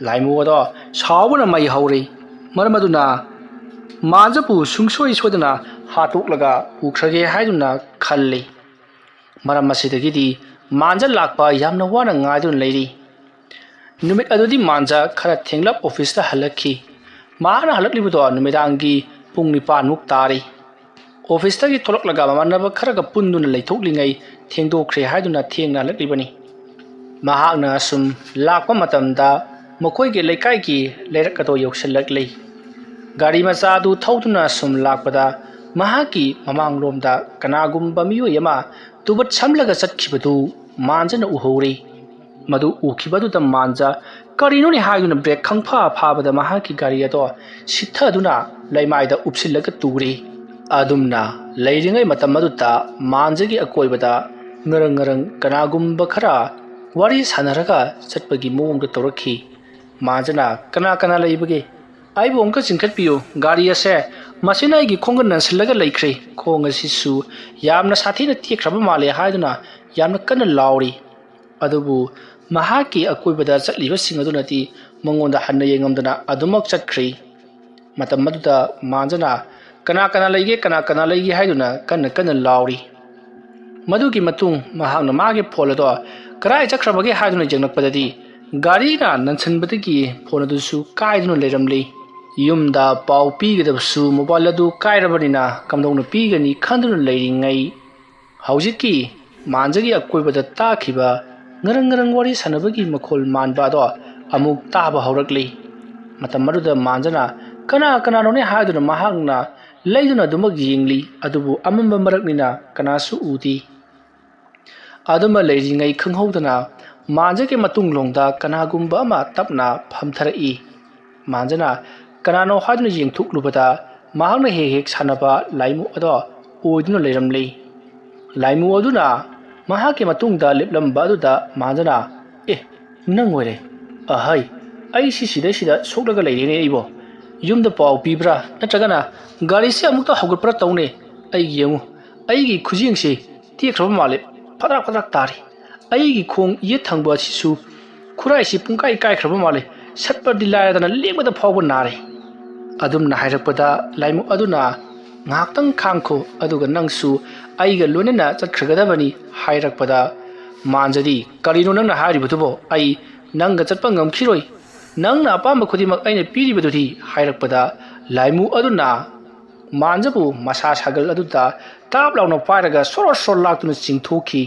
Speaker 1: ꯂꯥꯏꯃꯨ ꯑꯗꯣ ꯁꯥꯎꯕꯅ ꯃꯩ ꯍꯧꯔꯦ ꯃꯔꯝ ꯑꯗꯨꯅ ꯃꯥꯟꯖꯕꯨ ꯁꯨꯡꯁꯣꯏ ꯁꯣꯏꯗꯅ ꯍꯥꯠꯇꯣꯛꯂꯒ ꯄꯨꯈ꯭ꯔꯒꯦ ꯍꯥꯏꯗꯨꯅ ꯈꯜꯂꯤ ꯃꯔꯝ ꯑꯁꯤꯗꯒꯤꯗꯤ ꯃꯥꯟꯖ ꯂꯥꯛꯄ ꯌꯥꯝꯅ ꯋꯥꯅ ꯉꯥꯏꯗꯨꯅ ꯂꯩꯔꯤ ꯅꯨꯃꯤꯠ ꯑꯗꯨꯗꯤ ꯃꯥꯟꯖ ꯈꯔ ꯊꯦꯡꯂꯞ ꯑꯣꯐꯤꯁꯇ ꯍꯜꯂꯛꯈꯤ ꯃꯍꯥꯛꯅ ꯍꯜꯂꯛꯂꯤꯕꯗꯣ ꯅꯨꯃꯤꯗꯥꯡꯒꯤ ꯄꯨꯡ 9ꯃꯨꯛ ꯇꯥꯔꯤ ꯑꯣꯐꯤꯁꯇꯒꯤ ꯊꯣꯛꯂꯛꯂꯒ ꯃꯃꯥꯟꯅꯕ ꯈꯔꯒ ꯄꯨꯟꯗꯨꯅ ꯂꯩꯊꯣꯛꯂꯤꯉꯩ ꯊꯦꯡꯗꯣꯛꯈ꯭ꯔꯦ ꯍꯥꯏꯗꯨꯅ ꯊꯦꯡꯅ ꯍꯜꯂꯛꯂꯤꯕꯅꯤ ꯃꯍꯥꯛꯅ ꯁꯨꯝ ꯂꯥꯛꯄ ꯃꯇꯝꯗ ꯃꯈꯣꯏꯒꯤ ꯂꯩꯀꯥꯏꯒꯤ ꯂꯩꯔꯛ ꯑꯗꯨ ꯌꯧꯁꯤꯜꯂꯛꯂꯤ ꯒꯥꯔꯤ ꯃꯆꯥ ꯑꯗꯨ ꯊꯧꯗꯨꯅ ꯁꯨꯝ ꯂꯥꯛꯄꯗ ꯃꯍꯥꯛꯀꯤ ꯃꯃꯥꯡꯂꯣꯝꯗ ꯀꯅꯥꯒꯨꯝꯕ ꯃꯤꯑꯣꯏ ꯑꯃ ꯇꯨꯕꯠ ꯁꯝꯂꯒ ꯆꯠꯈꯤꯕꯗꯨ ꯃꯥꯟꯖꯅ ꯎꯍꯧꯔꯤ ꯃꯗꯨ ꯎꯈꯤꯕꯗꯨꯗ ꯃꯥꯟꯖ ꯀꯔꯤꯅꯣꯅꯦ ꯍꯥꯏꯗꯨꯅ ꯕ꯭ꯔꯦꯛ ꯈꯪꯐꯥ ꯐꯥꯕꯗ ꯃꯍꯥꯛꯀꯤ ꯒꯥꯔꯤ ꯑꯗꯣ ꯁꯤꯊꯗꯨꯅ ꯂꯩꯃꯥꯏꯗ ꯎꯞꯁꯤꯜꯂꯒ ꯇꯨꯔꯤ ꯑꯗꯨꯝꯅ ꯂꯩꯔꯤꯉꯩ ꯃꯇꯝ ꯑꯗꯨꯗ ꯃꯥꯟꯖꯒꯤ ꯑꯀꯣꯏꯕꯗ ꯉꯔꯪ ꯀꯅꯥꯒꯨꯝꯕ ꯈꯔ ꯋꯥꯔꯤ ꯁꯥꯟꯅꯔꯒ ꯆꯠꯄꯒꯤ ꯃꯑꯣꯡꯗ ꯇꯧꯔꯛꯈꯤ ꯃꯥꯟꯖꯅ ꯀꯅꯥ ꯂꯩꯕꯒꯦ ꯑꯩꯕꯨ ꯑꯃꯨꯛꯀ ꯆꯤꯡꯈꯠꯄꯤꯌꯨ ꯒꯥꯔꯤ ꯑꯁꯦ ꯃꯁꯤꯅ ꯑꯩꯒꯤ ꯈꯣꯡꯒ ꯅꯟꯁꯤꯜꯂꯒ ꯂꯩꯈ꯭ꯔꯦ ꯈꯣꯡ ꯑꯁꯤꯁꯨ ꯌꯥꯝꯅ ꯁꯥꯊꯤꯅ ꯇꯦꯛꯈ꯭ꯔꯕ ꯃꯥꯜꯂꯦ ꯍꯥꯏꯗꯨꯅ ꯌꯥꯝꯅ ꯀꯟꯅ ꯂꯥꯎꯔꯤ ꯑꯗꯨꯕꯨ ꯃꯍꯥꯛꯀꯤ ꯑꯀꯣꯏꯕꯗ ꯆꯠꯂꯤꯕꯁꯤꯡ ꯑꯗꯨꯅꯗꯤ ꯃꯉꯣꯟꯗ ꯍꯟꯅ ꯌꯦꯡꯉꯝꯗꯅ ꯑꯗꯨꯃꯛ ꯆꯠꯈ꯭ꯔꯤ ꯃꯇꯝ ꯑꯗꯨꯗ ꯃꯥꯟꯖꯅ ꯀꯅꯥ ꯂꯩꯒꯦ ꯍꯥꯏꯗꯨꯅ ꯀꯟꯅ ꯂꯥꯎꯔꯤ ꯃꯗꯨꯒꯤ ꯃꯇꯨꯡ ꯃꯍꯥꯛꯅ ꯃꯥꯒꯤ ꯐꯣꯟ ꯑꯗꯣ ꯀꯔꯥꯏ ꯆꯠꯈ꯭ꯔꯕꯒꯦ ꯍꯥꯏꯗꯨꯅ ꯌꯦꯡꯂꯛꯄꯗꯗꯤ ꯒꯥꯔꯤꯅ ꯅꯟꯁꯤꯟꯕꯗꯒꯤ ꯐꯣꯟ ꯑꯗꯨꯁꯨ ꯀꯥꯏꯗꯨꯅ ꯂꯩꯔꯝꯂꯤ ꯌꯨꯝꯗ ꯄꯥꯎ ꯄꯤꯒꯗꯕꯁꯨ ꯃꯣꯕꯥꯏꯜ ꯑꯗꯨ ꯀꯥꯏꯔꯕꯅꯤꯅ ꯀꯝꯗꯧꯅ ꯄꯤꯒꯅꯤ ꯈꯟꯗꯨꯅ ꯂꯩꯔꯤꯉꯩ ꯍꯧꯖꯤꯛꯀꯤ ꯃꯥꯟꯖꯒꯤ ꯑꯀꯣꯏꯕꯗ ꯇꯥꯈꯤꯕ ꯉꯔꯪ ꯋꯥꯔꯤ ꯁꯥꯟꯅꯕꯒꯤ ꯃꯈꯣꯜ ꯃꯥꯟꯕ ꯑꯗꯣ ꯑꯃꯨꯛ ꯇꯥꯕ ꯍꯧꯔꯛꯂꯤ ꯃꯇꯝ ꯑꯗꯨꯗ ꯃꯥꯟꯖꯅ ꯀꯅꯥꯅꯣꯅꯦ ꯍꯥꯏꯗꯨꯅ ꯃꯍꯥꯛꯅ ꯂꯩꯗꯨꯅ ꯑꯗꯨꯃꯛ ꯌꯦꯡꯂꯤ ꯑꯗꯨꯕꯨ ꯑꯃꯝꯕ ꯃꯔꯛꯅꯤꯅ ꯀꯅꯥꯁꯨ ꯎꯗꯦ ꯑꯗꯨꯃ ꯂꯩꯔꯤꯉꯩ ꯈꯪꯍꯧꯗꯅ ꯃꯥꯟꯖꯒꯤ ꯃꯇꯨꯡꯂꯣꯝꯗ ꯀꯅꯥꯒꯨꯝꯕ ꯑꯃ ꯇꯞꯅ ꯐꯝꯊꯔꯛꯏ ꯃꯥꯟꯖꯅ ꯀꯅꯥꯅꯣ ꯍꯥꯏꯗꯨꯅ ꯌꯦꯡꯊꯣꯛꯂꯨꯕꯗ ꯃꯍꯥꯛꯅ ꯍꯦꯛ ꯁꯥꯟꯅꯕ ꯂꯥꯏꯃꯨ ꯑꯗꯣ ꯑꯣꯏꯗꯨꯅ ꯂꯩꯔꯝꯂꯤ ꯂꯥꯏꯃꯨ ꯑꯗꯨꯅ ꯃꯍꯥꯛꯀꯤ ꯃꯇꯨꯡꯗ ꯂꯦꯞꯂꯝꯕ ꯑꯗꯨꯗ ꯃꯥꯟꯖꯅ ꯅꯪ ꯑꯣꯏꯔꯦ ꯑꯍꯩ ꯑꯩ ꯁꯤꯗꯩꯁꯤꯗ ꯁꯣꯛꯂꯒ ꯂꯩꯔꯦꯅꯦ ꯑꯩꯕꯣ ꯌꯨꯝꯗ ꯄꯥꯎ ꯄꯤꯕ꯭ꯔꯥ ꯅꯠꯇ꯭ꯔꯒꯅ ꯒꯥꯔꯤꯁꯦ ꯑꯃꯨꯛꯇ ꯍꯧꯒꯠꯄ꯭ꯔꯥ ꯇꯧꯅꯦ ꯑꯩ ꯌꯦꯡꯉꯨ ꯑꯩꯒꯤ ꯈꯨꯖꯦꯡꯁꯦ ꯇꯦꯛꯈ꯭ꯔꯕ ꯃꯥꯜꯂꯦ ꯐꯗ꯭ꯔꯥꯛ ꯇꯥꯔꯤ ꯑꯩꯒꯤ ꯈꯣꯡ ꯌꯦꯠ ꯊꯪꯕ ꯑꯁꯤꯁꯨ ꯈꯨꯔꯥꯏꯁꯤ ꯄꯨꯡꯀꯥꯏ ꯀꯥꯏꯈ꯭ꯔꯕ ꯃꯥꯜꯂꯦ ꯁꯠꯄꯗꯤ ꯂꯥꯏꯔꯗꯅ ꯂꯦꯡꯕꯗ ꯐꯥꯎꯕ ꯅꯥꯔꯦ ꯑꯗꯨꯝꯅ ꯍꯥꯏꯔꯛꯄꯗ ꯂꯥꯏꯃꯨ ꯑꯗꯨꯅ ꯉꯥꯏꯍꯥꯛꯇꯪ ꯈꯥꯡꯈꯣ ꯑꯗꯨꯒ ꯅꯪꯁꯨ ꯑꯩꯒ ꯂꯣꯏꯅꯅ ꯆꯠꯈ꯭ꯔꯒꯗꯕꯅꯤ ꯍꯥꯏꯔꯛꯄꯗ ꯃꯥꯟꯖꯗꯤ ꯀꯔꯤꯅꯣ ꯅꯪꯅ ꯍꯥꯏꯔꯤꯕꯗꯨꯕꯣ ꯑꯩ ꯅꯪꯒ ꯆꯠꯄ ꯉꯝꯈꯤꯔꯣꯏ ꯅꯪꯅ ꯑꯄꯥꯝꯕ ꯈꯨꯗꯤꯡꯃꯛ ꯑꯩꯅ ꯄꯤꯔꯤꯕꯗꯨꯗꯤ ꯍꯥꯏꯔꯛꯄꯗ ꯂꯥꯏꯃꯨ ꯑꯗꯨꯅ ꯃꯥꯟꯖꯕꯨ ꯃꯁꯥ ꯁꯥꯒꯜ ꯑꯗꯨꯗ ꯇꯥꯞ ꯂꯥꯎꯅ ꯄꯥꯏꯔꯒ ꯁꯣꯔ ꯂꯥꯛꯇꯨꯅ ꯆꯤꯡꯊꯣꯛꯈꯤ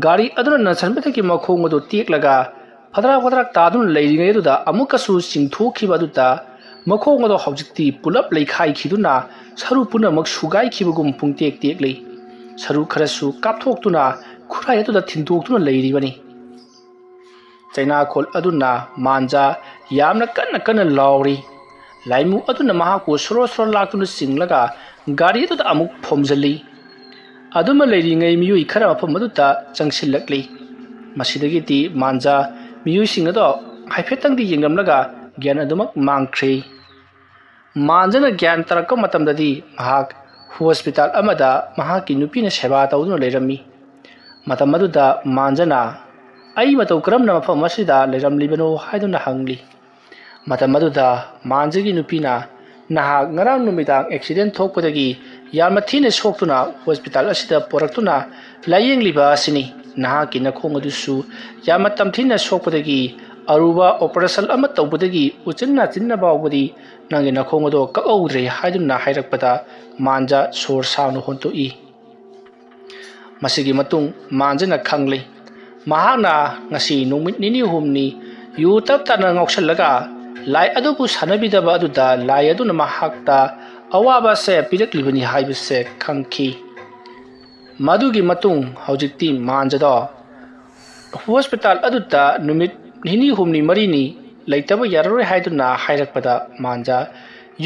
Speaker 1: ꯒꯥꯔꯤ ꯑꯗꯨꯅ ꯅꯟꯁꯟꯕꯗꯒꯤ ꯃꯈꯣꯡ ꯑꯗꯨ ꯇꯦꯛꯂꯒ ꯐꯗ꯭ꯔꯥꯛ ꯇꯥꯗꯨꯅ ꯂꯩꯔꯤꯉꯩ ꯑꯗꯨꯗ ꯑꯃꯨꯛꯀꯁꯨ ꯆꯤꯡꯊꯣꯛꯈꯤꯕ ꯑꯗꯨꯗ ꯃꯈꯣꯡ ꯑꯗꯨ ꯍꯧꯖꯤꯛꯇꯤ ꯄꯨꯂꯞ ꯂꯩꯈꯥꯏꯈꯤꯗꯨꯅ ꯁꯔꯨ ꯄꯨꯝꯅꯃꯛ ꯁꯨꯒꯥꯏꯈꯤꯕꯒꯨꯝ ꯄꯨꯡꯇꯦꯛ ꯇꯦꯛꯂꯤ ꯁꯔꯨ ꯈꯔꯁꯨ ꯀꯥꯞꯊꯣꯛꯇꯨꯅ ꯈꯨꯔꯥꯏ ꯑꯗꯨꯗ ꯊꯤꯟꯗꯣꯛꯇꯨꯅ ꯂꯩꯔꯤꯕꯅꯤ ꯆꯩꯅꯥꯈꯣꯜ ꯑꯗꯨꯅ ꯃꯥꯟꯖ ꯌꯥꯝꯅ ꯀꯟꯅ ꯂꯥꯎꯔꯤ ꯂꯥꯏꯃꯨ ꯑꯗꯨꯅ ꯃꯍꯥꯛꯄꯨ ꯁꯣꯔ ꯂꯥꯛꯇꯨꯅ ꯆꯤꯡꯂꯒ ꯒꯥꯔꯤ ꯑꯗꯨꯗ ꯑꯃꯨꯛ ꯐꯣꯝꯖꯤꯜꯂꯤ ꯑꯗꯨꯃ ꯂꯩꯔꯤꯉꯩ ꯃꯤꯑꯣꯏ ꯈꯔ ꯃꯐꯝ ꯑꯗꯨꯗ ꯆꯪꯁꯤꯜꯂꯛꯂꯤ ꯃꯁꯤꯗꯒꯤꯗꯤ ꯃꯥꯟꯖ ꯃꯤꯑꯣꯏꯁꯤꯡ ꯑꯗꯣ ꯍꯥꯏꯐꯦꯠꯇꯪꯗꯤ ꯌꯦꯡꯂꯝꯂꯒ ꯒ꯭ꯌꯥꯟ ꯑꯗꯨꯃꯛ ꯃꯥꯡꯈ꯭ꯔꯦ ꯃꯥꯟꯖꯅ ꯒ꯭ꯌꯥꯟ ꯇꯥꯔꯛꯄ ꯃꯇꯝꯗꯗꯤ ꯃꯍꯥꯛ ꯍꯣꯁꯄꯤꯇꯥꯜ ꯑꯃꯗ ꯃꯍꯥꯛꯀꯤ ꯅꯨꯄꯤꯅ ꯁꯦꯕꯥ ꯇꯧꯗꯨꯅ ꯂꯩꯔꯝꯃꯤ ꯃꯇꯝ ꯑꯗꯨꯗ ꯃꯥꯟꯖꯅ ꯑꯩ ꯃꯇꯧ ꯀꯔꯝꯅ ꯃꯐꯝ ꯑꯁꯤꯗ ꯂꯩꯔꯝꯂꯤꯕꯅꯣ ꯍꯥꯏꯗꯨꯅ ꯍꯪꯂꯤ ꯃꯇꯝ ꯑꯗꯨꯗ ꯃꯥꯟꯖꯒꯤ ꯅꯨꯄꯤꯅ ꯅꯍꯥꯛ ꯉꯔꯥꯡ ꯅꯨꯃꯤꯗꯥꯡ ꯑꯦꯛꯁꯤꯗꯦꯟ ꯊꯣꯛꯄꯗꯒꯤ ꯌꯥꯝꯅ ꯊꯤꯅ ꯁꯣꯛꯇꯨꯅ ꯍꯣꯁꯄꯤꯇꯥꯜ ꯑꯁꯤꯗ ꯄꯨꯔꯛꯇꯨꯅ ꯂꯥꯌꯦꯡꯂꯤꯕ ꯑꯁꯤꯅꯤ ꯅꯍꯥꯛꯀꯤ ꯅꯈꯣꯡ ꯑꯗꯨꯁꯨ ꯌꯥꯝꯅ ꯇꯝꯊꯤꯅ ꯁꯣꯛꯄꯗꯒꯤ ꯑꯔꯨꯕ ꯑꯣꯄꯔꯦꯁꯟ ꯑꯃ ꯇꯧꯕꯗꯒꯤ ꯎꯆꯤꯟ ꯅꯥꯆꯤꯟꯅ ꯐꯥꯎꯕꯗꯤ ꯅꯪꯒꯤ ꯅꯈꯣꯡ ꯑꯗꯣ ꯀꯛꯍꯧꯗ꯭ꯔꯦ ꯍꯥꯏꯗꯨꯅ ꯍꯥꯏꯔꯛꯄꯗ ꯃꯥꯟꯖ ꯁꯣꯔ ꯁꯥꯡꯅ ꯍꯣꯟꯇꯣꯛꯏ ꯃꯁꯤꯒꯤ ꯃꯇꯨꯡ ꯃꯥꯟꯖꯅ ꯈꯪꯂꯤ ꯃꯍꯥꯛꯅ ꯉꯁꯤ ꯅꯨꯃꯤꯠ ꯅꯤꯅꯤ ꯍꯨꯝꯅꯤ ꯌꯨ ꯇꯞ ꯇꯞꯅ ꯉꯥꯎꯁꯜꯂꯒ ꯂꯥꯏ ꯑꯗꯨꯕꯨ ꯁꯥꯟꯅꯕꯤꯗꯕ ꯑꯗꯨꯗ ꯂꯥꯏ ꯑꯗꯨꯅ ꯃꯍꯥꯛꯇ ꯑꯋꯥꯕ ꯑꯁꯦ ꯄꯤꯔꯛꯂꯤꯕꯅꯤ ꯍꯥꯏꯕꯁꯦ ꯈꯪꯈꯤ ꯃꯗꯨꯒꯤ ꯃꯇꯨꯡ ꯍꯧꯖꯤꯛꯇꯤ ꯃꯥꯟꯖꯗꯣ ꯍꯣꯁꯄꯤꯇꯥꯜ ꯑꯗꯨꯗ ꯅꯨꯃꯤꯠ ꯅꯤꯅꯤ ꯍꯨꯝꯅꯤ ꯃꯔꯤꯅꯤ ꯂꯩꯇꯕ ꯌꯥꯔꯔꯣꯏ ꯍꯥꯏꯗꯨꯅ ꯍꯥꯏꯔꯛꯄꯗ ꯃꯥꯟꯖ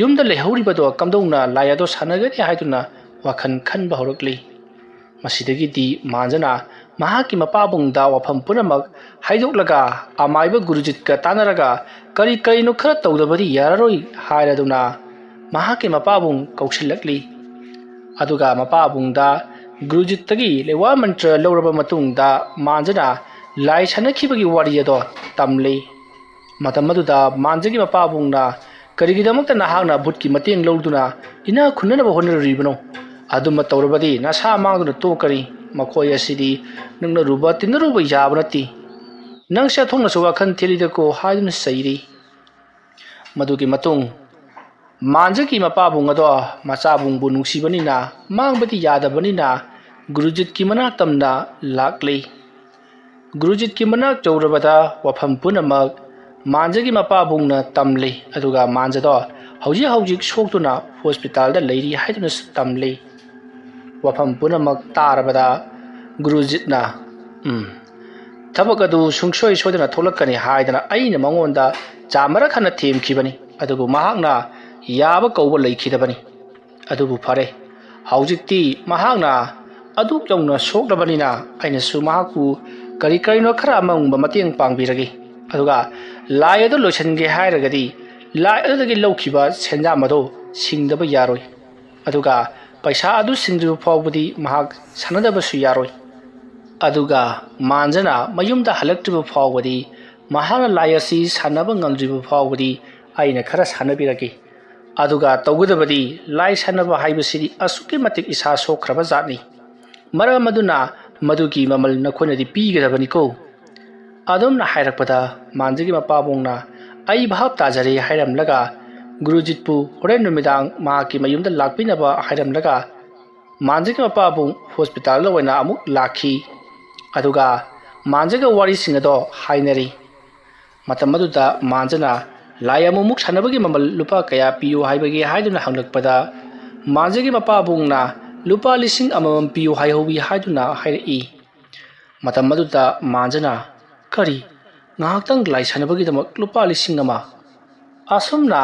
Speaker 1: ꯌꯨꯝꯗ ꯂꯩꯍꯧꯔꯤꯕꯗꯣ ꯀꯝꯗꯧꯅ ꯂꯥꯏ ꯑꯗꯣ ꯁꯥꯟꯅꯒꯅꯤ ꯍꯥꯏꯗꯨꯅ ꯋꯥꯈꯜ ꯈꯟꯕ ꯍꯧꯔꯛꯂꯤ ꯃꯁꯤꯗꯒꯤꯗꯤ ꯃꯥꯟꯖꯅ ꯃꯍꯥꯛꯀꯤ ꯃꯄꯥꯕꯨꯡꯗ ꯋꯥꯐꯝ ꯄꯨꯝꯅꯃꯛ ꯍꯥꯏꯗꯣꯛꯂꯒ ꯑꯃꯥꯏꯕ ꯒꯨꯔꯨꯖꯤꯠꯀ ꯇꯥꯟꯅꯔꯒ ꯀꯔꯤꯅꯣ ꯈꯔ ꯇꯧꯗꯕꯗꯤ ꯌꯥꯔꯔꯣꯏ ꯍꯥꯏꯔꯗꯨꯅ ꯃꯍꯥꯛꯀꯤ ꯃꯄꯥꯕꯨꯡ ꯀꯧꯁꯤꯜꯂꯛꯂꯤ ꯑꯗꯨꯒ ꯃꯄꯥꯕꯨꯡꯗ ꯒꯨꯔꯨꯖꯤꯠꯇꯒꯤ ꯂꯩꯋꯥ ꯃꯟꯇ꯭ꯔ ꯂꯧꯔꯕ ꯃꯇꯨꯡꯗ ꯃꯥꯟꯖꯅ ꯂꯥꯏ ꯁꯥꯟꯅꯈꯤꯕꯒꯤ ꯋꯥꯔꯤ ꯑꯗꯣ ꯇꯝꯂꯤ ꯃꯇꯝ ꯑꯗꯨꯗ ꯃꯥꯟꯖꯒꯤ ꯃꯄꯥꯕꯨꯡꯅ ꯀꯔꯤꯒꯤꯗꯃꯛꯇ ꯅꯍꯥꯛꯅ ꯚꯨꯠꯀꯤ ꯃꯇꯦꯡ ꯂꯧꯗꯨꯅ ꯏꯅꯥꯛ ꯈꯨꯟꯅꯅꯕ ꯍꯣꯠꯅꯔꯤꯕꯅꯣ ꯑꯗꯨꯝꯕ ꯇꯧꯔꯕꯗꯤ ꯅꯁꯥ ꯃꯥꯡꯗꯨꯅ ꯇꯣꯛꯀꯅꯤ ꯃꯈꯣꯏ ꯑꯁꯤꯗꯤ ꯅꯪꯅ ꯔꯨꯕ ꯇꯤꯟꯅꯔꯨꯕ ꯌꯥꯕ ꯅꯠꯇꯦ ꯅꯪꯁꯦ ꯑꯊꯣꯛꯅꯁꯨ ꯋꯥꯈꯜ ꯊꯦꯜꯂꯤꯗꯀꯣ ꯍꯥꯏꯗꯨꯅ ꯆꯩꯔꯤ ꯃꯗꯨꯒꯤ ꯃꯇꯨꯡ ꯃꯥꯟꯖꯒꯤ ꯃꯄꯥꯕꯨꯡ ꯑꯗꯣ ꯃꯆꯥꯕꯨꯡꯕꯨ ꯅꯨꯡꯁꯤꯕꯅꯤꯅ ꯃꯥꯡꯕꯗꯤ ꯌꯥꯗꯕꯅꯤꯅ ꯒꯨꯔꯨꯖꯤꯠꯀꯤ ꯃꯅꯥꯛ ꯇꯝꯅ ꯂꯥꯛꯂꯤ ꯒꯨꯔꯨꯖꯤꯠꯀꯤ ꯃꯅꯥꯛ ꯌꯧꯔꯕꯗ ꯋꯥꯐꯝ ꯄꯨꯝꯅꯃꯛ ꯃꯥꯟꯖꯒꯤ ꯃꯄꯥꯕꯨꯡꯅ ꯇꯝꯂꯤ ꯑꯗꯨꯒ ꯃꯥꯟꯖꯗꯣ ꯍꯧꯖꯤꯛ ꯁꯣꯛꯇꯨꯅ ꯍꯣꯁꯄꯤꯇꯥꯜꯗ ꯂꯩꯔꯤ ꯍꯥꯏꯗꯨꯅꯁꯨ ꯇꯝꯂꯤ ꯋꯥꯐꯝ ꯄꯨꯝꯅꯃꯛ ꯇꯥꯔꯕꯗ ꯒꯨꯔꯨꯖꯤꯠꯅ ꯊꯕꯛ ꯑꯗꯨ ꯁꯨꯡꯁꯣꯏ ꯁꯣꯏꯗꯅ ꯊꯣꯛꯂꯛꯀꯅꯤ ꯍꯥꯏꯗꯅ ꯑꯩꯅ ꯃꯉꯣꯟꯗ ꯆꯥꯃꯔꯛ ꯍꯟꯅ ꯊꯦꯝꯈꯤꯕꯅꯤ ꯑꯗꯨꯕꯨ ꯃꯍꯥꯛꯅ ꯌꯥꯕ ꯀꯧꯕ ꯂꯩꯈꯤꯗꯕꯅꯤ ꯑꯗꯨꯕꯨ ꯐꯔꯦ ꯍꯧꯖꯤꯛꯇꯤ ꯃꯍꯥꯛꯅ ꯑꯗꯨꯛ ꯌꯧꯅ ꯁꯣꯛꯂꯕꯅꯤꯅ ꯑꯩꯅꯁꯨ ꯃꯍꯥꯛꯄꯨ ꯀꯔꯤꯅꯣ ꯈꯔ ꯑꯃꯒꯨꯝꯕ ꯃꯇꯦꯡ ꯄꯥꯡꯕꯤꯔꯒꯦ ꯑꯗꯨꯒ ꯂꯥꯏ ꯑꯗꯨ ꯂꯣꯏꯁꯤꯟꯒꯦ ꯍꯥꯏꯔꯒꯗꯤ ꯂꯥꯏ ꯑꯗꯨꯗꯒꯤ ꯂꯧꯈꯤꯕ ꯁꯦꯟꯖꯥꯝ ꯑꯗꯨ ꯁꯤꯡꯗꯕ ꯌꯥꯔꯣꯏ ꯑꯗꯨꯒ ꯄꯩꯁꯥ ꯑꯗꯨ ꯁꯤꯡꯗ꯭ꯔꯤꯕ ꯐꯥꯎꯕꯗꯤ ꯃꯍꯥꯛ ꯁꯥꯟꯅꯗꯕꯁꯨ ꯌꯥꯔꯣꯏ ꯑꯗꯨꯒ ꯃꯥꯟꯖꯅ ꯃꯌꯨꯝꯗ ꯍꯜꯂꯛꯇ꯭ꯔꯤꯕ ꯐꯥꯎꯕꯗꯤ ꯃꯍꯥꯛꯅ ꯂꯥꯏ ꯑꯁꯤ ꯁꯥꯟꯅꯕ ꯉꯝꯗ꯭ꯔꯤꯕ ꯐꯥꯎꯕꯗꯤ ꯑꯩꯅ ꯈꯔ ꯁꯥꯟꯅꯕꯤꯔꯒꯦ ꯑꯗꯨꯒ ꯇꯧꯒꯗꯕꯗꯤ ꯂꯥꯏ ꯁꯥꯟꯅꯕ ꯍꯥꯏꯕꯁꯤꯗꯤ ꯑꯁꯨꯛꯀꯤ ꯃꯇꯤꯛ ꯏꯁꯥ ꯁꯣꯛꯈ꯭ꯔꯕ ꯖꯥꯠꯅꯤ ꯃꯔꯝ ꯑꯗꯨꯅ ꯃꯗꯨꯒꯤ ꯃꯃꯜ ꯅꯈꯣꯏꯅꯗꯤ ꯄꯤꯒꯗꯕꯅꯤꯀꯣ ꯑꯗꯨꯝꯅ ꯍꯥꯏꯔꯛꯄꯗ ꯃꯥꯟꯖꯒꯤ ꯃꯄꯥꯕꯨꯡꯅ ꯑꯩ ꯚꯥꯞ ꯇꯥꯖꯔꯦ ꯍꯥꯏꯔꯝꯂꯒ ꯒꯨꯔꯨꯖꯤꯠꯄꯨ ꯍꯣꯔꯦꯟ ꯅꯨꯃꯤꯗꯥꯡ ꯃꯍꯥꯛꯀꯤ ꯃꯌꯨꯝꯗ ꯂꯥꯛꯄꯤꯅꯕ ꯍꯥꯏꯔꯝꯂꯒ ꯃꯥꯟꯖꯒꯤ ꯃꯄꯥꯕꯨꯡ ꯍꯣꯁꯄꯤꯇꯥꯜꯗ ꯑꯣꯏꯅ ꯑꯃꯨꯛ ꯂꯥꯛꯈꯤ ꯑꯗꯨꯒ ꯃꯥꯟꯖꯒ ꯋꯥꯔꯤꯁꯤꯡ ꯑꯗꯣ ꯍꯥꯏꯅꯔꯤ ꯃꯇꯝ ꯑꯗꯨꯗ ꯃꯥꯟꯖꯅ ꯂꯥꯏ ꯑꯃꯨꯛ ꯁꯥꯟꯅꯕꯒꯤ ꯃꯃꯜ ꯂꯨꯄꯥ ꯀꯌꯥ ꯄꯤꯌꯨ ꯍꯥꯏꯕꯒꯦ ꯍꯥꯏꯗꯨꯅ ꯍꯪꯂꯛꯄꯗ ꯃꯥꯟꯖꯒꯤ ꯃꯄꯥꯕꯨꯡꯅ ꯂꯨꯄꯥ 1,000 ꯄꯤꯌꯨ ꯍꯥꯏꯍꯧꯋꯤ ꯍꯥꯏꯗꯨꯅ ꯍꯥꯏꯔꯛꯏ ꯃꯇꯝ ꯑꯗꯨꯗ ꯃꯥꯟꯖꯅ ꯀꯔꯤ ꯉꯥꯏꯍꯥꯛꯇꯪ ꯂꯥꯏ ꯁꯥꯟꯅꯕꯒꯤꯗꯃꯛ ꯂꯨꯄꯥ 1,000 ꯑꯁꯨꯝꯅ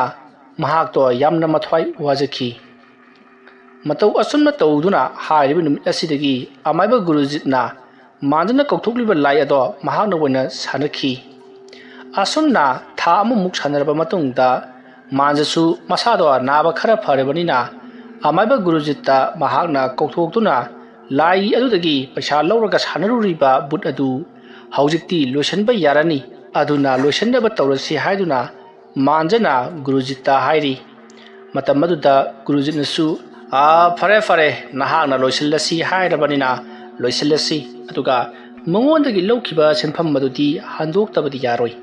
Speaker 1: ꯃꯍꯥꯛꯇꯣ ꯌꯥꯝꯅ ꯃꯊ꯭ꯋꯥꯏ ꯋꯥꯖꯈꯤ ꯃꯇꯧ ꯑꯁꯨꯝꯅ ꯇꯧꯗꯨꯅ ꯍꯥꯏꯔꯤꯕ ꯅꯨꯃꯤꯠ ꯑꯁꯤꯗꯒꯤ ꯑꯃꯥꯏꯕ ꯒꯨꯔꯨꯖꯤꯠꯅ ꯃꯥꯟꯖꯅ ꯀꯧꯊꯣꯛꯂꯤꯕ ꯂꯥꯏ ꯑꯗꯣ ꯃꯍꯥꯛꯅ ꯑꯣꯏꯅ ꯁꯥꯟꯅꯈꯤ ꯑꯁꯨꯝꯅ ꯊꯥ ꯑꯃꯃꯨꯛ ꯁꯥꯟꯅꯔꯕ ꯃꯇꯨꯡꯗ ꯃꯥꯟꯖꯁꯨ ꯃꯁꯥꯗꯣ ꯅꯥꯕ ꯈꯔ ꯐꯔꯕꯅꯤꯅ ꯑꯃꯥꯏꯕ ꯒꯨꯔꯨꯖꯤꯠꯇ ꯃꯍꯥꯛꯅ ꯀꯧꯊꯣꯛꯇꯨꯅ ꯂꯥꯏ ꯑꯗꯨꯗꯒꯤ ꯄꯩꯁꯥ ꯂꯧꯔꯒ ꯁꯥꯟꯅꯔꯨꯔꯤꯕ ꯕꯨꯠ ꯑꯗꯨ ꯍꯧꯖꯤꯛꯇꯤ ꯂꯣꯏꯁꯤꯟꯕ ꯌꯥꯔꯅꯤ ꯑꯗꯨꯅ ꯂꯣꯏꯁꯤꯟꯅꯕ ꯇꯧꯔꯁꯤ ꯍꯥꯏꯗꯨꯅ ꯃꯥꯟꯖꯅ ꯒꯨꯔꯨꯖꯤꯠꯇ ꯍꯥꯏꯔꯤ ꯃꯇꯝ ꯑꯗꯨꯗ ꯒꯨꯔꯨꯖꯤꯠꯅꯁꯨ ꯐꯔꯦ ꯅꯍꯥꯛꯅ ꯂꯣꯏꯁꯤꯜꯂꯁꯤ ꯍꯥꯏꯔꯕꯅꯤꯅ ꯂꯣꯏꯁꯤꯜꯂꯁꯤ ꯑꯗꯨꯒ ꯃꯉꯣꯟꯗꯒꯤ ꯂꯧꯈꯤꯕ ꯁꯦꯟꯐꯝ ꯑꯗꯨꯗꯤ ꯍꯟꯗꯣꯛꯇꯕꯗꯤ ꯌꯥꯔꯣꯏ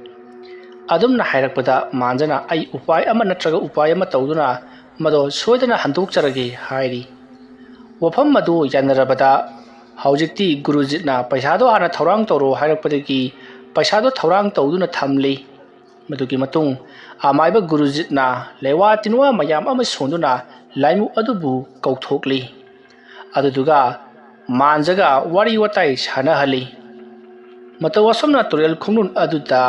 Speaker 1: ꯑꯗꯨꯝꯅ ꯍꯥꯏꯔꯛꯄꯗ ꯃꯥꯟꯖꯅ ꯑꯩ ꯎꯄꯥꯏ ꯑꯃ ꯅꯠꯇ꯭ꯔꯒ ꯎꯄꯥꯏ ꯑꯃ ꯇꯧꯗꯨꯅ ꯃꯗꯣ ꯁꯣꯏꯗꯅ ꯍꯟꯗꯣꯛꯆꯔꯒꯦ ꯍꯥꯏꯔꯤ ꯋꯥꯐꯝ ꯑꯗꯨ ꯌꯥꯅꯔꯕꯗ ꯍꯧꯖꯤꯛꯇꯤ ꯒꯨꯔꯨꯖꯤꯠꯅ ꯄꯩꯁꯥꯗꯣ ꯍꯥꯟꯅ ꯊꯧꯔꯥꯡ ꯇꯧꯔꯣ ꯍꯥꯏꯔꯛꯄꯗꯒꯤ ꯄꯩꯁꯥꯗꯣ ꯊꯧꯔꯥꯡ ꯇꯧꯗꯨꯅ ꯊꯝꯂꯤ ꯃꯗꯨꯒꯤ ꯃꯇꯨꯡ ꯑꯃꯥꯏꯕ ꯒꯨꯔꯨꯖꯤꯠꯅ ꯂꯩꯋꯥ ꯇꯤꯟꯋꯥ ꯃꯌꯥꯝ ꯑꯃ ꯁꯣꯟꯗꯨꯅ ꯂꯥꯏꯃꯨ ꯑꯗꯨꯕꯨ ꯀꯧꯊꯣꯛꯂꯤ ꯑꯗꯨꯗꯨꯒ ꯃꯥꯟꯖꯒ ꯋꯥꯔꯤ ꯋꯥꯇꯥꯏ ꯁꯥꯟꯅꯍꯜꯂꯤ ꯃꯇꯧ ꯑꯁꯨꯝꯅ ꯇꯨꯔꯦꯜ ꯈꯣꯡꯅꯨꯡ ꯑꯗꯨꯗ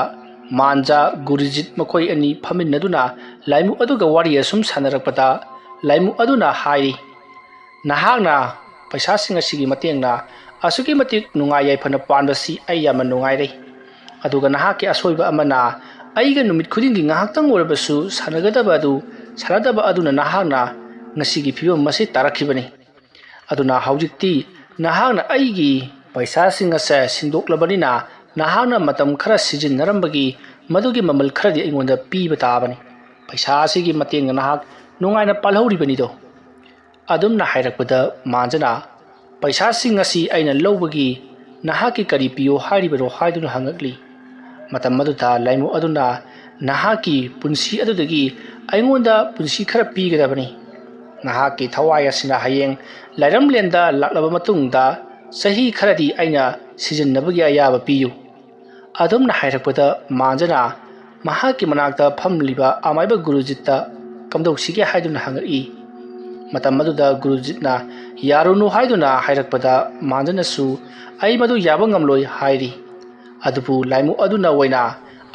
Speaker 1: ꯃꯥꯟꯖ ꯒꯨꯔꯨꯖꯤꯠ ꯃꯈꯣꯏ ꯑꯅꯤ ꯐꯝꯃꯤꯟꯅꯗꯨꯅ ꯂꯥꯏꯃꯨ ꯑꯗꯨꯒ ꯋꯥꯔꯤ ꯑꯁꯨꯝ ꯁꯥꯟꯅꯔꯛꯄꯗ ꯂꯥꯏꯃꯨ ꯑꯗꯨꯅ ꯍꯥꯏꯔꯤ ꯅꯍꯥꯛꯅ ꯄꯩꯁꯥꯁꯤꯡ ꯑꯁꯤꯒꯤ ꯃꯇꯦꯡꯅ ꯑꯁꯨꯛꯀꯤ ꯃꯇꯤꯛ ꯅꯨꯡꯉꯥꯏ ꯌꯥꯏꯐꯅ ꯄꯥꯟꯕꯁꯤ ꯑꯩ ꯌꯥꯝꯅ ꯅꯨꯡꯉꯥꯏꯔꯦ ꯑꯗꯨꯒ ꯅꯍꯥꯛꯀꯤ ꯑꯁꯣꯏꯕ ꯑꯃꯅ ꯑꯩꯒ ꯅꯨꯃꯤꯠ ꯈꯨꯗꯤꯡꯒꯤ ꯉꯥꯏꯍꯥꯛꯇꯪ ꯑꯣꯏꯔꯕꯁꯨ ꯁꯥꯟꯅꯗꯕ ꯑꯗꯨꯅ ꯅꯍꯥꯛꯅ ꯉꯁꯤꯒꯤ ꯐꯤꯕꯝ ꯑꯁꯤ ꯇꯥꯔꯛꯈꯤꯕꯅꯤ ꯑꯗꯨꯅ ꯍꯧꯖꯤꯛꯇꯤ ꯅꯍꯥꯛꯅ ꯑꯩꯒꯤ ꯄꯩꯁꯥꯁꯤꯡ ꯑꯁꯦ ꯁꯤꯡꯗꯣꯛꯂꯕꯅꯤꯅ ꯅꯍꯥꯛꯅ ꯃꯇꯝ ꯈꯔ ꯁꯤꯖꯤꯟꯅꯔꯝꯕꯒꯤ ꯃꯗꯨꯒꯤ ꯃꯃꯜ ꯈꯔꯗꯤ ꯑꯩꯉꯣꯟꯗ ꯄꯤꯕ ꯇꯥꯕꯅꯤ ꯄꯩꯁꯥ ꯑꯁꯤꯒꯤ ꯃꯇꯦꯡꯅ ꯅꯍꯥꯛ ꯅꯨꯡꯉꯥꯏꯅ ꯄꯥꯜꯍꯧꯔꯤꯕꯅꯤꯗꯣ ꯑꯗꯨꯝꯅ ꯍꯥꯏꯔꯛꯄꯗ ꯃꯥꯟꯖꯅ ꯄꯩꯁꯥꯁꯤꯡ ꯑꯁꯤ ꯑꯩꯅ ꯂꯧꯕꯒꯤ ꯅꯍꯥꯛꯀꯤ ꯀꯔꯤ ꯄꯤꯌꯣ ꯍꯥꯏꯔꯤꯕꯅꯣ ꯍꯥꯏꯗꯨꯅ ꯍꯪꯉꯛꯂꯤ ꯃꯇꯝ ꯑꯗꯨꯗ ꯂꯥꯏꯃꯨ ꯑꯗꯨꯅ ꯅꯍꯥꯛꯀꯤ ꯄꯨꯟꯁꯤ ꯑꯗꯨꯗꯒꯤ ꯑꯩꯉꯣꯟꯗ ꯄꯨꯟꯁꯤ ꯈꯔ ꯄꯤꯒꯗꯕꯅꯤ ꯅꯍꯥꯛꯀꯤ ꯊꯋꯥꯏ ꯑꯁꯤꯅ ꯍꯌꯦꯡ ꯂꯥꯏꯔꯝꯂꯦꯟꯗ ꯂꯥꯛꯂꯕ ꯃꯇꯨꯡꯗ sahi kharadi aina sijinnabagi ayaba piyu adumna hairakpada manjana mahaki manakta phamliba amaiba Gurujita kamdausigya haiduna hangai matam maduda Gurujitna yarunu haiduna hairakpada manjana su ai madu yaba ngamloi hairi adubu laimu aduna waina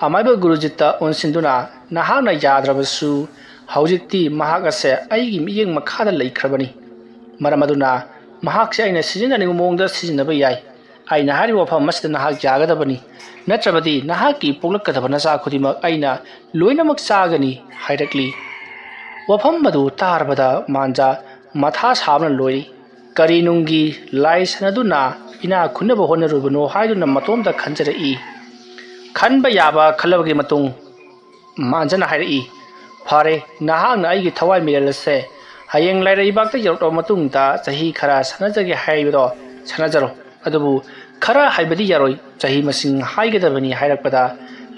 Speaker 1: amaiba Gurujita onsinduna nahana yadrabasu haujikti mahak ase aigi miyeng makhada leikrabani maramaduna mahak se aina sijina ningu mongda sijinaba yai aina hari wafam masda nahak jagadabani natrabadi nahaki poglakadaba nasa khudima aina loinamak sagani hairakli wafam madu tarbada manja matha sabna loi karinungi lai sanaduna ina khunaba honarubano haiduna matomda khanjarai khanba yaba khalabagi matung manjana hairai fare nahakna aigi thawai miralase hayeng lairaibakta yorto matungda chahi khara sanajage haibido sanajaro adubu khara haibadi yaroi chahi masing haigadabani hairakpada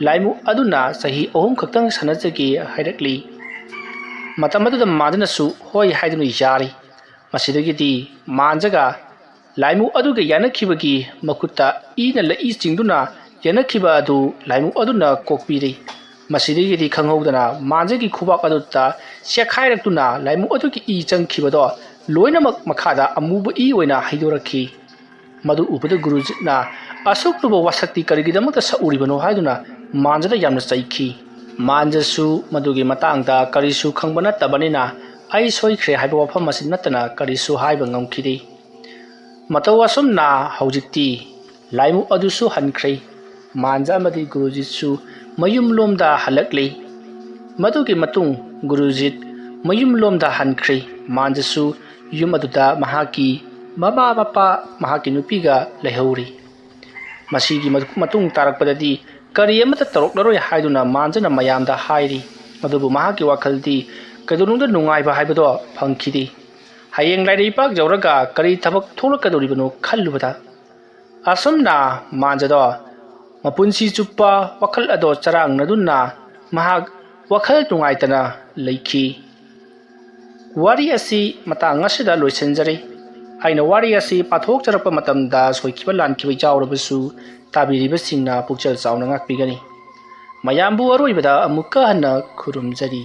Speaker 1: laimu aduna chahi ohum khaktang sanajage hairakli matamadu manjana su hoi haidunu yari masidagidi manjaga laimu aduga yanakhibagi makutta ina lai chingduna yanakhiba adu laimu aduna kokpiri masidagidi khanghaudana manjagi khubak adutta sekhairakuna laimu adugi I changkhibado loinamak makhada amuba I oina haidorakhi madu ubada Gurujitna asukluba wasakti karigidamakta sauribano haiduna manjada yamna chaikhi manjasu madugi matangda karisu khangbana tabanina ai soikhre haiba wafam masin natana karisu haiba ngamkhidi matawasumna haujikti laimu adusu hankhre manja amadi Gurujitsu mayum lomda halakli madugi matung Gurujit mayum lomda hankhre manjasu yum aduda mahaki mama mapa mahaki nupiga lehauri masigi matung tarakpadadi kari amata taroklaroi haiduna manjana mayamda hairi madubu mahaki wakhaldi kadunungda nungaiba haibado phangkhidi hayeng lairaipak jawraga kari thabak tholakadoribano khallubada asumna manjado mapunsi chuppa wakhal ado charang nadunna mahak wakhal tungaitana leikhi wari asi matang asida loisenjari aina wari asi pathok charapa matamda soikiba lankhiba jawrabasu tabiriba singna pukchal chauna ngakpigani mayambu aroibada amukka hanna khurumjari